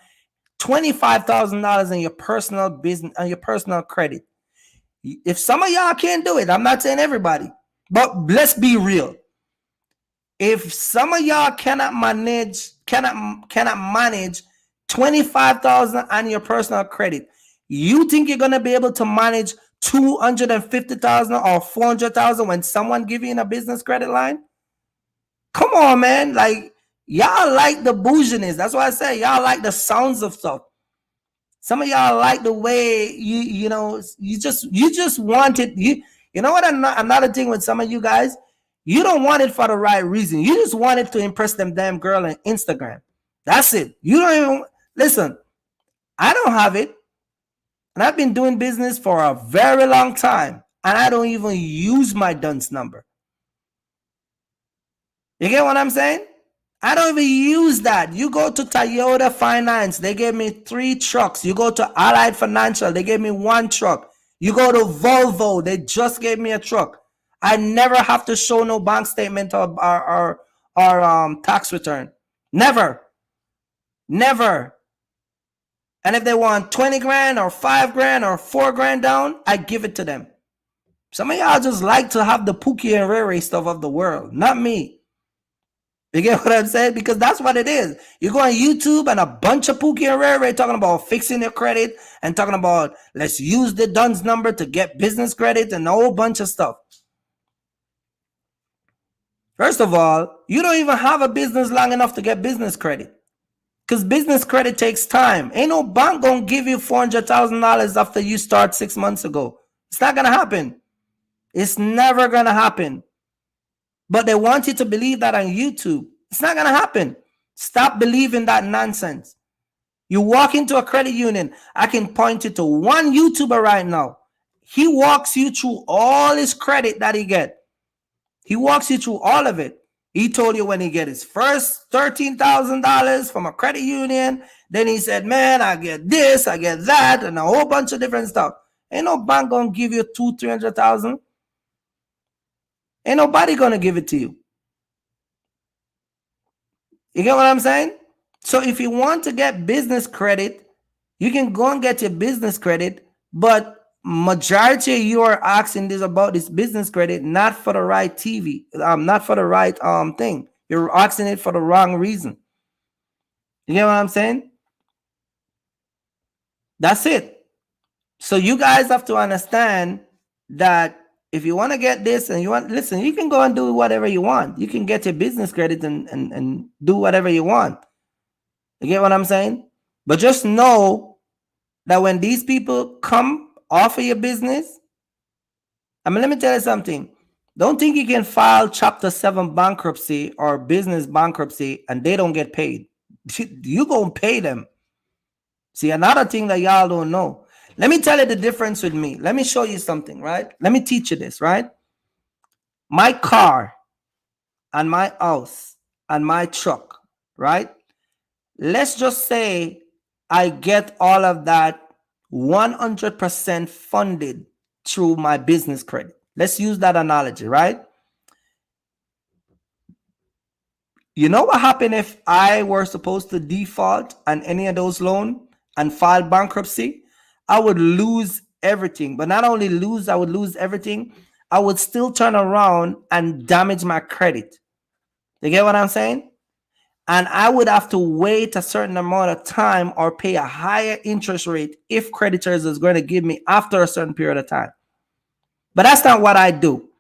$25,000 in your personal business and your personal credit, if some of y'all can't do it, I'm not saying everybody, but let's be real. If some of y'all cannot manage 25,000 on your personal credit, you think you're gonna be able to manage 250,000 or 400,000 when someone give you in a business credit line? Come on, man. Like, y'all like the bouginess. That's why I say y'all like the sounds of stuff. Some of y'all like the way you just want it. You know what? Another thing with some of you guys, you don't want it for the right reason. You just want it to impress them damn girl on Instagram. That's it. You don't even listen. I don't have it, and I've been doing business for a very long time, and I don't even use my dunce number. You get what I'm saying? I don't even use that. You go to Toyota Finance, they gave me 3 trucks. You go to Allied Financial, they gave me 1 truck. You go to Volvo, they just gave me a truck. I never have to show no bank statement or tax return. Never. Never. And if they want 20 grand or 5 grand or 4 grand down, I give it to them. Some of y'all just like to have the Pookie and Rere stuff of the world. Not me. You get what I'm saying? Because that's what it is. You go on YouTube and a bunch of Pookie and Rere talking about fixing your credit and talking about let's use the DUNS number to get business credit and a whole bunch of stuff. First of all, you don't even have a business long enough to get business credit. Because business credit takes time. Ain't no bank gonna give you $400,000 after you start 6 months ago. It's not gonna happen. It's never gonna happen. But they want you to believe that on YouTube. It's not gonna happen. Stop believing that nonsense. You walk into a credit union, I can point you to one YouTuber right now. He walks you through all his credit that he get. He walks you through all of it. He told you when he get his first $13,000 from a credit union. Then he said, man, I get this, I get that, and a whole bunch of different stuff. Ain't no bank gonna give you $200,000-$300,000. Ain't nobody gonna give it to you. You get what I'm saying? So if you want to get business credit, you can go and get your business credit, but majority of you are asking this about this business credit, not for the right TV, not for the right thing. You're asking it for the wrong reason. You get what I'm saying? That's it. So you guys have to understand that if you want to get this and you want, listen, you can go and do whatever you want. You can get your business credit and do whatever you want. You get what I'm saying? But just know that when these people come offer your business, I mean, let me tell you something. Don't think you can file Chapter 7 bankruptcy or business bankruptcy and they don't get paid. You gonna pay them. See, another thing that y'all don't know. Let me tell you the difference with me. Let me show you something, right? Let me teach you this, right? My car and my house and my truck, right? Let's just say I get all of that 100% funded through my business credit. Let's use that analogy, right? You know what happened if I were supposed to default on any of those loans and file bankruptcy? I would lose everything. But not only lose, I would lose everything. I would still turn around and damage my credit. You get what I'm saying? And I would have to wait a certain amount of time or pay a higher interest rate if creditors is going to give me after a certain period of time. But that's not what I do.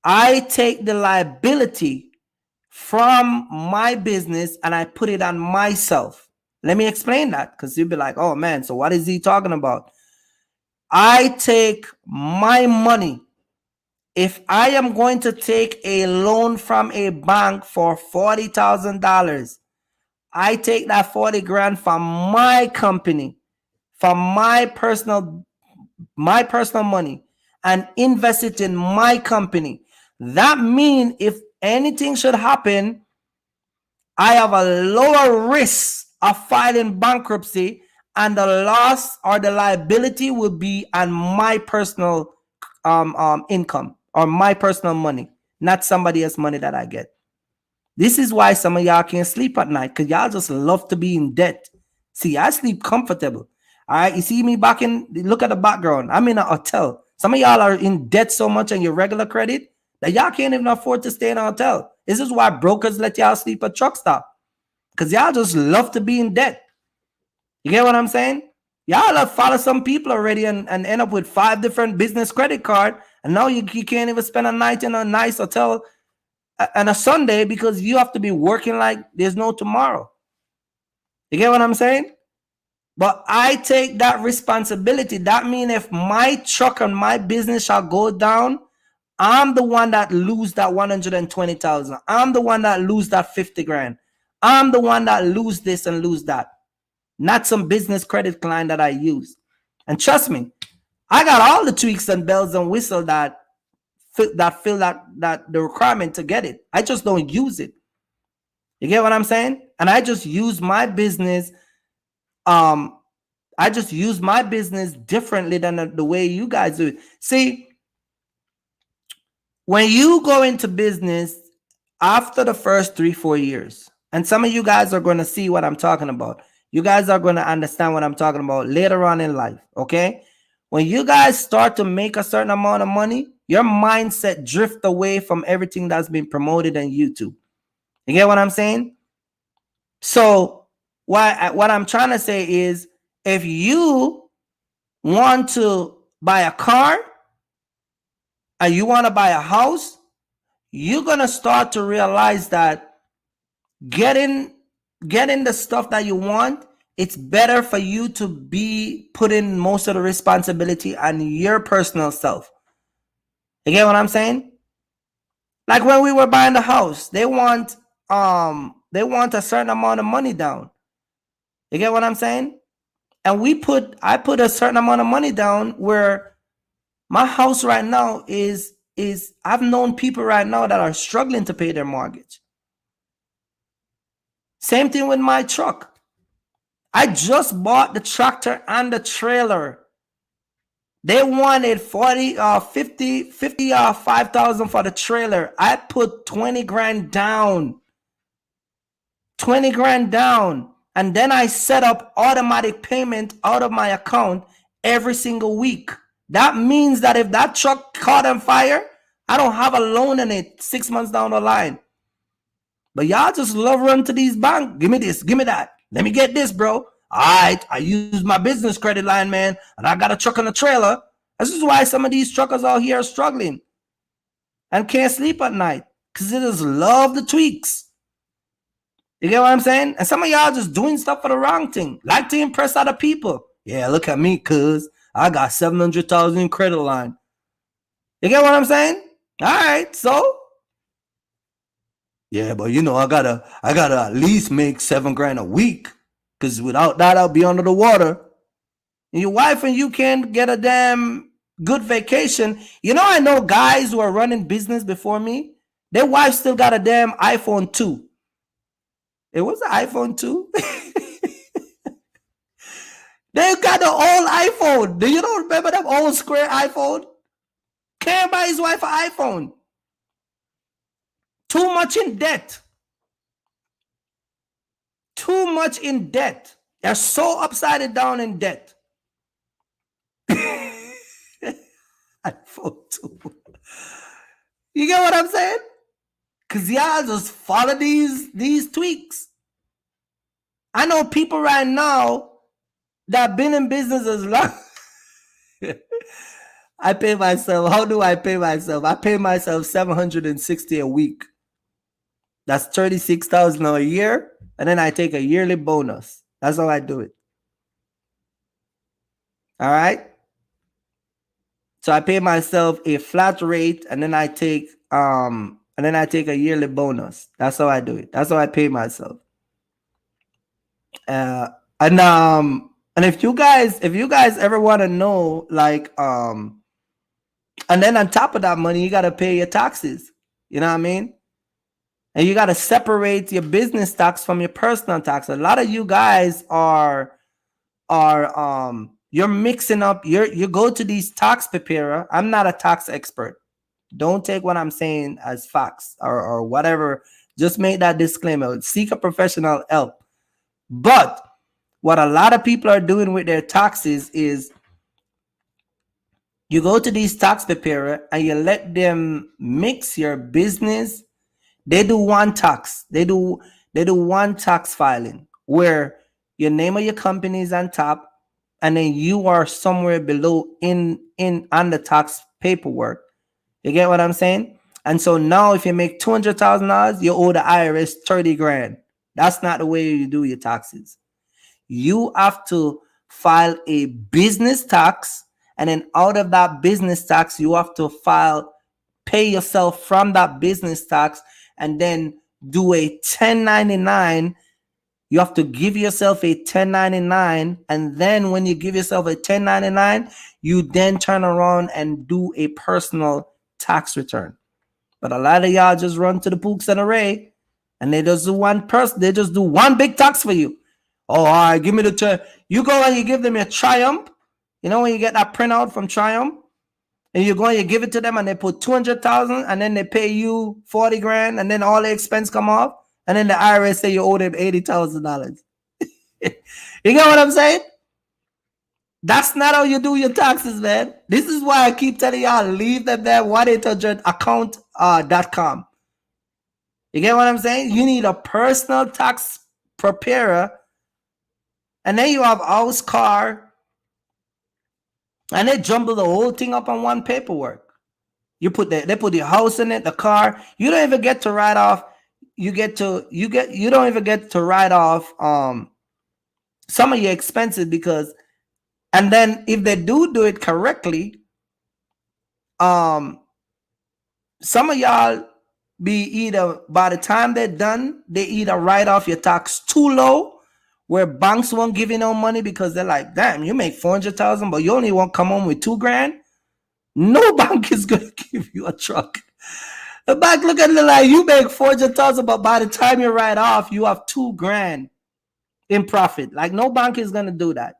I take the liability from my business and I put it on myself. Let me explain that, because you'll be like, oh man, so what is he talking about? I take my money. If I am going to take a loan from a bank for $40,000, I take that 40 grand from my company, from my personal money, and invest it in my company. That means if anything should happen, I have a lower risk of filing bankruptcy, and the loss or the liability will be on my personal income or my personal money, not somebody else's money that I get. This is why some of y'all can't sleep at night, because y'all just love to be in debt. See, I sleep comfortable. All right, you see me back in, look at the background. I'm in a hotel. Some of y'all are in debt so much on your regular credit that y'all can't even afford to stay in a hotel. This is why brokers let y'all sleep at truck stop, because y'all just love to be in debt. You get what I'm saying? Y'all have followed some people already and end up with 5 different business credit card, and now you can't even spend a night in a nice hotel and a Sunday because you have to be working like there's no tomorrow. You get what I'm saying? But I take that responsibility. That means if my truck and my business shall go down, I'm the one that lose that 120,000. I'm the one that lose that 50 grand. I'm the one that lose this and lose that. Not some business credit client that I use. And trust me, I got all the tweaks and bells and whistles that fill that the requirement to get it. I just don't use it. You get what I'm saying? And I just use my business. I just use my business differently than the way you guys do it. See, when you go into business after the first 3-4 years, and some of you guys are going to see what I'm talking about. You guys are going to understand what I'm talking about later on in life. Okay. When you guys start to make a certain amount of money, your mindset drift away from everything that's been promoted on YouTube. You get what I'm saying? So what I'm trying to say is, if you want to buy a car and you want to buy a house, you're going to start to realize that getting the stuff that you want, it's better for you to be putting most of the responsibility on your personal self. You get what I'm saying? Like when we were buying the house, they want a certain amount of money down. You get what I'm saying? And I put a certain amount of money down, where my house right now is I've known people right now that are struggling to pay their mortgage. Same thing with my truck. I just bought the tractor and the trailer. They wanted 5,000 for the trailer. I put 20 grand down. 20 grand down. And then I set up automatic payment out of my account every single week. That means that if that truck caught on fire, I don't have a loan in it 6 months down the line. But y'all just love run to these banks. Give me this, give me that. Let me get this, bro. All right, I use my business credit line, man, and I got a truck and a trailer. This is why some of these truckers out here are struggling and can't sleep at night, because they just love the tweaks. You get what I'm saying? And some of y'all just doing stuff for the wrong thing, like to impress other people. Yeah, look at me, cuz I got 700,000 in credit line. You get what I'm saying? All right, so yeah, but you know, I gotta at least make 7 grand a week, because without that, I'll be under the water. And your wife and you can't get a damn good vacation. You know, I know guys who are running business before me. Their wife still got a damn iPhone 2. It was an iPhone 2. They got the old iPhone. Do you don't remember that old square iPhone? Can't buy his wife an iPhone. Too much in debt. Too much in debt. They're so upside down in debt. iPhone 2. You get what I'm saying? Because y'all just follow these tweaks. I know people right now that have been in business as long. I pay myself. How do I pay myself? I pay myself $760 a week. That's $36,000 a year, and then I take a yearly bonus. That's how I do it. All right. So I pay myself a flat rate, and then I take a yearly bonus. That's how I do it. That's how I pay myself. And if you guys ever want to know, like, and then on top of that money, you got to pay your taxes. You know what I mean? And you got to separate your business tax from your personal tax. A lot of you guys are You're mixing up. You go to these tax preparer. I'm not a tax expert. Don't take what I'm saying as facts or whatever. Just make that disclaimer. Seek a professional help. But what a lot of people are doing with their taxes is you go to these tax preparer and you let them mix your business. They do one tax. They do one tax filing where your name of your company is on top, and then you are somewhere below in on the tax paperwork. You get what I'm saying? And so now, if you make $200,000, you owe the IRS 30 grand. That's not the way you do your taxes. You have to file a business tax, and then out of that business tax, you have to pay yourself from that business tax, and then do a 1099. You have to give yourself a 1099, and then when you give yourself a 1099, you then turn around and do a personal tax return. But a lot of y'all just run to the Pooks and Array, and they just do one person. They just do one big tax for you. Oh, all right, give me the you go and you give them your Triumph. You know when you get that printout from Triumph, and you go and you give it to them, and they put 200,000, and then they pay you 40 grand, and then all the expense come off, and then the IRS say you owe them $80,000. You get what I'm saying? That's not how you do your taxes, man. This is why I keep telling y'all, leave them there, 1-800-account.com. You get what I'm saying? You need a personal tax preparer, and then you have house, car, and they jumble the whole thing up on one paperwork. They put your house in it, the car. You don't even get to write off. You don't even get to write off some of your expenses, because, and then if they do it correctly, some of y'all be either, by the time they're done, they either write off your tax too low, where banks won't give you no money because they're like, damn, you make 400,000, but you only won't come home with 2 grand. No bank is gonna give you a truck. The bank look at it like, you make 400,000, but by the time you write off, you have 2 grand in profit. Like, no bank is gonna do that.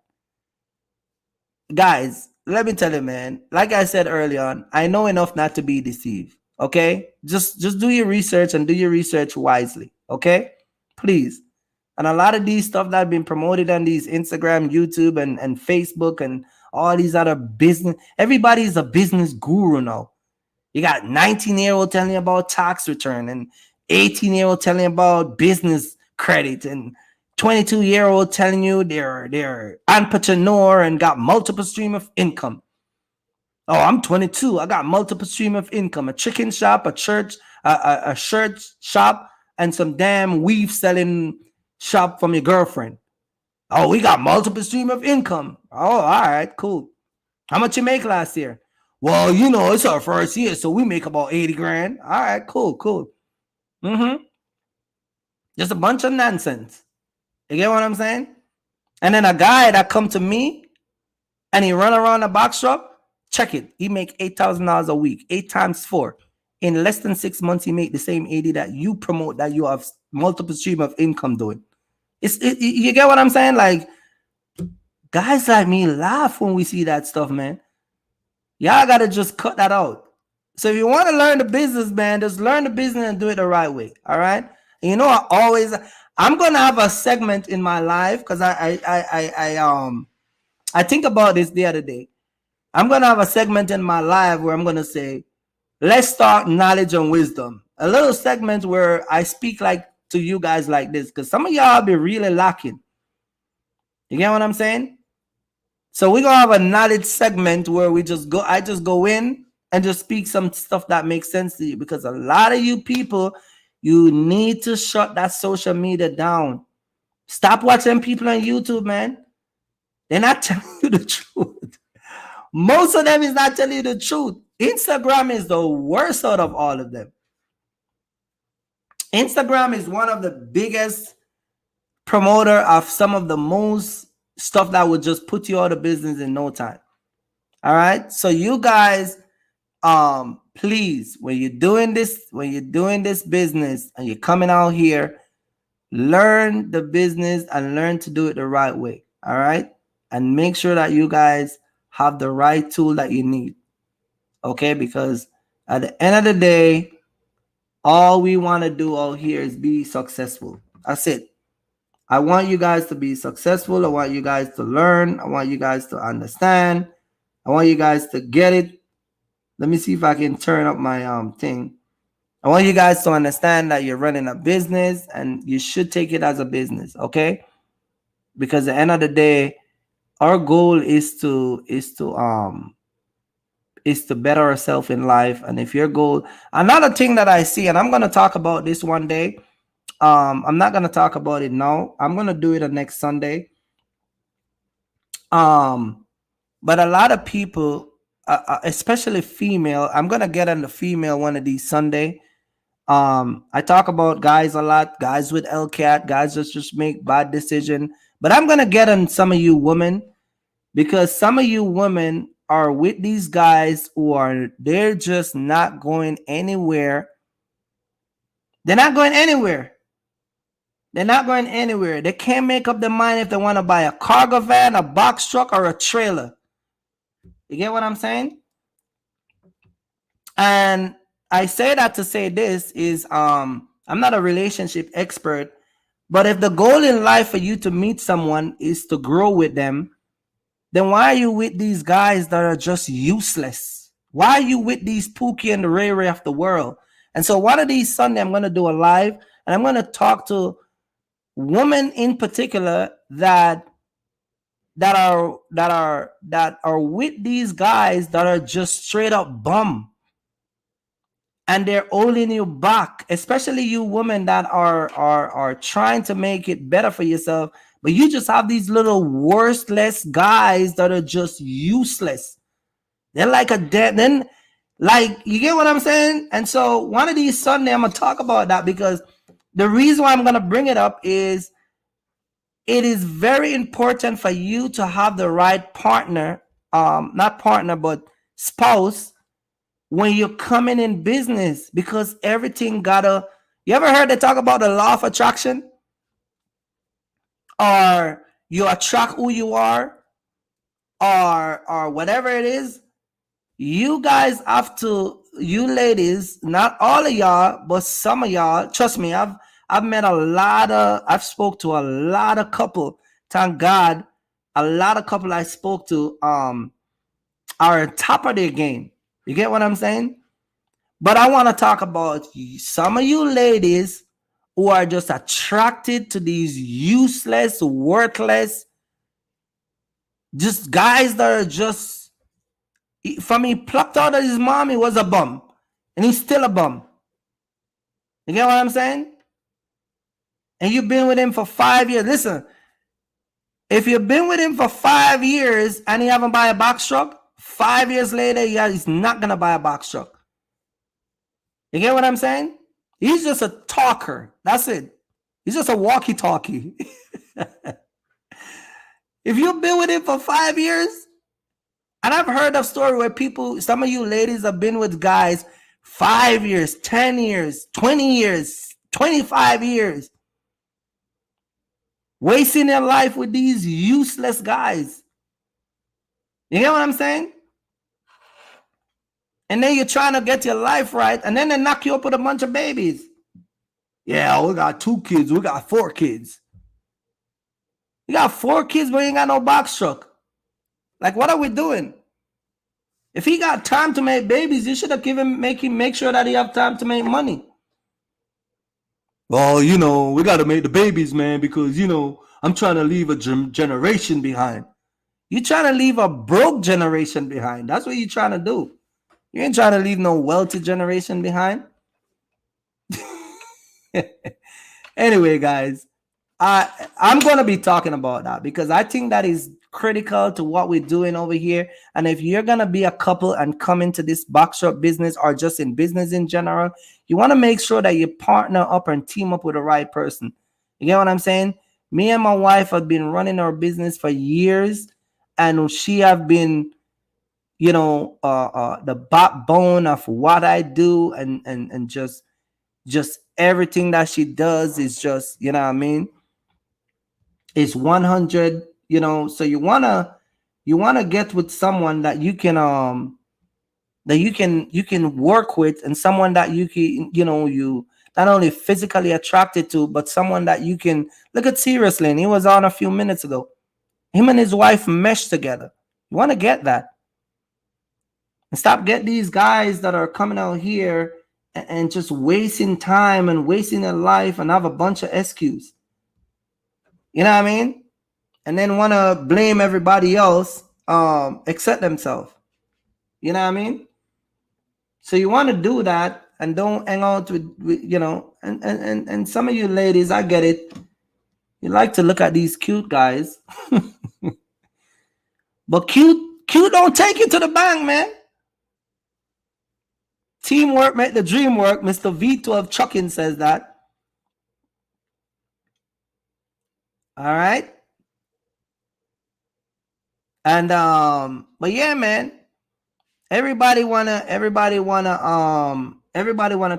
Guys, let me tell you, man. Like I said early on, I know enough not to be deceived. Okay, just do your research, and do your research wisely. Okay, please. And a lot of these stuff that have been promoted on these Instagram, YouTube, and Facebook, and all these other business, everybody's a business guru now. You got 19-year-old telling you about tax return, and 18-year-old telling you about business credit, and 22-year-old telling you they're entrepreneur and got multiple stream of income. Oh, I'm 22. I got multiple stream of income. A chicken shop, a church, a shirt shop, and some damn weave selling shop from your girlfriend. Oh, we got multiple stream of income. Oh, all right, cool. How much you make last year? Well, it's our first year, so we make about 80 grand. All right, cool. Just a bunch of nonsense. You get what I'm saying? And then a guy that come to me and he run around a Boxtruck, check it. He make $8,000 a week, 8 times 4. In less than 6 months, he make the same 80 that you promote, that you have multiple stream of income doing. You get what I'm saying? Like, guys like me laugh when we see that stuff, man. Y'all got to just cut that out. So if you want to learn the business, man, just learn the business and do it the right way. All right. And I'm going to have a segment in my life, because I think about this the other day. I'm going to have a segment in my life where I'm going to say, let's talk knowledge and wisdom. A little segment where I speak like to you guys like this, because some of y'all be really lacking. You get what I'm saying? So we're going to have a knowledge segment where I just go in and just speak some stuff that makes sense to you, because a lot of you people, you need to shut that social media down. Stop watching people on YouTube, man. They're not telling you the truth. Most of them is not telling you the truth. Instagram is the worst out of all of them. Instagram is one of the biggest promoter of some of the most stuff that would just put you out of business in no time. All right. So you guys, please, when you're doing this business and you're coming out here, learn the business and learn to do it the right way. All right. and make sure that you guys have the right tool that you need. Okay, because at the end of the day, all we want to do out here is be successful. That's it. I want you guys to be successful. I want you guys to learn. I want you guys to understand. I want you guys to get it. Let me see if I can turn up my thing. I want you guys to understand that you're running a business and you should take it as a business, okay? Because at the end of the day, our goal is to better ourselves in life. And if your goal, another thing that I see, and I'm gonna talk about this one day. I'm not gonna talk about it now. I'm gonna do it the next Sunday. Um, but a lot of people, especially female, I'm gonna get on the female one of these Sunday. I talk about guys a lot, guys with LCAT, guys that just make bad decision. But I'm gonna get on some of you women because some of you women are with these guys who are they're just not going anywhere. They're not going anywhere. They're not going anywhere. They can't make up their mind if they want to buy a cargo van, a box truck, or a trailer. You get what I'm saying? And I say that to say this is I'm not a relationship expert, but if the goal in life for you to meet someone is to grow with them, then why are you with these guys that are just useless? Why are you with these Pookie and the Ray Ray of the world? And so one of these Sunday, I'm going to do a live and I'm going to talk to women in particular that are with these guys that are just straight up bum and they're holding you back, especially you women that are trying to make it better for yourself, but you just have these little worthless guys that are just useless. They're like a dead then, like, you get what I'm saying? And so one of these Sunday I'm gonna talk about that because the reason why I'm gonna bring it up is it is very important for you to have the right partner, not partner, but spouse when you're coming in business because everything gotta. You ever heard they talk about the law of attraction? Or you attract who you are, or whatever it is. You guys have to, you ladies, not all of y'all, but some of y'all, trust me, I've met I've spoke to a lot of couple. Thank God, a lot of couple I spoke to are on top of their game. You get what I'm saying? But I want to talk about some of you ladies who are just attracted to these useless, worthless, just guys that are just, from he plucked out of his mom, he was a bum. And he's still a bum. You get what I'm saying? And you've been with him for 5 years. Listen, if you've been with him for 5 years and he haven't buy a box truck, 5 years later, he's not going to buy a box truck. You get what I'm saying? He's just a talker. That's it. He's just a walkie-talkie. If you've been with him for 5 years, and I've heard of story where people, some of you ladies have been with guys 5 years, 10 years, 20 years, 25 years, wasting their life with these useless guys. You get what I'm saying? And then you're trying to get your life right, and then they knock you up with a bunch of babies. Yeah, we got 2 kids, we got 4 kids. You got 4 kids, but you ain't got no box truck. Like, what are we doing? If he got time to make babies, you should have make sure that he have time to make money. Well, we got to make the babies, man, because, I'm trying to leave a generation behind. You're trying to leave a broke generation behind. That's what you're trying to do. You ain't trying to leave no wealthy generation behind. Anyway, guys, I'm going to be talking about that because I think that is critical to what we're doing over here. And if you're going to be a couple and come into this box shop business or just in business in general, you want to make sure that you partner up and team up with the right person. You get what I'm saying? Me and my wife have been running our business for years, and she have been, the backbone of what I do, and just everything that she does is just, you know what I mean? It's 100 So you wanna get with someone that you can work with, and someone that you not only physically attracted to, but someone that you can look at seriously. And he was on a few minutes ago. Him and his wife meshed together. You want to get that, and stop get these guys that are coming out here and just wasting time and wasting their life and have a bunch of excuses. You know what I mean? And then want to blame everybody else, except themselves. You know what I mean? So you want to do that and don't hang out with. And some of you ladies, I get it. You like to look at these cute guys, but cute don't take you to the bank, man. Teamwork make the dream work. Mr. V12 Chuckin says that. All right. And but yeah, man. Everybody wanna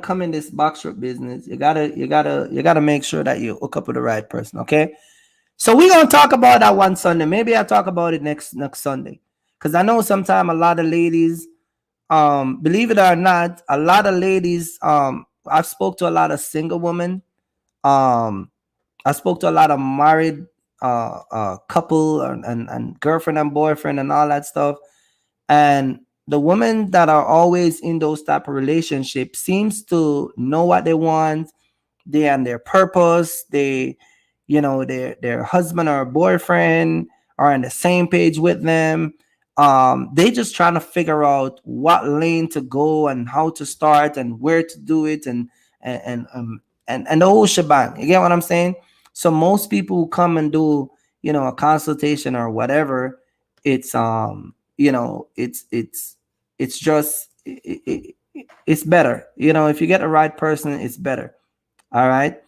come in this Boxtruck business. You gotta make sure that you hook up with the right person. Okay. So we're gonna talk about that one Sunday. Maybe I'll talk about it next Sunday. Because I know sometimes a lot of ladies, believe it or not, a lot of ladies, I've spoke to a lot of single women. I spoke to a lot of married couple and girlfriend and boyfriend and all that stuff. And the women that are always in those type of relationships seems to know what they want. They and their purpose. Their husband or boyfriend are on the same page with them. They just trying to figure out what lane to go and how to start and where to do it and the whole shebang. You get what I'm saying? So most people who come and do a consultation or whatever, it's it's just it's better. If you get the right person, it's better. All right.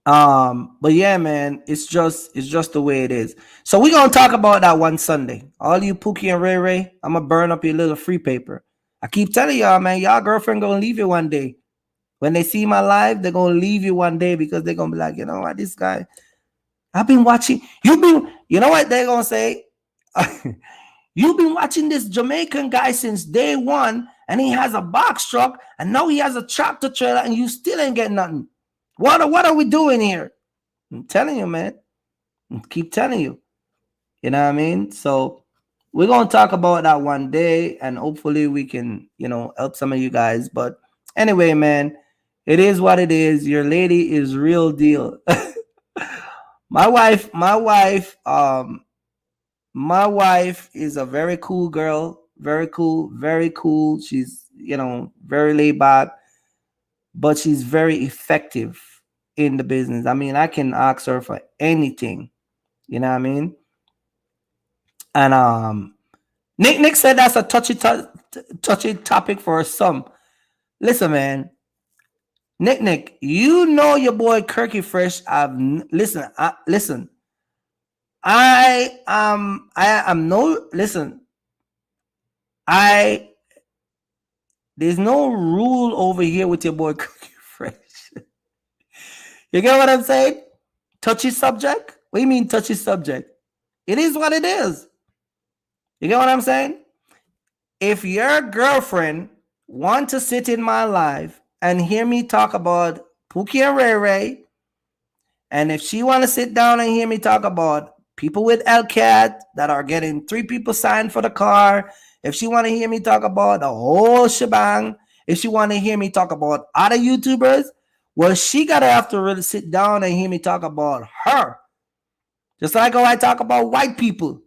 But yeah, man, it's just the way it is. So we're gonna talk about that one Sunday. All you Pookie and Ray Ray, I'm gonna burn up your little free paper. I keep telling y'all, man, y'all girlfriend gonna leave you one day. When they see my live, they're gonna leave you one day because they're gonna be like, you know what, this guy, I've been watching. You know what they're gonna say? You've been watching this Jamaican guy since day one, and he has a box truck, and now he has a tractor trailer, and you still ain't getting nothing. What are we doing here? I'm telling you, man. I keep telling you. You know what I mean? So we're gonna talk about that one day, and hopefully we can, help some of you guys. But anyway, man, it is what it is. Your lady is real deal. My wife is a very cool girl. Very cool, very cool. She's, very laid back, but she's very effective in the business. I mean, I can ask her for anything. You know what I mean? And Nick said that's a touchy topic for some. Listen, man. Nick, you know your boy Kirky Fresh. Listen. I am no listen. There's no rule over here with your boy Kirky Fresh. You get what I'm saying? Touchy subject? What do you mean touchy subject? It is what it is. You get what I'm saying? If your girlfriend want to sit in my life and hear me talk about Pookie and Ray Ray, and if she want to sit down and hear me talk about people with LCAT that are getting 3 people signed for the car, if she want to hear me talk about the whole shebang, if she want to hear me talk about other YouTubers, well, she got to have to really sit down and hear me talk about her. Just like how I talk about white people.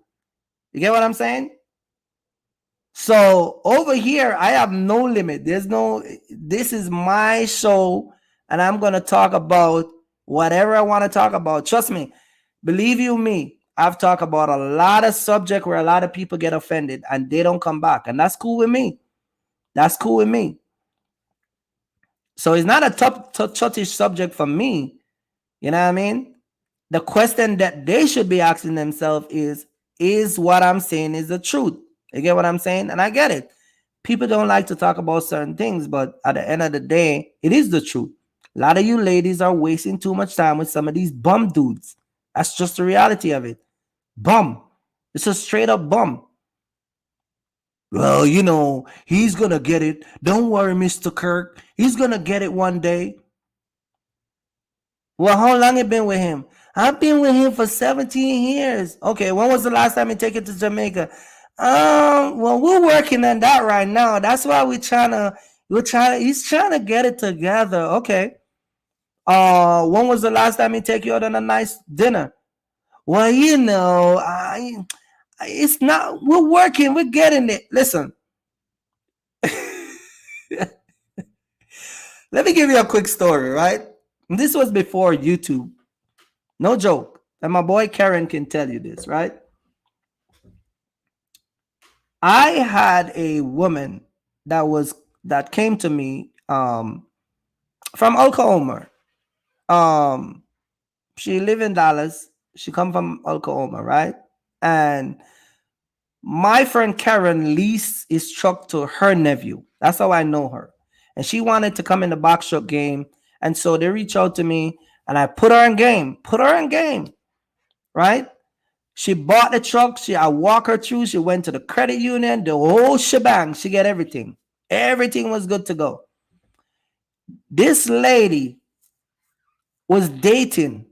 You get what I'm saying? So over here, I have no limit. This is my show, and I'm going to talk about whatever I want to talk about. Trust me, believe you me, I've talked about a lot of subject where a lot of people get offended and they don't come back. And that's cool with me. That's cool with me. So it's not a touchy subject for me. You know what I mean? The question that they should be asking themselves is what I'm saying is the truth? You get what I'm saying? And I get it. People don't like to talk about certain things, but at the end of the day, it is the truth. A lot of you ladies are wasting too much time with some of these bum dudes. That's just the reality of it. Bum. It's a straight up bum. Well, he's gonna get it. Don't worry, Mr. Kirk. He's gonna get it one day. Well, how long you been with him? I've been with him for 17 years. Okay, when was the last time you take it to Jamaica? Well, we're working on that right now. That's why he's trying to get it together. Okay. When was the last time he take you out on a nice dinner? Well, it's not, we're working, we're getting it. Listen. Let me give you a quick story, right? This was before YouTube. No joke. And my boy Karen can tell you this, right? I had a woman that came to me from Oklahoma. She live in Dallas. She come from Oklahoma, right? And my friend Karen leased his truck to her nephew. That's how I know her. And she wanted to come in the Boxtruck game. And so they reached out to me and I put her in game. Right? She bought the truck. I walked her through. She went to the credit union, the whole shebang. She got everything. Everything was good to go. This lady was dating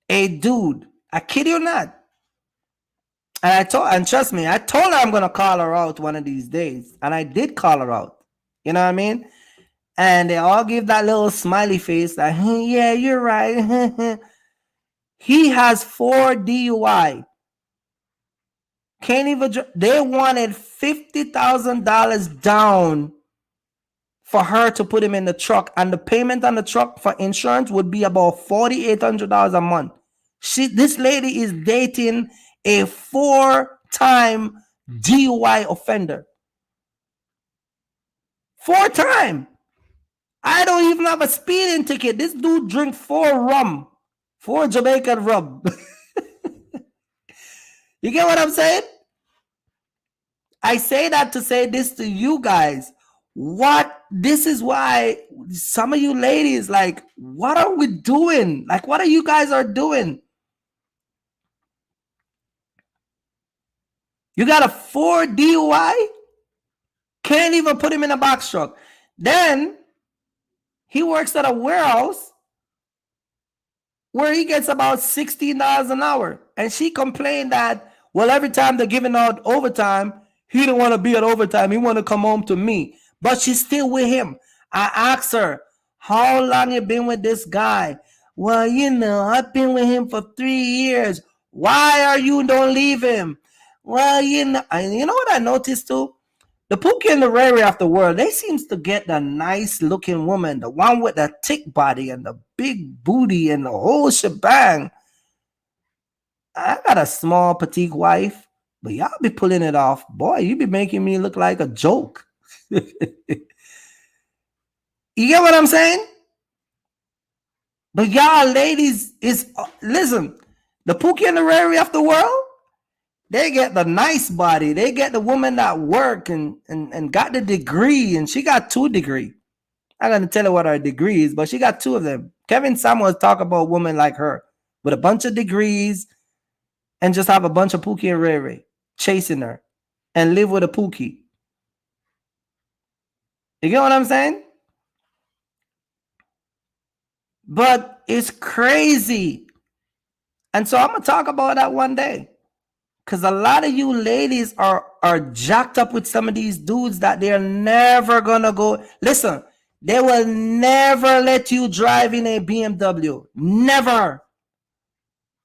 a dude. I kid you not. And trust me, I told her I'm gonna call her out one of these days. And I did call her out. You know what I mean? And they all give that little smiley face like, yeah, you're right. He has 4 DUI. Can't even. They wanted $50,000 down for her to put him in the truck, and the payment on the truck for insurance would be about $4,800 a month. This lady is dating a 4-time DUI offender. 4-time. I don't even have a speeding ticket. This dude drink 4 Jamaican rum. You get what I'm saying? I say that to say this to you guys. This is why some of you ladies, like, what are we doing? Like, what are you guys are doing? You got a 4 DUI? Can't even put him in a box truck. Then he works at a warehouse where he gets about $16 an hour. And she complained that, well, every time they're giving out overtime, he don't want to be at overtime. He want to come home to me. But she's still with him. I asked her, how long you been with this guy? Well, I've been with him for 3 years. Why are you don't leave him? Well, you know what I noticed too? The Pookie and the Rary of the world, they seems to get the nice looking woman, the one with the thick body and the big booty and the whole shebang. I got a small petite wife, but y'all be pulling it off. Boy, you be making me look like a joke. You get what I'm saying? But y'all ladies listen, the Pookie and the Rary of the world, they get the nice body. They get the woman that work and got the degree, and she got 2 degrees. I'm going to tell her what her degree is, but she got 2 of them. Kevin Samuels talk about women like her with a bunch of degrees and just have a bunch of Pookie and Rary chasing her and live with a Pookie. You get what I'm saying? But it's crazy. And so I'm going to talk about that one day. Because a lot of you ladies are jacked up with some of these dudes that they're never going to go. Listen, they will never let you drive in a BMW. Never.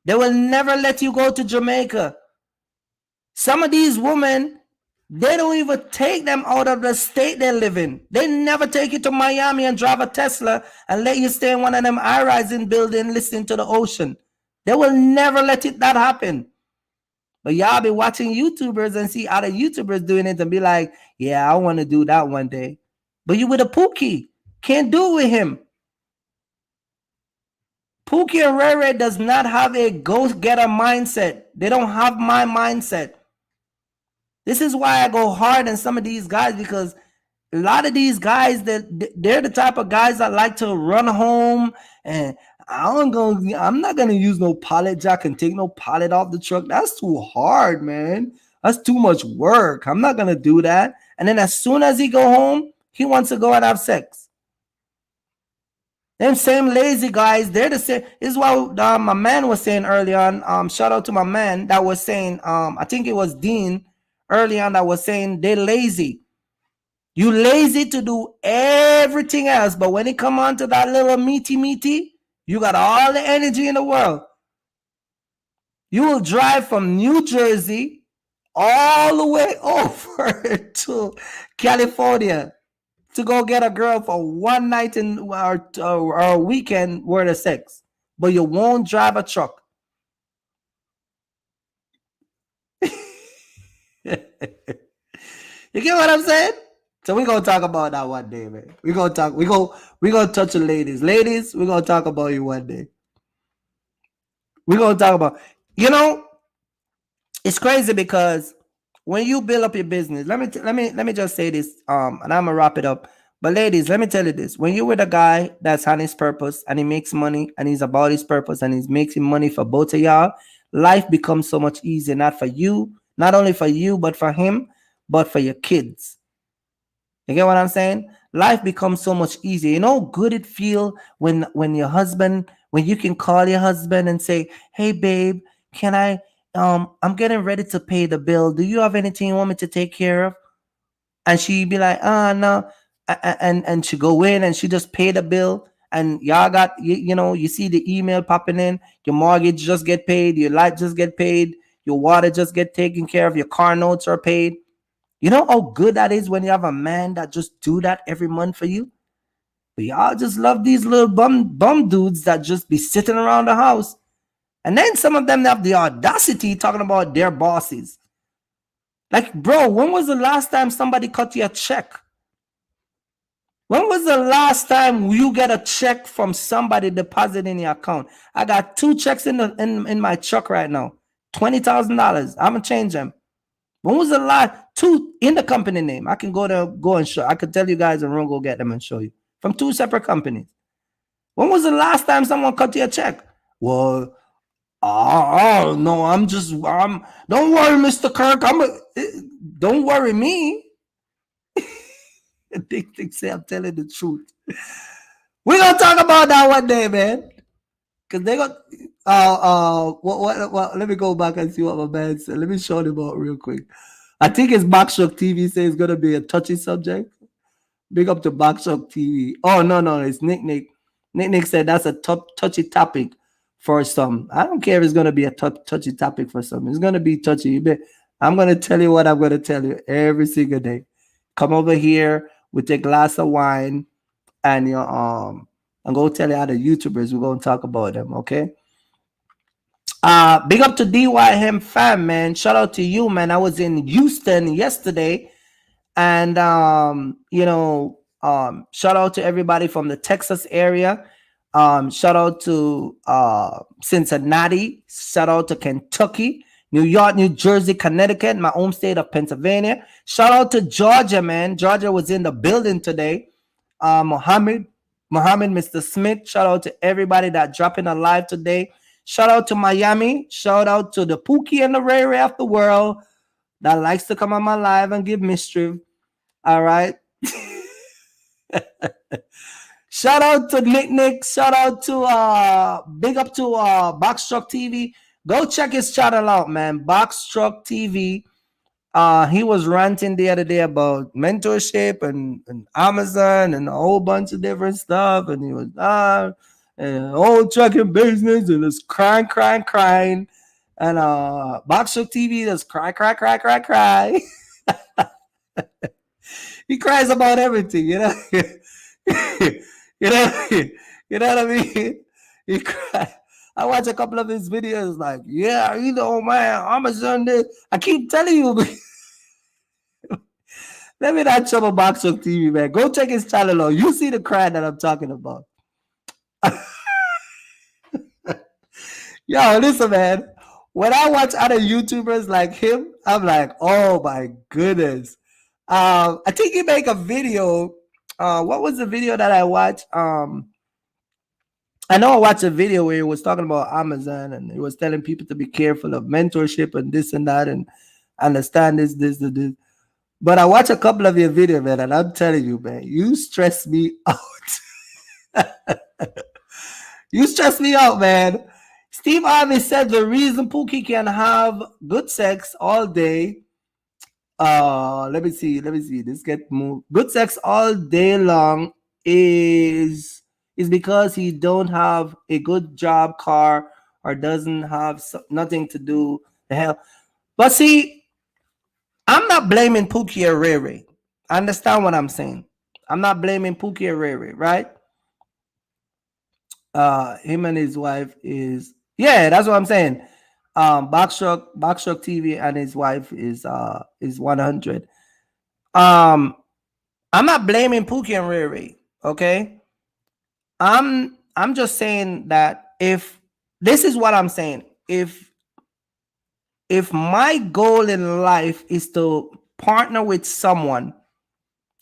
They will never let you go to Jamaica. Some of these women, they don't even take them out of the state they live in. They never take you to Miami and drive a Tesla and let you stay in one of them high-rising buildings listening to the ocean. They will never let that happen. But y'all be watching YouTubers and see other YouTubers doing it and be like, yeah, I want to do that one day. But you with a Pookie. Can't do it with him. Pookie and Rere does not have a go-getter mindset. They don't have my mindset. This is why I go hard on some of these guys, because a lot of these guys, they're the type of guys that like to run home and I'm not gonna use no pallet jack and take no pallet off the truck. That's too hard, man. That's too much work. I'm not gonna do that. And then as soon as he go home, he wants to go and have sex. Them same lazy guys, they're the same. This is what my man was saying early on. Shout out to my man that was saying, I think it was Dean early on that was saying they're lazy. You lazy to do everything else, but when it come on to that little meaty, you got all the energy in the world. You will drive from New Jersey all the way over to California to go get a girl for one night or a weekend worth of sex, but you won't drive a truck. You get what I'm saying? So we're gonna talk about that one day, man. We're gonna touch the ladies. Ladies, we're gonna talk about you one day. We're gonna talk about, it's crazy because when you build up your business, let me just say this, and I'm gonna wrap it up. But ladies, let me tell you this: when you're with a guy that's on his purpose and he makes money and he's about his purpose and he's making money for both of y'all, life becomes so much easier. Not for you, not only for you, but for him, but for your kids. You get what I'm saying? Life becomes so much easier. You know how good it feel when your husband, when you can call your husband and say, "Hey babe, can I'm getting ready to pay the bill. Do you have anything you want me to take care of?" And she be like, no. And she go in and she just pay the bill. And y'all got, you see the email popping in. Your mortgage just get paid. Your light just get paid. Your water just get taken care of. Your car notes are paid. You know how good that is when you have a man that just do that every month for you? But y'all just love these little bum dudes that just be sitting around the house. And then some of them have the audacity talking about their bosses. Like, bro, when was the last time somebody cut you a check? When was the last time you get a check from somebody deposit in your account? I got 2 checks in my truck right now. $20,000. I'm gonna change them. When was the last 2 in the company name? I can go and show. I could tell you guys in room, go get them and show you from 2 separate companies. When was the last time someone cut you a check? Well, oh no, don't worry, Mr. Kirk. Don't worry me. They say I'm telling the truth. We're gonna talk about that one day, man. Cause they got what let me go back and see what my man said. Let me show them out real quick. I think it's Boxtruck TV says it's gonna be a touchy subject. Big up to Boxtruck TV. Oh no, it's Nick. Nick said that's a touchy topic for some. I don't care if it's gonna be a touchy topic for some. It's gonna be touchy. I'm gonna tell you what I'm gonna tell you every single day. Come over here with a glass of wine and your and go tell the other YouTubers. We're gonna talk about them, okay? Big up to DYM fam, man. Shout out to you, man. I was in Houston yesterday, and shout out to everybody from the Texas area. Shout out to Cincinnati. Shout out to Kentucky, New York, New Jersey, Connecticut, my home state of Pennsylvania. Shout out to Georgia, man. Georgia was in the building today. Muhammad, Mr. Smith. Shout out to everybody that dropping a live today. Shout out to Miami. Shout out to the Pookie and the Ray Ray of the world that likes to come on my live and give mischief. All right. Shout out to Nick. Shout out to big up to Boxtruck TV. Go check his channel out, man. Boxtruck TV. He was ranting the other day about mentorship and Amazon and a whole bunch of different stuff. And he was and whole trucking business and it's crying. And Boxtruck TV just cry. He cries about everything, you know. you know what I mean? He cries. I watch a couple of his videos, like, yeah, man, Amazon this. I keep telling you, let me not trouble Boxtruck TV, man. Go check his channel out. You see the cry that I'm talking about. Yo, listen, man. When I watch other YouTubers like him, I'm like, oh my goodness. I think he make a video. What was the video that I watched? I know I watched a video where he was talking about Amazon and he was telling people to be careful of mentorship and this and that and understand this. But I watched a couple of your videos, man, and I'm telling you, man, you stress me out. You stress me out, man. Steve Harvey said the reason Pookie can have good sex all day. Let me see. This get moved. Good sex all day long is because he don't have a good job, car, or doesn't have nothing to do. The hell. But see, I'm not blaming Pookie or Riri. I understand what I'm saying. I'm not blaming Pookie or Riri, right? Him and his wife yeah, that's what I'm saying. Boxtruck TV and his wife is 100. Um, I'm not blaming Pookie and Riri, okay? I'm just saying that if this is what I'm saying, if my goal in life is to partner with someone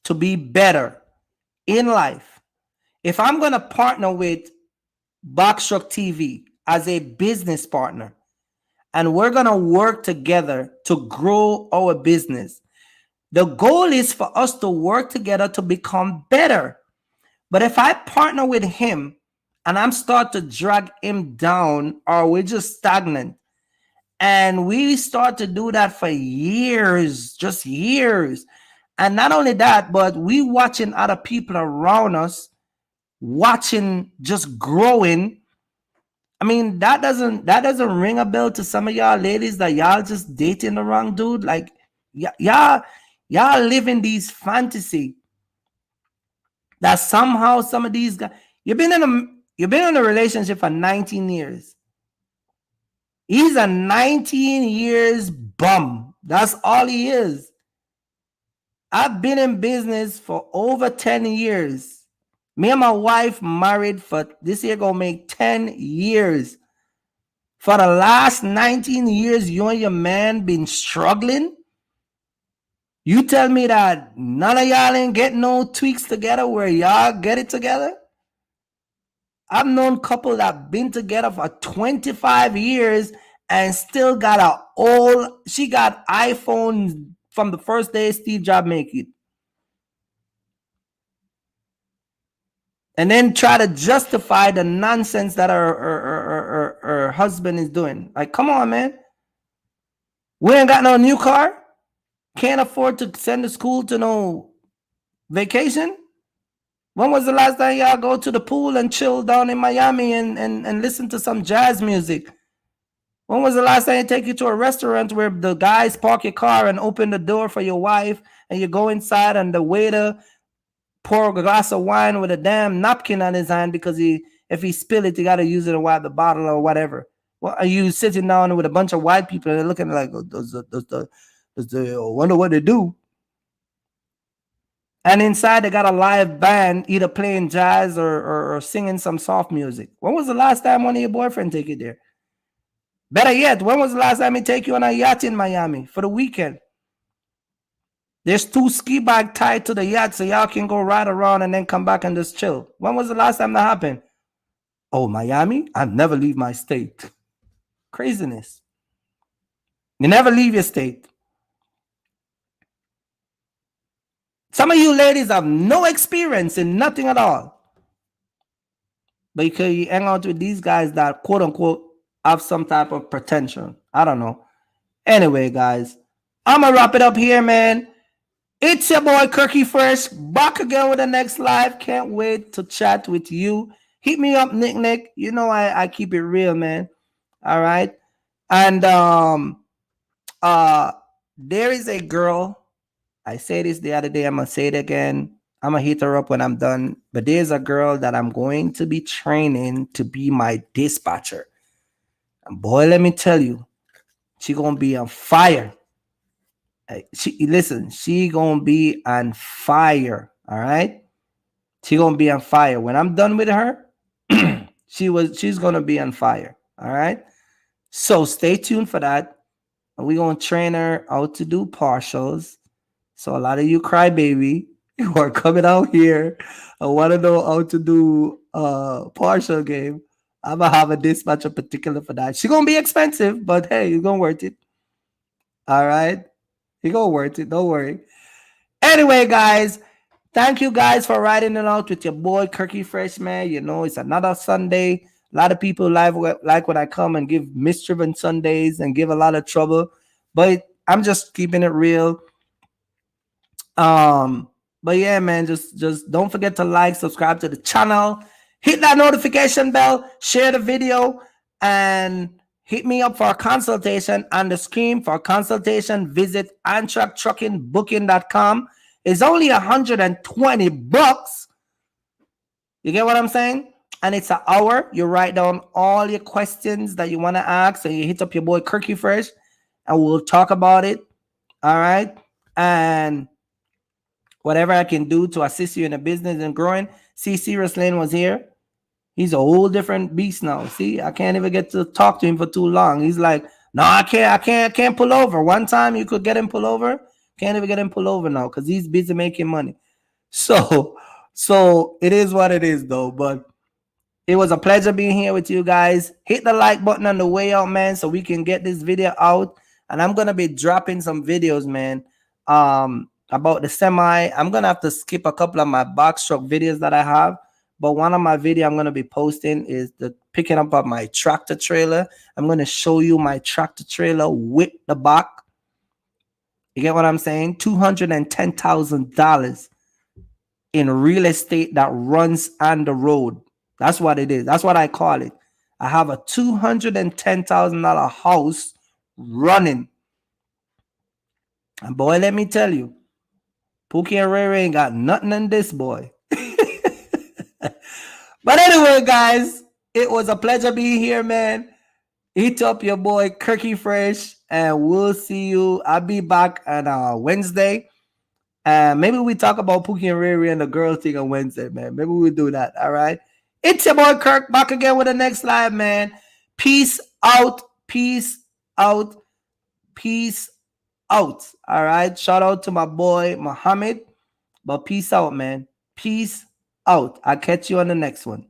to be better in life, if I'm gonna partner with Boxtruck TV as a business partner, and we're gonna work together to grow our business, the goal is for us to work together to become better. But if I partner with him and I'm start to drag him down, or we're just stagnant, and we start to do that for years, just years. And not only that, but we watching other people around us, watching just growing. I mean, that doesn't ring a bell to some of y'all ladies that y'all just dating the wrong dude. Like y'all living these fantasy that somehow some of these guys you've been in a relationship for 19 years. He's a 19 years bum. That's all he is. I've been in business for over 10 years. Me and my wife married for this year gonna make 10 years. For the last 19 years, you and your man been struggling. You tell me that none of y'all ain't get no tweaks together where y'all get it together? I've known couple that been together for 25 years and still got a old, she got iPhone from the first day Steve Jobs make it. And then try to justify the nonsense that her husband is doing. Like, come on, man. We ain't got no new car. Can't afford to send the school to no vacation. When was the last time y'all go to the pool and chill down in Miami and listen to some jazz music? When was the last time you take you to a restaurant where the guys park your car and open the door for your wife and you go inside and the waiter pour a glass of wine with a damn napkin on his hand because if he spill it, you got to use it to wipe the bottle or whatever. Well, are you sitting down with a bunch of white people and they're looking like, oh, wonder what they do? And inside they got a live band either playing jazz or singing some soft music. When was the last time one of your boyfriend take you there? Better yet, when was the last time he take you on a yacht in Miami for the weekend? There's 2 ski bags tied to the yacht so y'all can go ride around and then come back and just chill. When was the last time that happened? Oh, Miami? I never leave my state. Craziness. You never leave your state. Some of you ladies have no experience in nothing at all. Because you hang out with these guys that quote unquote have some type of pretension. I don't know. Anyway, guys, I'm going to wrap it up here, man. It's your boy Kirky Fresh, back again with the next live. Can't wait to chat with you. Hit me up, Nick. You know I keep it real, man. All right. And there is a girl. I said this the other day. I'm gonna say it again. I'm gonna hit her up when I'm done. But there's a girl that I'm going to be training to be my dispatcher. And boy, let me tell you, she gonna be on fire. She gonna be on fire. All right, she gonna be on fire. When I'm done with her, she's gonna be on fire. All right. So stay tuned for that. And we're gonna train her how to do partials. So a lot of you crybaby who are coming out here, I want to know how to do partial game. I'm gonna have a dispatcher particular for that. She gonna be expensive, but hey, it's gonna worth it. All right, it's gonna worth it. Don't worry. Anyway, guys, thank you guys for riding it out with your boy Kirky Fresh, man. You know, it's another Sunday. A lot of people like when I come and give mischief on Sundays and give a lot of trouble, but I'm just keeping it real. Um, but yeah, man, just don't forget to like, subscribe to the channel, hit that notification bell, share the video, and hit me up for a consultation on the screen. For a consultation, visit antracktruckingbooking.com. It's only $120. You get what I'm saying? And it's an hour. You write down all your questions that you want to ask, and you hit up your boy Kirky Fresh, and we'll talk about it. All right. And whatever I can do to assist you in the business and growing. See, Serious Lane was here. He's a whole different beast now. See, I can't even get to talk to him for too long. He's like, no, I can't pull over. One time you could get him pull over. Can't even get him pull over now because he's busy making money. So, so it is what it is though. But it was a pleasure being here with you guys. Hit the like button on the way out, man, so we can get this video out. And I'm gonna be dropping some videos, man, about the semi. I'm gonna have to skip a couple of my box truck videos that I have, but one of my video I'm gonna be posting is the picking up of my tractor trailer. I'm gonna show you my tractor trailer with the back. You get what I'm saying? $210,000 in real estate that runs on the road. That's what it is. That's what I call it. I have a $210,000 house running. And boy, let me tell you, Pookie and Ray Ray ain't got nothing in this boy. But anyway, guys, it was a pleasure being here, man. Hit up your boy Kirky Fresh, and we'll see you. I'll be back on Wednesday. Maybe we talk about Pookie and Ray Ray and the girl thing on Wednesday, man. Maybe we'll do that. All right. It's your boy Kirk back again with the next live, man. Peace out. Peace out. Peace out. All right. Shout out to my boy Muhammad. But peace out, man. Peace out. I'll catch you on the next one.